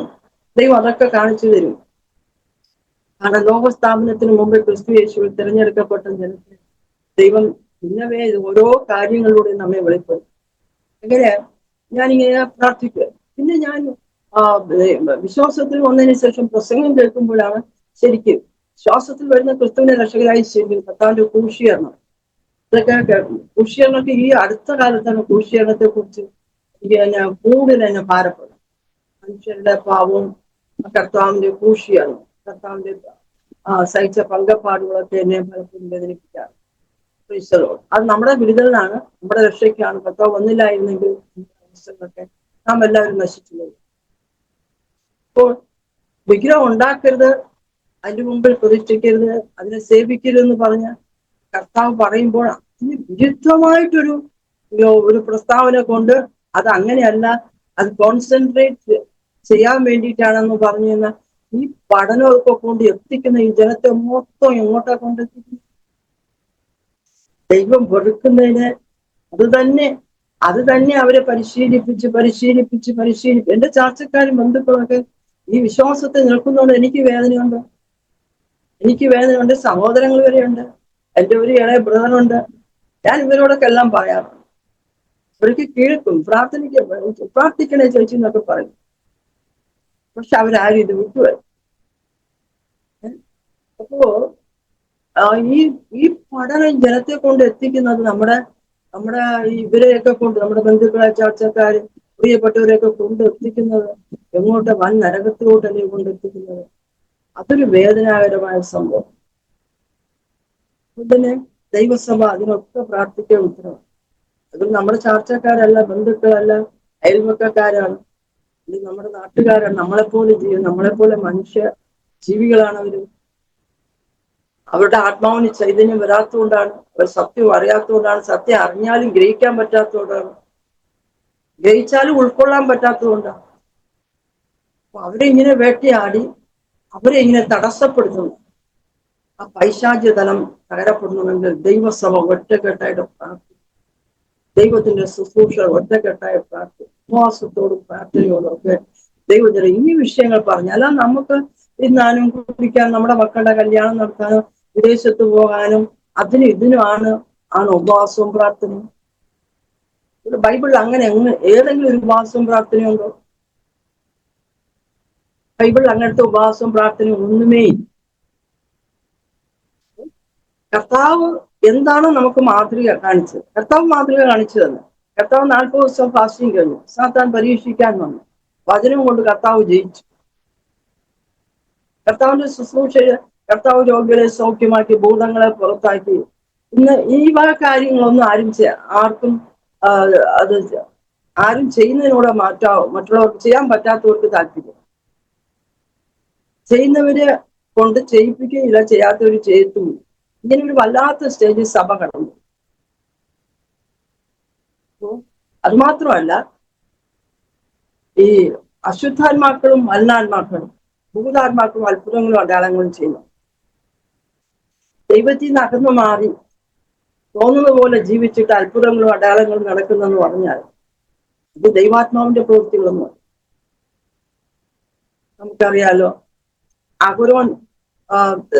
ദൈവം അതൊക്കെ കാണിച്ചു തരും. കാരണം ലോകസ്ഥാപനത്തിന് മുമ്പ് ക്രിസ്തു യേശുവിൽ തിരഞ്ഞെടുക്കപ്പെട്ട ജനത്തിന് ദൈവം ഇന്നവേ ഓരോ കാര്യങ്ങളിലൂടെ നമ്മെ വെളിപ്പെടും. അങ്ങനെ ഞാനിങ്ങനെ പ്രാർത്ഥിക്കുക. പിന്നെ ഞാൻ വിശ്വാസത്തിൽ വന്നതിന് ശേഷം പ്രസംഗം കേൾക്കുമ്പോഴാണ് ശരിക്കും ശ്വാസത്തിൽ വരുന്ന ക്രിസ്തുവിനെ രക്ഷകരായി ശരിക്കും കർത്താവിന്റെ ക്രൂശീകരണം, ഇതൊക്കെ ക്രൂശീകരണമൊക്കെ ഈ അടുത്ത കാലത്താണ് ക്രൂശീകരണത്തെ കുറിച്ച് എനിക്ക് കൂടുതൽ എന്നെ ഭാരപ്പെടും. മനുഷ്യരുടെ പാവവും കർത്താവിന്റെ ക്രൂശീകരണം, കർത്താവിന്റെ സഹിച്ച പങ്കപ്പാടുകളൊക്കെ എന്നെ പലപ്പോഴും വേദനിപ്പിക്കാറ്. അത് നമ്മുടെ വിടുതലിനാണ്, നമ്മുടെ രക്ഷയ്ക്കാണ്. കർത്താവ് വന്നില്ലായിരുന്നെങ്കിൽ അവസ്ഥകളൊക്കെ നാം എല്ലാവരും നശിച്ചു പോകും. അപ്പോൾ വിഗ്രഹം ഉണ്ടാക്കരുത്, അതിന്റെ മുമ്പിൽ പ്രതിഷ്ഠിക്കരുത്, അതിനെ സേവിക്കരുതെന്ന് പറഞ്ഞ കർത്താവ് പറയുമ്പോൾ അതിന് വിരുദ്ധമായിട്ടൊരു പ്രസ്താവന കൊണ്ട് അത് അങ്ങനെയല്ല, അത് കോൺസെൻട്രേറ്റ് ചെയ്യാൻ വേണ്ടിയിട്ടാണെന്ന് പറഞ്ഞു കഴിഞ്ഞാൽ ഈ പഠനമൊക്കെ കൊണ്ട് എത്തിക്കുന്ന ഈ ജനത്തെ മൊത്തം എങ്ങോട്ടാ കൊണ്ടെത്തിക്കുന്നത്? ദൈവം വെറുക്കുന്നതിന് അത് തന്നെ അവരെ പരിശീലിപ്പിച്ച് എന്റെ ചാർച്ചക്കാരും ബന്ധുക്കളൊക്കെ ഈ വിശ്വാസത്തെ നിൽക്കുന്നതുകൊണ്ട് എനിക്ക് വേദനയുണ്ട്. സഹോദരങ്ങൾ വരെയുണ്ട്, എൻ്റെ ഒരു ഇളയ ബ്രദറുണ്ട്. ഞാൻ ഇവരോടൊക്കെ എല്ലാം പറയാറുണ്ട്. ഇവർക്ക് കേൾക്കും, പ്രാർത്ഥിക്കണേ ചേച്ചി എന്നൊക്കെ പറയും. പക്ഷെ അവരാരും ഇത് വിട്ടുവരും. അപ്പോ ഈ പഠനം ജനത്തെ കൊണ്ട് എത്തിക്കുന്നത് നമ്മുടെ ഇവരെയൊക്കെ കൊണ്ട്, നമ്മുടെ ബന്ധുക്കളെ ചർച്ചക്കാര് പ്രിയപ്പെട്ടവരെയൊക്കെ കൊണ്ട് എത്തിക്കുന്നത് എങ്ങോട്ട്? വൻ നരകത്തിലോട്ടല്ലേ കൊണ്ടെത്തിക്കുന്നത്. അതൊരു വേദനാകരമായ സംഭവം. പിന്നെ ദൈവസഭ അതിനൊക്കെ പ്രാർത്ഥിക്കാൻ ഉത്തരവാണ്. അത് നമ്മുടെ ചാർച്ചക്കാരല്ല, ബന്ധുക്കളല്ല, അയൽവക്കക്കാരാണ്, ഇത് നമ്മുടെ നാട്ടുകാരാണ്. നമ്മളെപ്പോലെ മനുഷ്യ ജീവികളാണ് അവര്. അവരുടെ ആത്മാവിന് ചൈതന്യം വരാത്തതുകൊണ്ടാണ്, അവർ സത്യം അറിയാത്തതുകൊണ്ടാണ്, സത്യം അറിഞ്ഞാലും ഗ്രഹിക്കാൻ പറ്റാത്തതുകൊണ്ടാണ്, ഗ്രഹിച്ചാലും ഉൾക്കൊള്ളാൻ പറ്റാത്തതുകൊണ്ടാണ്. അപ്പൊ അവരെ ഇങ്ങനെ വേട്ടയാടി അവരെ ഇങ്ങനെ തടസ്സപ്പെടുത്തുന്നു. ആ പൈശാചിക തലം തകരപ്പെടണമെങ്കിൽ ദൈവസഭ ഒറ്റക്കെട്ടായിട്ട് പ്രാർത്ഥിക്കും, ദൈവത്തിന്റെ ശുശ്രൂഷ ഒറ്റക്കെട്ടായി പ്രാർത്ഥിക്കും, ഉപവാസത്തോടും പ്രാർത്ഥനയോടും ഒക്കെ ദൈവത്തിന് ഈ വിഷയങ്ങൾ പറഞ്ഞു. അല്ല നമുക്ക് ഇന്നാനും കുടിക്കാൻ, നമ്മുടെ മക്കളുടെ കല്യാണം നടത്താനും വിദേശത്ത് പോകാനും ഇതിനുമാണ് ഉപവാസവും പ്രാർത്ഥനയും. ബൈബിളിൽ അങ്ങനെ ഏതെങ്കിലും ഒരു ഉപവാസവും പ്രാർത്ഥനയുണ്ടോ? ബൈബിളിൽ അങ്ങനത്തെ ഉപവാസവും പ്രാർത്ഥനയും ഒന്നുമേ ഇല്ല. കർത്താവ് എന്താണോ നമുക്ക് മാതൃക കാണിച്ചത്, കർത്താവ് മാതൃക കാണിച്ചു തന്നെ. കർത്താവ് 40 ദിവസം ഫാസ്റ്റിംഗ് കഴിഞ്ഞു. സാത്താൻ പരീക്ഷിക്കാൻ വന്നു. വചനം കൊണ്ട് കർത്താവ് ജയിച്ചു. കർത്താവിന്റെ ശുശ്രൂഷയിൽ കർത്താവ് രോഗികളെ സൗഖ്യമാക്കി, ഭൂതങ്ങളെ പുറത്താക്കി. ഇന്ന് ഈ വക കാര്യങ്ങളൊന്നും ആർക്കും അത് ആരും ചെയ്യുന്നതിനൂടെ മറ്റുള്ളവർക്ക് ചെയ്യാൻ പറ്റാത്തവർക്ക് താല്പര്യം. ചെയ്യുന്നവര് കൊണ്ട് ചെയ്യിപ്പിക്കുകയില്ല, ചെയ്യാത്തവർ ചെയ്യത്തുമില്ല. ഇങ്ങനെ ഒരു വല്ലാത്ത സ്റ്റേജിൽ സഭ കടന്നു. അത് മാത്രമല്ല, ഈ അശുദ്ധാത്മാക്കളും മലിനാത്മാക്കളും ഭൂതാത്മാക്കളും അത്ഭുതങ്ങളും അടയാളങ്ങളും ചെയ്യുന്നു. ദൈവത്തിൽ നിന്ന് അകന്നു മാറി തോന്നുന്ന പോലെ ജീവിച്ചിട്ട് അത്ഭുതങ്ങളും അടയാളങ്ങളും നടക്കുന്നെന്ന് പറഞ്ഞാൽ ഇത് ദൈവാത്മാവിന്റെ പ്രവൃത്തികളൊന്നും. നമുക്കറിയാലോ, അഹരോൻ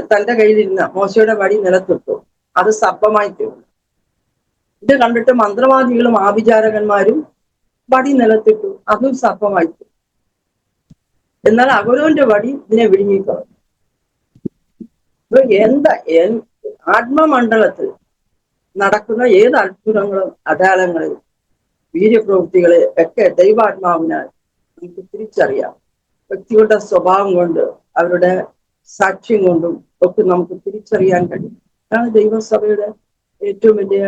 തന്റെ കയ്യിലിരുന്ന മോശയുടെ വടി നിലത്തിട്ടു, അത് സർപ്പമായി തീർന്നു. ഇത് കണ്ടിട്ട് മന്ത്രവാദികളും ആഭിചാരകന്മാരും വടി നിലത്തിട്ടു, അതും സർപ്പമായി തീർന്നു. എന്നാൽ അഹരോന്റെ വടി ഇതിനെ വിഴുങ്ങിക്കളഞ്ഞു. ആത്മമണ്ഡലത്തിൽ നടക്കുന്ന ഏത് അത്ഭുതങ്ങളും അടയാളങ്ങളും വീര്യപ്രവൃത്തികളെ ഒക്കെ ദൈവാത്മാവിനാൽ നമുക്ക് തിരിച്ചറിയാം. വ്യക്തികളുടെ സ്വഭാവം കൊണ്ട്, അവരുടെ സാക്ഷ്യം കൊണ്ടും ഒക്കെ നമുക്ക് തിരിച്ചറിയാൻ കഴിയും. അതാണ് ദൈവസഭയുടെ ഏറ്റവും വലിയ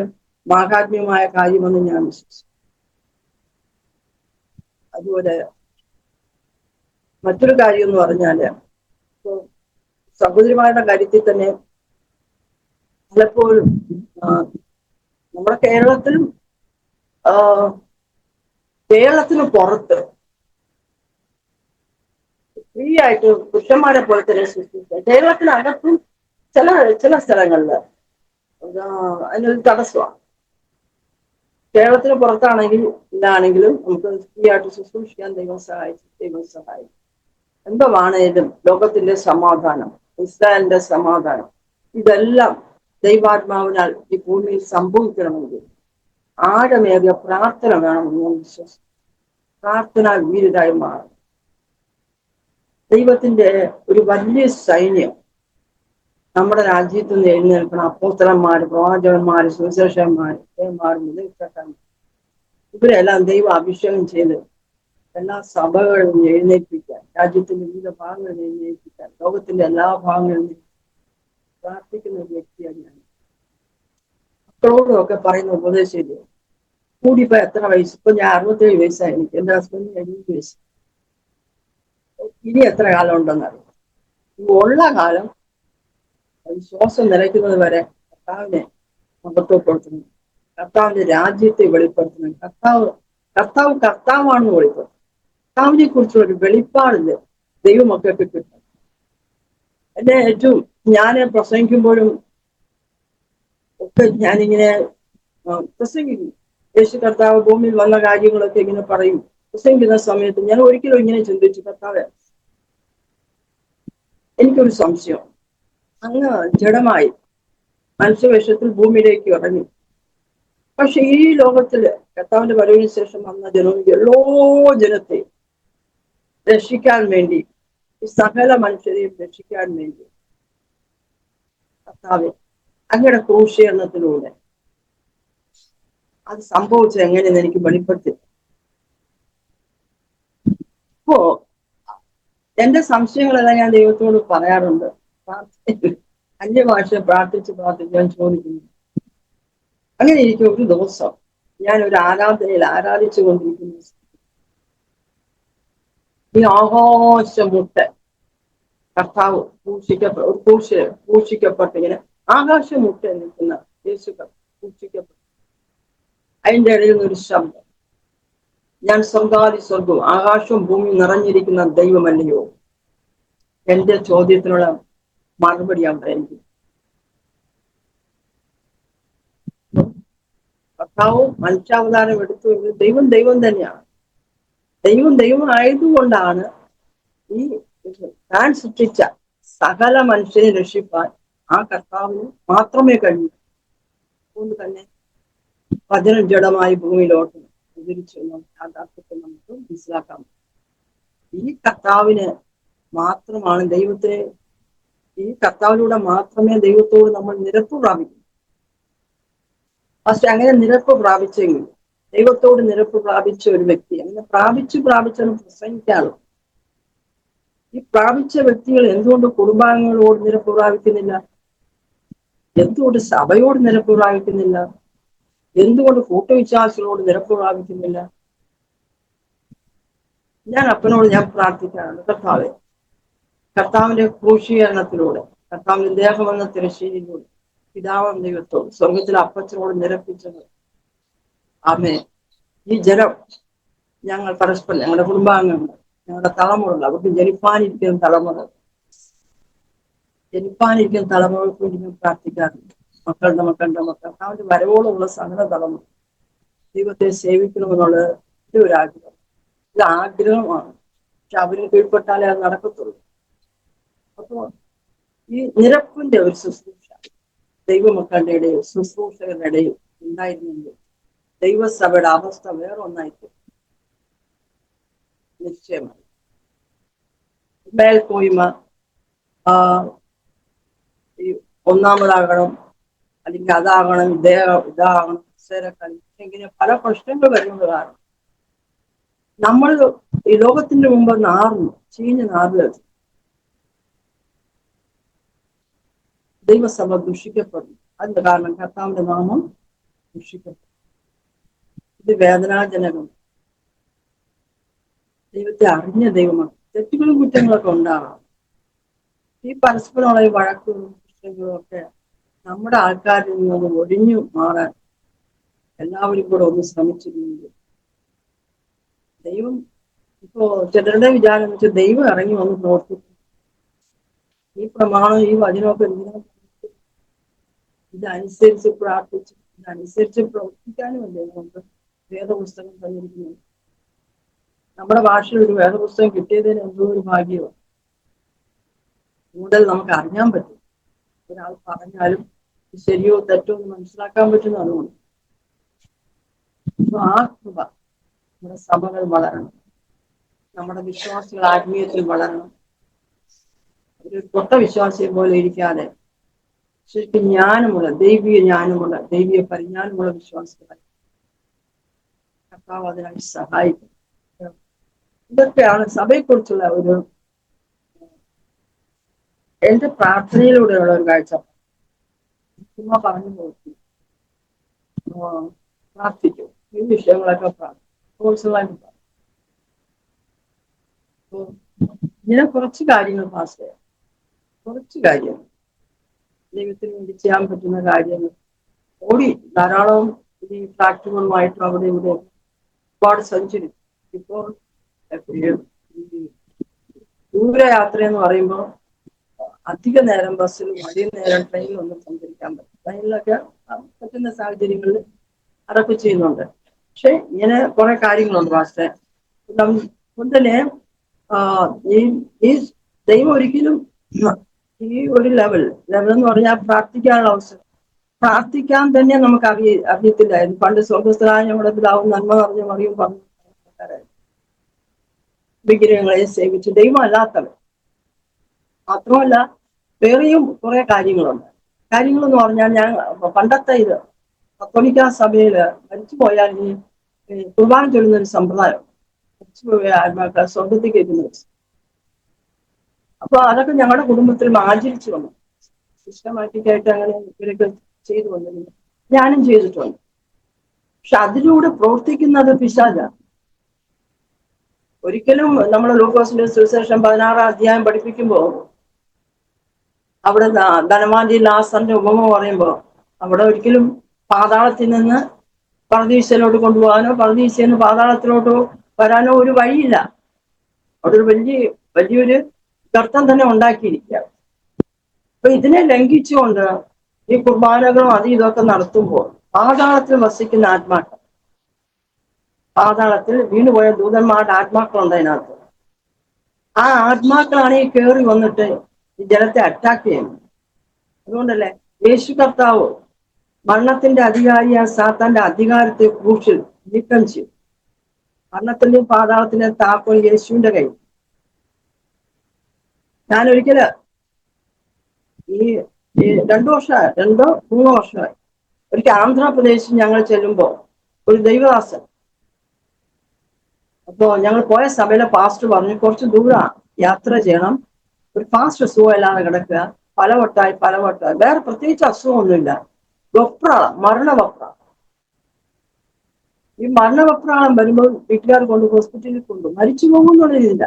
മാഹാത്മ്യമായ കാര്യമെന്ന് ഞാൻ വിശ്വസിക്കുന്നു. അതുപോലെ മറ്റൊരു കാര്യം എന്ന് പറഞ്ഞാല്, സഹോദരിമാരുടെ കാര്യത്തിൽ തന്നെ പലപ്പോഴും നമ്മുടെ കേരളത്തിന് പുറത്ത് ഫ്രീ ആയിട്ട് പുരുഷന്മാരെ പോലെ തന്നെ സൃഷ്ടിക്കുക. കേരളത്തിനകത്തും ചില സ്ഥലങ്ങളിൽ അതിനൊരു തടസ്സമാണ്. കേരളത്തിന് പുറത്താണെങ്കിൽ ഇതാണെങ്കിലും നമുക്ക് ഫ്രീ ആയിട്ട് ശുശ്രൂഷിക്കാൻ ദൈവം സഹായിക്കും. എന്തുവാണേലും ലോകത്തിന്റെ സമാധാനം, ഇസ്രായേലിന്റെ സമാധാനം, ഇതെല്ലാം ദൈവാത്മാവിനാൽ ഈ ഭൂമിയിൽ സംഭവിക്കണമെങ്കിൽ ആഴമേറിയ പ്രാർത്ഥന വേണമെന്ന് ഞാൻ വിശ്വസിക്കുന്നു. പ്രാർത്ഥന വീരരായി മാറും. ദൈവത്തിന്റെ ഒരു വലിയ സൈന്യം നമ്മുടെ രാജ്യത്ത് നിന്ന് എഴുന്നേൽക്കണം. അപ്പോസ്തലന്മാര്, പ്രവാചകന്മാര്, സുവിശേഷന്മാര്, ഇവരെല്ലാം ദൈവം അഭിഷേകം ചെയ്ത് എല്ലാ സഭകളിലും എഴുന്നേൽപ്പിക്കാൻ, രാജ്യത്തിന്റെ വിവിധ ഭാഗങ്ങളിൽ എഴുന്നേൽപ്പിക്കാൻ, ലോകത്തിന്റെ എല്ലാ ഭാഗങ്ങളിലും പ്രാർത്ഥിക്കുന്ന ഒരു വ്യക്തിയാണ് ഞാൻ. മക്കളോടും ഒക്കെ പറയുന്ന ഉപദേശില്ലേ, കൂടിപ്പോ എത്ര വയസ്സ്? ഇപ്പൊ ഞാൻ 67 വയസ്സായി. എനിക്ക് എന്റെ ഹസ്ബൻഡിന് 70 വയസ്സ്. ഇനി എത്ര കാലം ഉണ്ടെന്നറിയാം. ഉള്ള കാലം ശ്വാസം നിലയ്ക്കുന്നത് വരെ കർത്താവിനെ മഹത്വപ്പെടുത്തുന്നു, കർത്താവിന്റെ രാജ്യത്തെ വെളിപ്പെടുത്തുന്നു. കർത്താവാണെന്ന് വെളിപ്പെടുത്തും. കർത്താവിനെ കുറിച്ചുള്ള ഒരു വെളിപ്പാടില് ദൈവമക്കൾക്ക് കിട്ടും. എന്നെ ഞാൻ പ്രസംഗിക്കുമ്പോഴും ഒക്കെ ഞാനിങ്ങനെ പ്രസംഗിക്കും. യേശു കർത്താവ് ഭൂമിയിൽ വന്ന കാര്യങ്ങളൊക്കെ ഇങ്ങനെ പറയും. പ്രസംഗിക്കുന്ന സമയത്ത് ഞാൻ ഒരിക്കലും ഇങ്ങനെ ചിന്തിച്ചു, കർത്താവ് എനിക്കൊരു സംശയം, അങ്ങ് ജഡമായി മനുഷ്യവേഷത്തിൽ ഭൂമിയിലേക്ക് ഇറങ്ങി. പക്ഷെ ഈ ലോകത്തില് കർത്താവിന്റെ വരവിന് ശേഷം വന്ന എല്ലാ ജനത്തെ രക്ഷിക്കാൻ വേണ്ടി, ഈ സകല മനുഷ്യരെയും രക്ഷിക്കാൻ വേണ്ടി കർത്താവ് അങ്ങയുടെ ക്രൂശീകരണത്തിലൂടെ അത് സംഭവിച്ചത് എങ്ങനെയെന്ന് എനിക്ക് വെളിപ്പെടുത്തി. ഇപ്പോ എന്റെ സംശയങ്ങളെല്ലാം ഞാൻ ദൈവത്തോട് പറയാറുണ്ട്. അന്യഭാഷ പ്രാർത്ഥിച്ച് ഞാൻ ചോദിക്കുന്നു. അങ്ങനെ ഇരിക്കും ഒരു ദിവസം ഞാൻ ഒരു ആരാധനയിൽ ആരാധിച്ചു കൊണ്ടിരിക്കുന്നു. ഈ ആകാശമുട്ട് കർത്താവ് പൂഷിക്കപ്പെട്ടിങ്ങനെ ആകാശമുട്ട് നിൽക്കുന്ന യേശു പൂഷിക്കപ്പെട്ടു. അതിൻ്റെ ഇടയിൽ നിന്നൊരു ശബ്ദം, ഞാൻ സ്വർഗവും ആകാശവും ഭൂമിയും നിറഞ്ഞിരിക്കുന്ന ദൈവമല്ലയോ? എന്റെ ചോദ്യത്തിനുള്ള മറുപടി അവിടെ എനിക്ക്. കർത്താവ് മനുഷ്യാവതാരം എടുത്തു. ദൈവം തന്നെയാണ്. ദൈവം ആയതുകൊണ്ടാണ് ഈ താൻ സൃഷ്ടിച്ച സകല മനുഷ്യനെ രക്ഷിപ്പാൻ ആ കർത്താവിന് മാത്രമേ കഴിയൂ. അതുകൊണ്ട് തന്നെ വചനം ജഡമായി ഭൂമിയിലോട്ട് ഉദരിച്ചു യാഥാർത്ഥ്യത്തെ നമുക്ക് മനസ്സിലാക്കാം. ഈ കർത്താവിന് മാത്രമാണ് ഈ കർത്താവിലൂടെ മാത്രമേ ദൈവത്തോട് നമ്മൾ നിരപ്പ് പ്രാപിക്കൂ. പക്ഷെ അങ്ങനെ നിരപ്പ് പ്രാപിച്ചെങ്കിൽ, ദൈവത്തോട് നിരപ്പ് പ്രാപിച്ച ഒരു വ്യക്തി അങ്ങനെ പ്രാപിച്ചാണ് പ്രസംഗിക്കാറ്. ഈ പ്രാപിച്ച വ്യക്തികൾ എന്തുകൊണ്ട് കുടുംബാംഗങ്ങളോട് നിരപ്പ് പ്രാപിക്കുന്നില്ല? എന്തുകൊണ്ട് സഭയോട് നിരപ്പ് പ്രാപിക്കുന്നില്ല? എന്തുകൊണ്ട് കൂട്ടവിശ്വാസികളോട് നിരപ്പ് പ്രാപിക്കുന്നില്ല? ഞാൻ പ്രാർത്ഥിക്കാറുണ്ട്, കർത്താവിന്റെ ക്രൂശീകരണത്തിലൂടെ, കർത്താവിന്റെ ദേഹം എന്ന തിരശ്ശീലയിലൂടെ പിതാവാം ദൈവത്തോട്, സ്വർഗത്തിലെ അപ്പച്ചനോട് നിരപ്പിച്ചത്. ആമേ, ഈ ജനം ഞങ്ങൾ പരസ്പരം, ഞങ്ങളുടെ കുടുംബാംഗങ്ങൾ, ഞങ്ങളുടെ തലമുറകൾ, അവർക്ക് ജനിപ്പാനിരിക്കുന്ന തലമുറകൾക്ക് വേണ്ടി ഞാൻ പ്രാർത്ഥിക്കാറുണ്ട്. മക്കളുടെ അവന്റെ വരവോടുള്ള സകല തലമുറ ദൈവത്തെ സേവിക്കണമെന്നുള്ള ഒരു ആഗ്രഹം. ഇത് ആഗ്രഹമാണ്, പക്ഷെ അവരിൽ കീഴ്പ്പെട്ടാലേ അത് നടക്കത്തുള്ളൂ. അപ്പോ ഈ നിരപ്പിന്റെ ഒരു ശുശ്രൂഷ ദൈവമക്കളുടെ ഇടയിൽ, ശുശ്രൂഷകരുടെ ഇടയിൽ ഉണ്ടായിരുന്നെങ്കിൽ ദൈവസഭയുടെ അവസ്ഥ വേറെ ഒന്നായിരിക്കും നിശ്ചയമായി. മേൽക്കോയ്മ, ഈ ഒന്നാമതാകണം, അല്ലെങ്കിൽ അതാകണം, ഇതാകണം, കളി, ഇങ്ങനെ പല പ്രശ്നങ്ങൾ വരുന്നത് കാരണം നമ്മൾ ഈ ലോകത്തിന്റെ മുമ്പ് ചീഞ്ഞ നാറുകൾ. ദൈവസഭ ദുഷിക്കപ്പെടുന്നു. അതിന്റെ കാരണം കർത്താവിന്റെ നാമം ദുഷിക്കപ്പെടും. ഇത് വേദനാജനകം. ദൈവത്തെ അറിഞ്ഞ ദൈവമാണ്. തെറ്റുകളും കുറ്റങ്ങളൊക്കെ ഉണ്ടാകാം. ഈ പരസ്പരമുള്ള ഈ വഴക്കുകളും പ്രശ്നങ്ങളും ഒക്കെ നമ്മുടെ ആൾക്കാരിൽ നിന്ന് ഒഴിഞ്ഞു മാറാൻ എല്ലാവരും കൂടെ ഒന്ന് ശ്രമിച്ചിരുന്നെങ്കിൽ, ദൈവം ഇപ്പോ ചിലരുടെ വിചാരം എന്ന് വെച്ചാൽ ദൈവം ഇറങ്ങി വന്ന് പ്രവർത്തിക്കും. ഈ പ്രമാണം, ഈ വചനമൊക്കെ എന്തിനാ? ഇതനുസരിച്ച് പ്രാർത്ഥിച്ച്, ഇതനുസരിച്ച് പ്രവർത്തിക്കാനുമല്ലേ നമുക്ക് വേദപുസ്തകം തന്നിരിക്കുന്നത്. നമ്മുടെ ഭാഷയിൽ ഒരു വേദപുസ്തകം കിട്ടിയതിന് എന്തോ ഒരു ഭാഗ്യമാണ്. കൂടുതൽ നമുക്ക് അറിയാൻ പറ്റും. ഒരാൾ പറഞ്ഞാലും ശരിയോ തെറ്റോ എന്ന് മനസ്സിലാക്കാൻ പറ്റുന്ന അതുകൊണ്ട്. ആ കൃപ നമ്മുടെ സഭകൾ വളരണം, നമ്മുടെ വിശ്വാസികൾ ആത്മീയത്തിൽ വളരണം. ഒരു പൊട്ട വിശ്വാസിയെ പോലെ ഇരിക്കാതെ ശരിക്കും ദൈവീയ പരിജ്ഞാനമുള്ള വിശ്വാസികളായി കർത്താവ് അതിനായി സഹായിക്കും. ഇതൊക്കെയാണ് സഭയെക്കുറിച്ചുള്ള എന്റെ പ്രാർത്ഥനയിലൂടെയുള്ള ഒരു കാഴ്ച. ചുമ്മാ പറഞ്ഞു നോക്കി പ്രാർത്ഥിക്കും. ഈ വിഷയങ്ങളൊക്കെ പ്രാർത്ഥിക്കും. ഇങ്ങനെ കുറച്ച് കാര്യങ്ങൾ കുറച്ച് കാര്യങ്ങൾ ദൈവത്തിന് വേണ്ടി ചെയ്യാൻ പറ്റുന്ന കാര്യങ്ങൾ ധാരാളം ഈ ട്രാക്ടറുകളുമായിട്ടും അവിടെ ഇവിടെ ഒരുപാട് സഞ്ചരിക്കും. ഇപ്പോൾ ദൂരയാത്ര എന്ന് പറയുമ്പോൾ അധിക നേരം ബസ്സിലും അധിക നേരം ട്രെയിനിലൊന്നും സഞ്ചരിക്കാൻ പറ്റും. ട്രെയിനിലൊക്കെ പറ്റുന്ന സാഹചര്യങ്ങളിൽ അതൊക്കെ ചെയ്യുന്നുണ്ട്. പക്ഷെ ഇങ്ങനെ കുറെ കാര്യങ്ങളുണ്ട്. പക്ഷേ തന്നെ ഈ ദൈവം ഒരിക്കലും ഈ ഒരു ലെവൽ എന്ന് പറഞ്ഞാൽ പ്രാർത്ഥിക്കാനുള്ള അവസരം, പ്രാർത്ഥിക്കാൻ തന്നെ നമുക്ക് അറിയത്തില്ലായിരുന്നു. പണ്ട് സ്വർഗസ്ഥനായ നമ്മുടെ പിതാവും നന്മ നിറഞ്ഞ മറിയും പറഞ്ഞു വിഗ്രഹങ്ങളെ സേവിച്ച് ദൈവം അല്ലാത്തവർ. മാത്രമല്ല വേറെയും കുറെ കാര്യങ്ങളുണ്ട്. കാര്യങ്ങളെന്ന് പറഞ്ഞാൽ ഞാൻ പണ്ടത്തെ കത്തോലിക്കാ സഭയില് മരിച്ചു പോയാൽ ഈ കുർബാന ചൊല്ലുന്ന ഒരു സമ്പ്രദായം, മരിച്ചുപോയ ആത്മാക്കൾ സ്വർഗത്തിൽ കേൾക്കുന്നത്. അപ്പൊ അതൊക്കെ ഞങ്ങളുടെ കുടുംബത്തിലും ആചരിച്ചു വന്നു. സിസ്റ്റമാറ്റിക്കായിട്ട് അങ്ങനെ ഇവരൊക്കെ ചെയ്തു വന്നിരുന്നു. ഞാനും ചെയ്തിട്ടുണ്ട്. പക്ഷെ അതിലൂടെ പ്രവർത്തിക്കുന്നത് പിശാചാണ്. ഒരിക്കലും നമ്മൾ ലൂക്കോസിന്റെ സുവിശേഷം 16-ാം അധ്യായം പഠിപ്പിക്കുമ്പോൾ അവിടെ ധനവാന്റെ ലാസറിന്റെ ഉപമ പറയുമ്പോൾ അവിടെ ഒരിക്കലും പാതാളത്തിൽ നിന്ന് പറുദീസയിലോട്ട് കൊണ്ടുപോകാനോ പറുദീസയിൽ നിന്ന് പാതാളത്തിലോട്ടോ വരാനോ ഒരു വഴിയില്ല. അവിടെ ഒരു വലിയൊരു ഗർത്തം തന്നെ ഉണ്ടാക്കിയിരിക്കുക. അപ്പൊ ഇതിനെ ലംഘിച്ചുകൊണ്ട് ഈ കുർബാനകളും ഇതൊക്കെ നടത്തുമ്പോൾ പാതാളത്തിൽ വസിക്കുന്ന ആത്മാക്കൾ, പാതാളത്തിൽ വീണുപോയ ദൂതന്മാരുടെ ആത്മാക്കളുണ്ട് അതിനകത്ത്. ആ ആത്മാക്കളാണ് ഈ കയറി വന്നിട്ട് ഈ ജനത്തെ അറ്റാക്ക് ചെയ്യുന്നത്. അതുകൊണ്ടല്ലേ യേശു കർത്താവ് മരണത്തിന്റെ അധികാരിയായ സാത്താന്റെ അധികാരത്തെ ക്രൂശിൽ നീക്കം ചെയ്യും. മരണത്തിന്റെയും പാതാളത്തിന്റെയും താക്കോൽ യേശുവിന്റെ കയ്യിൽ. ഞാൻ ഒരിക്കല് ഈ 2 വർഷമായി 2-3 വർഷമായി ഒരിക്കൽ ആന്ധ്രാപ്രദേശിൽ ഞങ്ങൾ ചെല്ലുമ്പോൾ ഒരു ദൈവദാസൻ, അപ്പോ ഞങ്ങൾ പോയ സഭയിലെ പാസ്റ്റർ പറഞ്ഞു കുറച്ച് ദൂരം യാത്ര ചെയ്യണം, ഒരു പാസ്റ്റർ സുഖമില്ലാതെ കിടക്കുക, പലവട്ടായി വേറെ പ്രത്യേകിച്ച് അസുഖമൊന്നുമില്ല, വെപ്രാളം, മരണവെപ്രാളം. ഈ മരണവെപ്രാളം വരുമ്പോൾ വീട്ടുകാർ കൊണ്ട് ഹോസ്പിറ്റലിൽ കൊണ്ടുപോകും, മരിച്ചു പോകുന്നുള്ളതില്ല.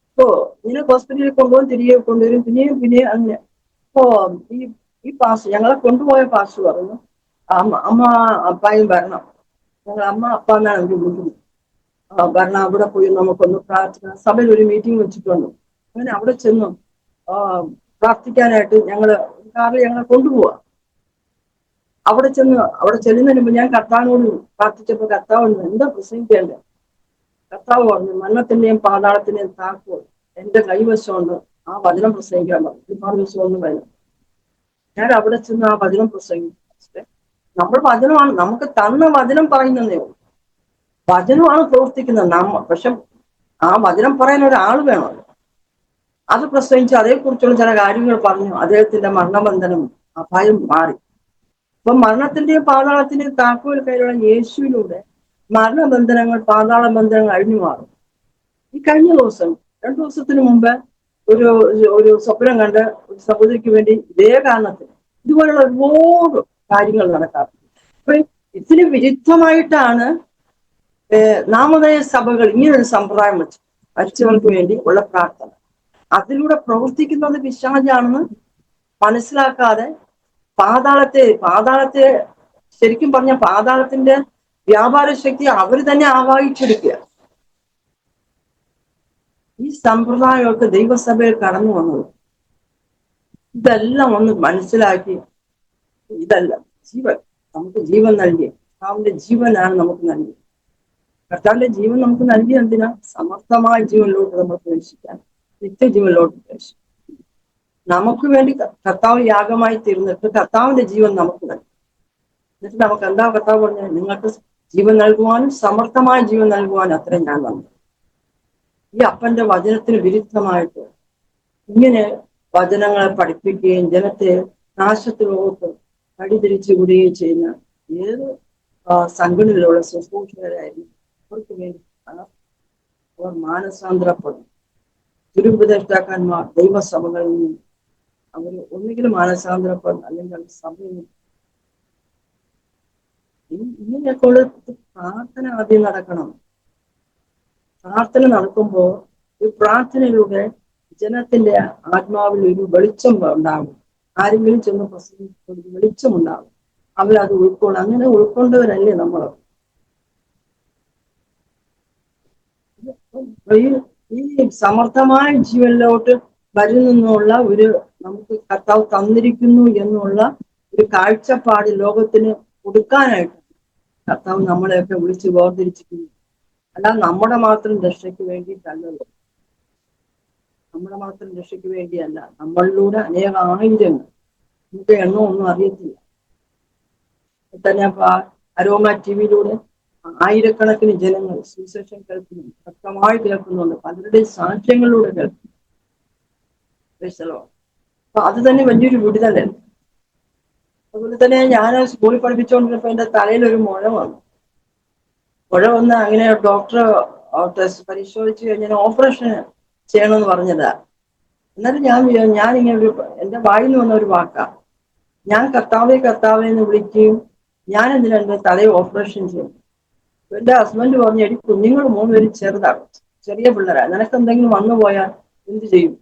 അപ്പോ ഇതിനെ ഹോസ്പിറ്റലിൽ കൊണ്ടുപോകും, തിരികെ കൊണ്ടുവരും, പിന്നെയും അങ്ങനെ. അപ്പോ ഈ പാസ്റ്റർ, ഞങ്ങളെ കൊണ്ടുപോയ പാസ്റ്റർ പറഞ്ഞു അമ്മ അപ്പായും വരണം, ഞങ്ങൾ അമ്മ അപ്പ എന്നാണ് അവർ വിളിക്കുന്നത്, വരണം, അവിടെ പോയി നമുക്കൊന്ന് പ്രാർത്ഥിക്കണം. സഭയിൽ ഒരു മീറ്റിംഗ് വെച്ചിട്ടുണ്ട്. അങ്ങനെ അവിടെ ചെന്നു പ്രാർത്ഥിക്കാനായിട്ട് ഞങ്ങളെ കൊണ്ടുപോവാ. അവിടെ ചെല്ലുന്നതിന് മുമ്പ് ഞാൻ കർത്താവിനോട് പ്രാർത്ഥിച്ചപ്പോൾ കർത്താവ് എന്താ പ്രസംഗിക്കേണ്ടത്? കർത്താവ് പറഞ്ഞു മരണത്തിന്റെയും പാതാളത്തിന്റെയും താക്കോൽ എന്റെ കൈവശമുണ്ട്, ആ വചനം പ്രസംഗിക്കാൻ പറഞ്ഞു. ഒരുപാട് ദിവസമൊന്നും വരും. ഞാൻ അവിടെ ചെന്ന് ആ വചനം പ്രസംഗിച്ചു. നമ്മൾ വചനമാണ്, നമുക്ക് തന്ന വചനം പറയുന്നതേ ഉള്ളൂ, വചനമാണ് പ്രവർത്തിക്കുന്നത്. പക്ഷെ ആ വചനം പറയാൻ ഒരാൾ വേണമല്ലോ. അത് പ്രസംഗിച്ച് അതേക്കുറിച്ചുള്ള ചില കാര്യങ്ങൾ പറഞ്ഞു. അദ്ദേഹത്തിന്റെ മരണബന്ധനം അപായം മാറി. അപ്പൊ മരണത്തിന്റെയും പാതാളത്തിന്റെയും താക്കോൽ കയ്യിലുള്ള യേശുവിലൂടെ മരണബന്ധനങ്ങൾ, പാതാള ബന്ധനങ്ങൾ അഴിഞ്ഞു മാറും. ഈ കഴിഞ്ഞ ദിവസം 2 ദിവസത്തിന് മുമ്പ് ഒരു സ്വപ്നം കണ്ട് ഒരു സഹോദരിക്ക് വേണ്ടി ഇതേ കാരണത്തിന് ഇതുപോലുള്ള ഒരുപാട് കാര്യങ്ങൾ നടക്കാറുണ്ട്. അപ്പൊ ഇതിന് വിരുദ്ധമായിട്ടാണ് നാമധേയ സഭകൾ ഇങ്ങനൊരു സമ്പ്രദായം വെച്ചു, മരിച്ചവർക്ക് വേണ്ടി ഉള്ള പ്രാർത്ഥന. അതിലൂടെ പ്രവർത്തിക്കുന്നത് പിശാചാണെന്ന് മനസ്സിലാക്കാതെ പാതാളത്തെ ശരിക്കും പറഞ്ഞ പാതാളത്തിന്റെ വ്യാപാര ശക്തി അവർ തന്നെ ആവാഹിച്ചെടുക്കുക. ഈ സമ്പ്രദായമൊക്കെ ദൈവസഭയിൽ കടന്നു വന്നത്. ഇതെല്ലാം ഒന്ന് മനസ്സിലാക്കി, ഇതല്ല ജീവൻ, നമുക്ക് ജീവൻ നൽകിയ കർത്താവിന്റെ ജീവനാണ് നമുക്ക് നൽകിയത്. കർത്താവിന്റെ ജീവൻ നമുക്ക് നൽകിയ എന്തിനാ? സമർത്ഥമായ ജീവനിലോട്ട് നമ്മൾ പ്രവേശിക്കാൻ, നിത്യജീവനിലോട്ട് പ്രവേശിക്കാൻ. നമുക്ക് വേണ്ടി കർത്താവ് യാഗമായി തീർന്നിട്ട് കർത്താവിന്റെ ജീവൻ നമുക്ക് നൽകി. എന്നിട്ട് നമുക്ക് എന്താ കർത്താവ് പറഞ്ഞത്? നിങ്ങൾക്ക് ജീവൻ നൽകുവാനും സമർത്ഥമായ ജീവൻ നൽകുവാനും അത്രയും ഞാൻ വന്നു. ഈ അപ്പന്റെ വചനത്തിന് വിരുദ്ധമായിട്ട് ഇങ്ങനെ വചനങ്ങളെ പഠിപ്പിക്കുകയും ജനത്തെ നാശത്തിലോട്ട് വഴിതിരിച്ചു വിടുകയും ചെയ്യുന്ന ഏത് സംഘടനയിലുള്ള ശുശ്രൂഷകരായിരുന്നു അവർക്ക് വേണ്ടി അവർ മാനസാന്തരപ്പെടും. ദുരുപദേഷ്ടാക്കന്മാർ ദൈവസഭകളിൽ നിന്നും അവർ ഒന്നുകിലും മാനസാന്തരപ്പെടും, അല്ലെങ്കിൽ സഭയിൽ ഇങ്ങനെയൊക്കെയുള്ള പ്രാർത്ഥന ആദ്യം നടക്കണം. പ്രാർത്ഥന നടക്കുമ്പോൾ ഈ പ്രാർത്ഥനയിലൂടെ ജനത്തിന്റെ ആത്മാവിൽ ഒരു വെളിച്ചം ഉണ്ടാകും. ആരെങ്കിലും ചെന്ന് പ്രസംഗിക്കുന്ന വെളിച്ചം ഉണ്ടാകും, അവരത് ഉൾക്കൊള്ളും. അങ്ങനെ ഉൾക്കൊണ്ടവരല്ലേ നമ്മൾ. ഈ സമർത്ഥമായ ജീവനിലോട്ട് വരുന്നുള്ള നമുക്ക് കർത്താവ് തന്നിരിക്കുന്നു എന്നുള്ള ഒരു കാഴ്ചപ്പാട് ലോകത്തിന് കൊടുക്കാനായിട്ട് കർത്താവ് നമ്മളെയൊക്കെ വിളിച്ച് വേർതിരിച്ചിരിക്കുന്നു. അല്ലാതെ നമ്മുടെ മാത്രം രക്ഷയ്ക്ക് വേണ്ടിയിട്ടല്ലല്ലോ, നമ്മുടെ മാത്രം രക്ഷയ്ക്ക് വേണ്ടിയല്ല, നമ്മളിലൂടെ ആയിരങ്ങൾ, നമുക്ക് എണ്ണമൊന്നും അറിയത്തില്ല. തന്നെ അരോമ ടിവിയിലൂടെ ആയിരക്കണക്കിന് ജനങ്ങൾ സുവിശേഷം കേൾക്കുന്നുണ്ട്, ശക്തമായി കേൾക്കുന്നുണ്ട്, പലരുടെയും സാക്ഷ്യങ്ങളിലൂടെ കേൾക്കുന്നു. അപ്പൊ അത് തന്നെ വലിയൊരു വിടുതലല്ലേ. അതുപോലെ തന്നെ ഞാൻ സ്കൂളിൽ പഠിപ്പിച്ചുകൊണ്ടിരുന്നപ്പോ എന്റെ തലയിൽ ഒരു മുഴ വന്നു. മുഴ വന്ന് അങ്ങനെ ഡോക്ടർ ടെസ്റ്റ് പരിശോധിച്ച് കഴിഞ്ഞാൽ ഓപ്പറേഷൻ ചെയ്യണമെന്ന് പറഞ്ഞതാ. എന്നാലും ഞാനിങ്ങനെ എന്റെ വായിൽ നിന്ന് വന്ന ഒരു വാക്കാ, ഞാൻ കർത്താവെ എന്ന് വിളിക്കുകയും ഞാൻ എന്തിനാ എന്റെ തലയെ ഓപ്പറേഷൻ ചെയ്യും. എന്റെ ഹസ്ബൻഡ് പറഞ്ഞു, എടി കുഞ്ഞുങ്ങൾ 3 പേരും ചെറുതാണ്, ചെറിയ പിള്ളേരാ, നിനക്ക് എന്തെങ്കിലും വന്നു പോയാൽ എന്ത് ചെയ്യും?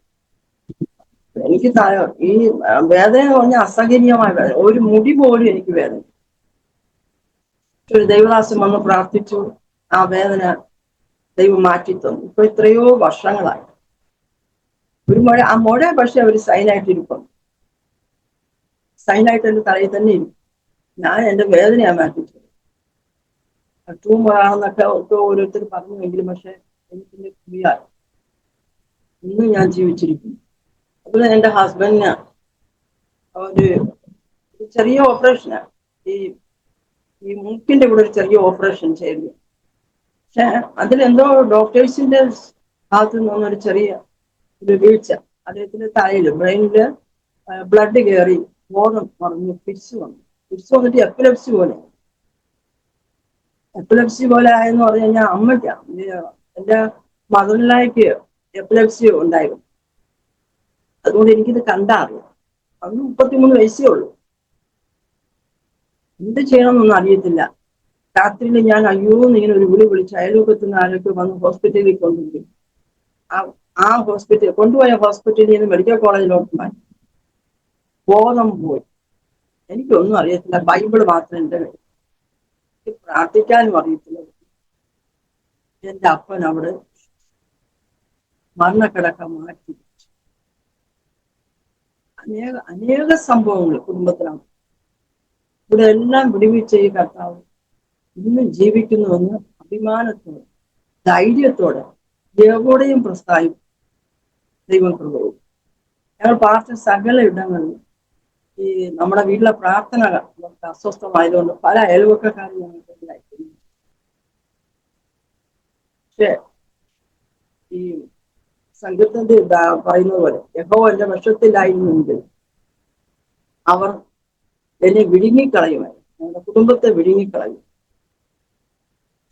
എനിക്ക് ഈ വേദന എന്ന് പറഞ്ഞാൽ അസഹനീയമായ വേദന, ഒരു മുടി പോലും എനിക്ക് വേദന. ഒരു ദൈവദാസൻ വന്ന് പ്രാർത്ഥിച്ചു, ആ വേദന ദൈവം മാറ്റി തന്നു. ഇപ്പൊ എത്രയോ വർഷങ്ങളായി ഒരു മുഴ, ആ മുഴ പക്ഷെ അവർ സൈനായിട്ടിരിക്കും, സൈനായിട്ട് എന്റെ തലയിൽ തന്നെ ഇരിക്കും. ഞാൻ എന്റെ വേദനയാ മാറ്റിച്ചത്. ട്യൂമറാണെന്നൊക്കെ ഓരോരുത്തർ പറഞ്ഞുവെങ്കിലും പക്ഷെ എനിക്കിന്റെ ക്രിയ ഇന്നും ഞാൻ ജീവിച്ചിരിക്കുന്നു. അതുപോലെ എന്റെ ഹസ്ബൻഡിന് ഒരു ചെറിയ ഓപ്പറേഷനാണ്, ഈ മൂക്കിന്റെ കൂടെ ഒരു ചെറിയ ഓപ്പറേഷൻ ചെയ്തു. പക്ഷെ അതിലെന്തോ ഡോക്ടേഴ്സിന്റെ ഭാഗത്ത് നിന്നൊരു ചെറിയ ഒരു വീഴ്ച, അദ്ദേഹത്തിന്റെ തലയിൽ ബ്രെയിനില് ബ്ലഡ് കയറി ബോധം മറിഞ്ഞ് പിരിച്ചു വന്നു. തിരിച്ചു വന്നിട്ട് എപ്പിലെപ്സി പോലെ ആയെന്ന് പറഞ്ഞു കഴിഞ്ഞാൽ അമ്മയ്ക്ക് എന്റെ മദറിലേക്ക് എപ്പിലെപ്സി ഉണ്ടായിരുന്നു. അതുകൊണ്ട് എനിക്കിത് കണ്ടാ അറിയാം. അന്ന് 33 വയസ്സേ ഉള്ളൂ. എന്ത് ചെയ്യണമെന്നൊന്നും അറിയത്തില്ല. രാത്രിയിൽ ഞാൻ അയ്യോ ഇങ്ങനെ ഒരു വിളിച്ച് അയൽവക്കത്തുനിന്ന് ആരൊക്കെ വന്ന് ഹോസ്പിറ്റലിൽ കൊണ്ടുപോയി. ആ കൊണ്ടുപോയ ഹോസ്പിറ്റലിൽ നിന്ന് മെഡിക്കൽ കോളേജിലോട്ട് മാറ്റി. ബോധം പോയി. എനിക്കൊന്നും അറിയത്തില്ല. ബൈബിള് മാത്രം എന്റെ കയ്യിൽ. പ്രാർത്ഥിക്കാനും അറിയത്തില്ല. എന്റെ അപ്പൻ അവിടെ മരണക്കിടക്ക മാറ്റി. അനേക സംഭവങ്ങൾ കുടുംബത്തിലാണ്. ഇവിടെ എല്ലാം വിടുവിച്ച ഈ കർത്താവ് ഇന്നും ജീവിക്കുന്നുവെന്ന് അഭിമാനത്തോടെ, ധൈര്യത്തോടെ, ദേവോടെയും പ്രസ്താവിക്കും. ദൈവം കൃപയും. ഞങ്ങൾ പാർച്ച സകല ഇടങ്ങളിലും ഈ നമ്മുടെ വീട്ടിലെ പ്രാർത്ഥന നമുക്ക് അസ്വസ്ഥമായതുകൊണ്ട് പല അയൽവക്കക്കാരും ഞങ്ങൾക്ക് അയക്കുന്നു. പക്ഷെ ഈ സംഘത്തിന്റെ പറയുന്ന പോലെ യഹോവ എന്റെ പക്ഷത്തിലായിരുന്നെങ്കിൽ അവർ എന്നെ വിഴുങ്ങിക്കളയുമായിരുന്നു. ഞങ്ങളുടെ കുടുംബത്തെ വിഴുങ്ങിക്കളയും.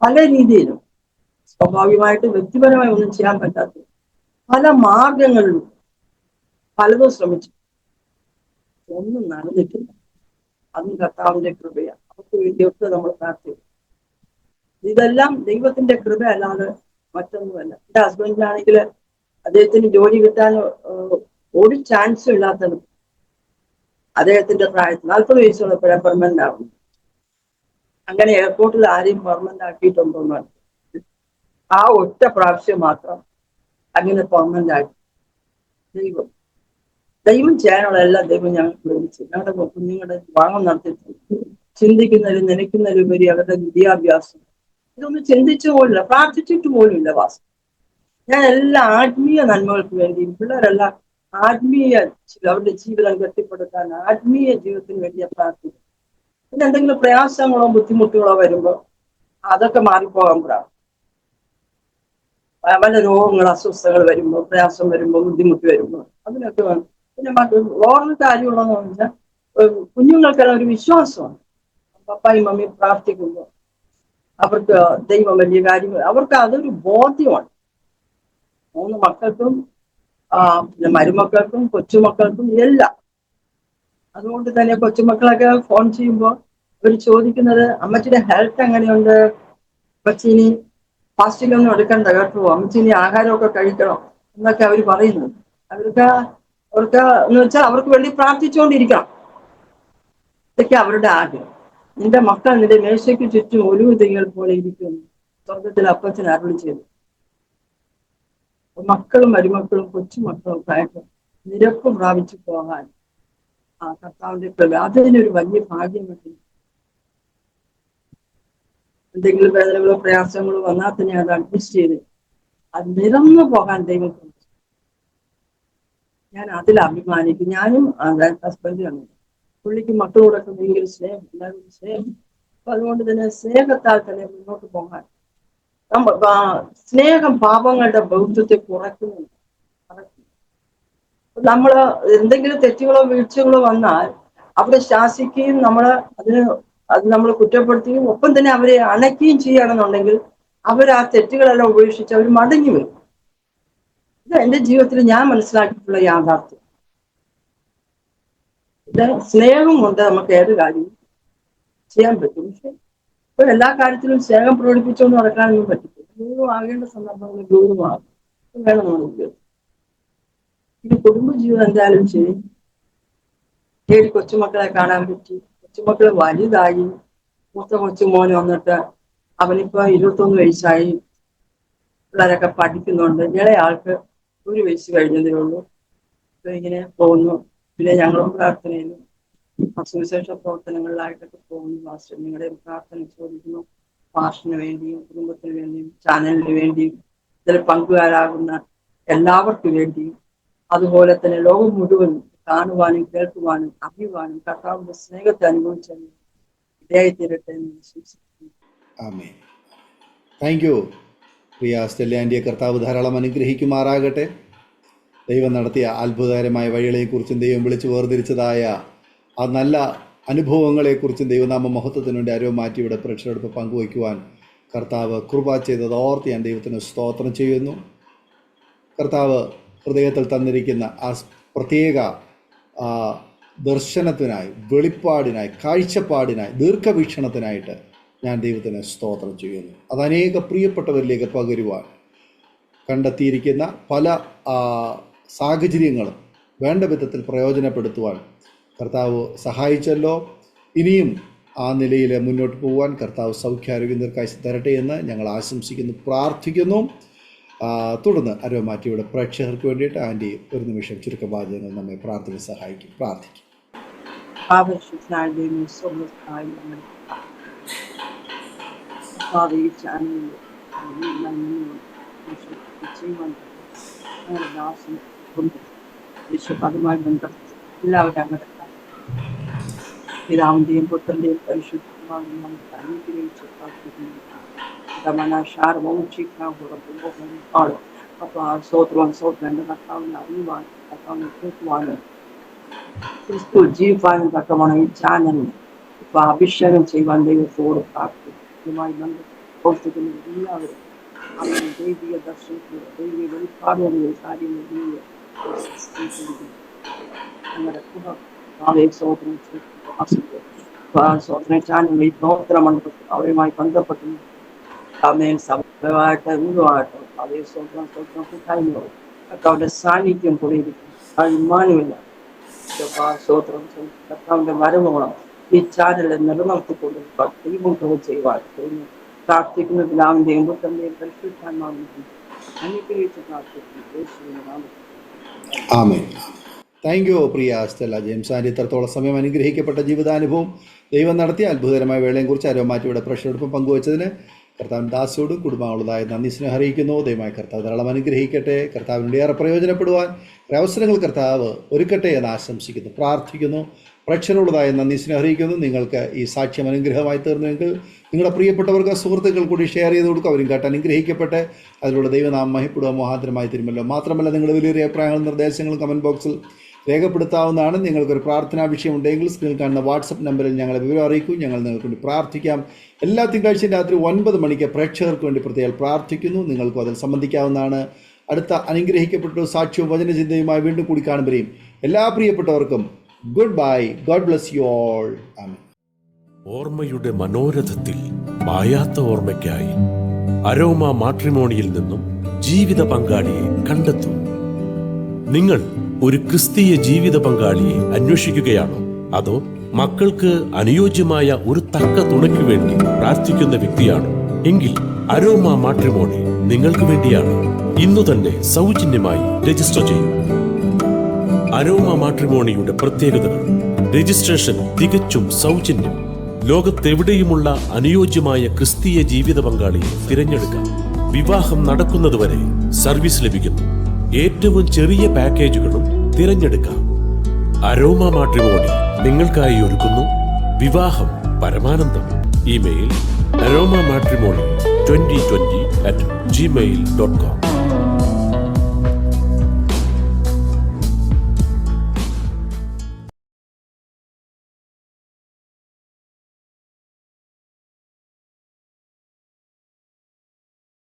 പല രീതിയിലും സ്വാഭാവികമായിട്ട് വ്യക്തിപരമായി ഒന്നും ചെയ്യാൻ പറ്റാത്ത പല മാർഗങ്ങളിലും പലതും ശ്രമിച്ചു. ഒന്നും നടന്നിട്ടില്ല. അതും കർത്താവിന്റെ കൃപയാണ്. അവർക്ക് വേണ്ടിയൊക്കെ നമ്മൾ പ്രാർത്ഥിക്കും. ഇതെല്ലാം ദൈവത്തിന്റെ കൃപ അല്ലാതെ മറ്റൊന്നുമല്ല. എന്റെ ഹസ്ബൻഡിനാണെങ്കിൽ അദ്ദേഹത്തിന് ജോലി കിട്ടാൻ ഒരു ചാൻസും ഇല്ലാത്തത് അദ്ദേഹത്തിന്റെ പ്രായത്തിൽ 40 വയസ്സുള്ളപ്പോഴാണ് പെർമനന്റ് ആവുന്നത്. അങ്ങനെ എയർപോർട്ടിൽ ആരെയും പെർമനന്റ് ആക്കിയിട്ടുണ്ടോ? ആ ഒറ്റ പ്രാവശ്യം മാത്രം അങ്ങനെ പെർമനന്റ് ആക്കി. ദൈവം ചെയ്യാനുള്ള എല്ലാം ദൈവം ഞങ്ങൾക്ക് വിളിച്ചു. ഞങ്ങളുടെ കുഞ്ഞുങ്ങളുടെ വിവാഹം നടത്തി, ചിന്തിക്കുന്നതിലും നനയ്ക്കുന്നതിലും ഉപരി അവരുടെ വിദ്യാഭ്യാസം ഇതൊന്നും ചിന്തിച്ചു പോലില്ല, പ്രാർത്ഥിച്ചിട്ട് പോലുമില്ല വാസം. ഞാൻ എല്ലാ ആത്മീയ നന്മകൾക്ക് വേണ്ടിയും പിള്ളേരെല്ലാം അവരുടെ ജീവിതം കെട്ടിപ്പടുക്കാൻ ആത്മീയ ജീവിതത്തിന് വേണ്ടിയാ പ്രാർത്ഥിക്കും. പിന്നെ എന്തെങ്കിലും പ്രയാസങ്ങളോ ബുദ്ധിമുട്ടുകളോ വരുമ്പോൾ അതൊക്കെ മാറിപ്പോകാൻ പ്രാർത്ഥിക്കും. പല രോഗങ്ങൾ, അസ്വസ്ഥതകൾ വരുമ്പോൾ, പ്രയാസം വരുമ്പോൾ, ബുദ്ധിമുട്ട് വരുമ്പോൾ അതിനൊക്കെ വേണം. പിന്നെ വേറൊരു കാര്യമുള്ളതെന്ന് പറഞ്ഞാൽ കുഞ്ഞുങ്ങൾക്കെല്ലാം ഒരു വിശ്വാസമാണ്. പപ്പായും മമ്മിയും പ്രാർത്ഥിക്കുമ്പോൾ അവർക്ക് ദൈവം വലിയ കാര്യങ്ങൾ, അവർക്ക് അതൊരു ബോധ്യമാണ്. 3 മക്കൾക്കും പിന്നെ മരുമക്കൾക്കും കൊച്ചുമക്കൾക്കും എല്ലാം. അതുകൊണ്ട് തന്നെ കൊച്ചുമക്കളൊക്കെ ഫോൺ ചെയ്യുമ്പോൾ അവർ ചോദിക്കുന്നത് അമ്മച്ചിയുടെ ഹെൽത്ത് എങ്ങനെയുണ്ട്, അമ്മച്ചിനി ഫാസ്റ്റിലൊന്നും എടുക്കണ്ട കേട്ടോ, അമ്മച്ചിനി ആഹാരമൊക്കെ കഴിക്കണം എന്നൊക്കെ അവർ പറയുന്നത്. അവർക്ക് എന്ന് വെച്ചാൽ അവർക്ക് വേണ്ടി പ്രാർത്ഥിച്ചുകൊണ്ടിരിക്കണം. ഇതൊക്കെ അവരുടെ ആഗ്രഹം. നിന്റെ മക്കൾ നിന്റെ മേശയ്ക്ക് ചുറ്റും ഒലിവ് തൈകൾ പോലെ ഇരിക്കുന്നു, സ്വർഗത്തിൽ അപ്പച്ചൻ അരുളി ചെയ്തു. മക്കളും മരുമക്കളും കൊച്ചുമക്കളും ആയിട്ട് നിരപ്പ് പ്രാപിച്ചു പോകാൻ ആ കർത്താവിന്റെ കൃപ അതിനൊരു വലിയ ഭാഗ്യം കിട്ടും. എന്തെങ്കിലും വേദനകളോ പ്രയാസങ്ങളോ വന്നാൽ തന്നെ അത് അഡ്ജസ്റ്റ് ചെയ്ത് അത് നിറന്നു പോകാൻ ദൈവം. ഞാൻ അതിൽ അഭിമാനിക്കും. ഞാനും ഹസ്ബൻഡും പുള്ളിക്ക് മക്കളോടൊക്കെ ഭയങ്കര സ്നേഹം, എല്ലാവരും സ്നേഹം. അപ്പൊ അതുകൊണ്ട് തന്നെ സ്നേഹത്താൽ തന്നെ മുന്നോട്ട് പോകാൻ സ്നേഹം പാപങ്ങളുടെ ബൗദ്ധത്തെ കുറയ്ക്കുന്നുണ്ട്. നമ്മള് എന്തെങ്കിലും തെറ്റുകളോ വീഴ്ചകളോ വന്നാൽ അവിടെ ശാസിക്കുകയും അത് നമ്മൾ കുറ്റപ്പെടുത്തുകയും ഒപ്പം തന്നെ അവരെ അണയ്ക്കുകയും ചെയ്യുകയാണെന്നുണ്ടെങ്കിൽ അവർ ആ തെറ്റുകളെല്ലാം ഉപേക്ഷിച്ച് അവർ മടങ്ങി വരും. ഇത് എന്റെ ജീവിതത്തിൽ ഞാൻ മനസ്സിലാക്കിയിട്ടുള്ള യാഥാർത്ഥ്യം. ഇത് സ്നേഹം കൊണ്ട് നമുക്ക് ഏത് കാര്യവും ചെയ്യാൻ പറ്റും. പക്ഷെ ഇപ്പൊ എല്ലാ കാര്യത്തിലും സ്നേഹം പ്രകടിപ്പിച്ചുകൊണ്ട് നടക്കാനൊന്നും പറ്റില്ല. ഗൗരവമാകേണ്ട സന്ദർഭങ്ങളിൽ ഗൗരവമാകും വേണം നമുക്ക്. ഇത് കുടുംബജീവിതം എന്തായാലും ശരി, 7 കൊച്ചുമക്കളെ കാണാൻ പറ്റി. കൊച്ചുമക്കള് വലുതായി. മൂത്ത കൊച്ചുമോന് വന്നിട്ട് അവനിപ്പോ 21 വയസ്സായി. പിള്ളേരൊക്കെ പഠിക്കുന്നുണ്ട്. ഇളയ ആൾക്ക് 1 വയസ്സ് കഴിഞ്ഞതേ ഉള്ളൂ. ഇങ്ങനെ പോകുന്നു. പിന്നെ ഞങ്ങളും പ്രാർത്ഥനയിലും സുവിശേഷ പ്രവർത്തനങ്ങളിലായിട്ടൊക്കെ പോകുന്നു. മാസ്റ്റർ നിങ്ങളുടെ പ്രാർത്ഥന ചോദിക്കുന്നു. മാഷിന് വേണ്ടിയും കുടുംബത്തിന് വേണ്ടിയും ചാനലിന് വേണ്ടിയും ഇതിൽ പങ്കുകാരാകുന്ന എല്ലാവർക്കും വേണ്ടിയും അതുപോലെ തന്നെ ലോകം മുഴുവൻ കാണുവാനും കേൾക്കുവാനും അറിയുവാനും കർത്താവിന്റെ സ്നേഹത്തെ അനുഭവിച്ചാൽ ഇടയായിത്തീരട്ടെ എന്ന് വിശ്വസിക്കുന്നു. ആമേൻ. താങ്ക് യു പ്രിയ സ്റ്റെല്ലാൻഡിയെ കർത്താവ് ധാരാളം അനുഗ്രഹിക്കുമാറാകട്ടെ. ദൈവം നടത്തിയ അത്ഭുതകരമായ വഴികളെക്കുറിച്ചും ദൈവം വിളിച്ചു വേർതിരിച്ചതായ ആ നല്ല അനുഭവങ്ങളെക്കുറിച്ചും ദൈവനാമ മഹത്വത്തിന് വേണ്ടി അരോമാറ്റിയുടെ പ്രേക്ഷകരോട് പങ്കുവയ്ക്കുവാൻ കർത്താവ് കൃപ ചെയ്തത് ഓർത്ത് ഞാൻ ദൈവത്തിന് സ്തോത്രം ചെയ്യുന്നു. കർത്താവ് ഹൃദയത്തിൽ തന്നിരിക്കുന്ന ആ പ്രത്യേക ദർശനത്തിനായി, വെളിപ്പാടിനായി, കാഴ്ചപ്പാടിനായി, ദീർഘവീക്ഷണത്തിനായിട്ട് ഞാൻ ദൈവത്തിന് സ്തോത്രം ചെയ്യുന്നു. അത് അനേക പ്രിയപ്പെട്ടവരിലേക്ക് പകരുവാൻ കണ്ടെത്തിയിരിക്കുന്ന പല സാഹചര്യങ്ങളും വേണ്ട വിധത്തിൽ പ്രയോജനപ്പെടുത്തുവാൻ കർത്താവ് സഹായിച്ചല്ലോ. ഇനിയും ആ നിലയിൽ മുന്നോട്ട് പോകുവാൻ കർത്താവ് സൗഖ്യാരോഗ്യം ദീർഘായുസ്സ് തരട്ടെ എന്ന് ഞങ്ങൾ ആശംസിക്കുന്നു, പ്രാർത്ഥിക്കുന്നു. തുടർന്ന് അരോമാറ്റിയുടെ പ്രേക്ഷകർക്ക് വേണ്ടിയിട്ട് ആൻറ്റി ഒരു നിമിഷം ചുരുക്കവാചകങ്ങൾ നമ്മെ പ്രാർത്ഥന സഹായിക്കും. പ്രാർത്ഥിക്കും. അതുമായി ബന്ധപ്പെട്ട് എല്ലാവരും അങ്ങനെ പിതാവിന്റെയും പുത്രന്റെയും പരിശുദ്ധമായി നമുക്ക് അനുഗ്രഹിച്ച് പ്രാർത്ഥിക്കുന്നു. സ്വോത്രം കർത്താവിനെ അറിയുവാനും കർത്താവിനെ കേൾക്കുവാനും ക്രിസ്തു ജീവിക്കാനും തക്കവണ്ണം ഈ ചാനലിന് ഇപ്പൊ അഭിഷേകം ചെയ്യുവാൻ ദൈവത്തോട് പ്രാർത്ഥിക്കും. ഇതുമായി ബന്ധപ്പെട്ടിരിക്കുന്ന എല്ലാവരും അങ്ങനെ ദൈവിക ദർശനത്തിലൂടെ ദൈവിക വെളിപ്പാടുകളിൽ കാര്യങ്ങൾ ഞങ്ങളുടെ സ്വോത്രം ചാനലിൽ പ്രവർത്തന മണ്ഡലത്തിൽ അവരുമായി ബന്ധപ്പെട്ടു അതേ സ്വന്തം കൂട്ടായ്മയോ കർത്താവിന്റെ സാന്നിധ്യം കൂടിയിരിക്കും. ഇമ്മാനുവില്ല സ്വോത്രം കർത്താവിന്റെ വരവോളം ഈ ചാനലിൽ നിലനിർത്തിക്കൊണ്ട് ദൈവം ചെയ്യുവാൻ പ്രാർത്ഥിക്കുന്ന പിതാവിന്റെയും പുത്രന്റെയും പരിശുദ്ധാത്മാവിന്റെയും അനുഗ്രഹിച്ച് പ്രാർത്ഥിക്കുന്നു. ആമേൻ. താങ്ക് യു പ്രിയ സ്റ്റെല്ല ജെയിംസ് ആൻഡ്. ഇത്രത്തോളം സമയം അനുഗ്രഹിക്കപ്പെട്ട ജീവിതാനുഭവം ദൈവം നടത്തിയ അത്ഭുതകരമായ വേളയെക്കുറിച്ച് അരോമാറ്റിയുടെ പ്രേക്ഷകരോടൊപ്പം പങ്കുവച്ചതിന് കർത്താവിൻ ദാസിയോടും കുടുംബങ്ങളുടേതായ നന്ദി സ്നേഹം അറിയിക്കുന്നു. ദൈവമായ കർത്താവ് ധാരാളം അനുഗ്രഹിക്കട്ടെ. കർത്താവിനോട് ഏറെ പ്രയോജനപ്പെടുവാൻ അവസരങ്ങൾ കർത്താവ് ഒരുക്കട്ടെ എന്ന് ആശംസിക്കുന്നു, പ്രാർത്ഥിക്കുന്നു. പ്രേക്ഷകരുള്ളതായ നന്ദി സ്നേഹം അറിയിക്കുന്നു. നിങ്ങൾക്ക് ഈ സാക്ഷ്യം അനുഗ്രഹമായി തീർന്നുവെങ്കിൽ നിങ്ങളുടെ പ്രിയപ്പെട്ടവർക്ക് സുഹൃത്തുക്കൾ കൂടി ഷെയർ ചെയ്ത് കൊടുക്കും. അവരും കേട്ട് അനുഗ്രഹിക്കട്ടെ. അതിലൂടെ ദൈവനാമം മഹിപ്പെടുക മോഹാന്തരമായി തീരുമല്ലോ. മാത്രമല്ല നിങ്ങളുടെ വലിയ അഭിപ്രായങ്ങളും നിർദ്ദേശങ്ങളും കമൻറ്റ് ബോക്സിൽ രേഖപ്പെടുത്താവുന്നതാണ്. നിങ്ങൾക്കൊരു പ്രാർത്ഥനാ വിഷയം ഉണ്ടെങ്കിൽ സ്ക്രീനിൽ കാണുന്ന വാട്സപ്പ് നമ്പറിൽ ഞങ്ങളെ വിവരം അറിയിക്കും. ഞങ്ങൾ നിങ്ങൾക്ക് വേണ്ടി പ്രാർത്ഥിക്കാം. എല്ലാ തിങ്കളാഴ്ചയും രാത്രി 9 മണിക്ക് പ്രേക്ഷകർക്ക് വേണ്ടി പ്രത്യേകം പ്രാർത്ഥിക്കുന്നു. നിങ്ങൾക്കും അതിൽ സംബന്ധിക്കാവുന്നതാണ്. അടുത്ത അനുഗ്രഹിക്കപ്പെട്ട സാക്ഷ്യവും വചനചിന്തയുമായി വീണ്ടും കൂടി കാണുമ്പോഴേയും എല്ലാ പ്രിയപ്പെട്ടവർക്കും goodbye. God bless you all. ആമേൻ. ഓർമ്മയുടെ മനോരഥത്തിൽ മായാത്ത ഓർമ്മയ്ക്കായി അരോമ മാട്രിമോണിയിൽ നിന്നും ജീവിത പങ്കാളിയെ കണ്ടെത്തൂ. നിങ്ങൾ ഒരു ക്രിസ്തീയ ജീവിത പങ്കാളിയെ അന്വേഷിക്കുകയാണോ? അതോ മക്കൾക്ക് അനുയോജ്യമായ ഒരു തക്ക തുണയ്ക്ക് വേണ്ടി പ്രാർത്ഥിക്കുന്ന വ്യക്തിയാണോ? എങ്കിൽ അരോമ മാട്രിമോണി നിങ്ങൾക്ക് വേണ്ടിയാണ്. ഇന്നു തന്നെ സൗജന്യമായി രജിസ്റ്റർ ചെയ്യൂ. അരോമ മാട്രിമോണിയുടെ പ്രത്യേകതകൾ: രജിസ്ട്രേഷൻ തികച്ചും സൗജന്യം. ലോകത്തെവിടെയുമുള്ള അനുയോജ്യമായ ക്രിസ്തീയ ജീവിത പങ്കാളിയെ തിരഞ്ഞെടുക്കാം. വിവാഹം നടക്കുന്നതുവരെ സർവീസ് ലഭിക്കുന്നു. ഏറ്റവും ചെറിയ പാക്കേജുകളും തിരഞ്ഞെടുക്കാം. അരോമ മാട്രിമോണി നിങ്ങൾക്കായി ഒരുക്കുന്നു വിവാഹം പരമാനന്ദം. Email aroma matrimony2020@gmail.com.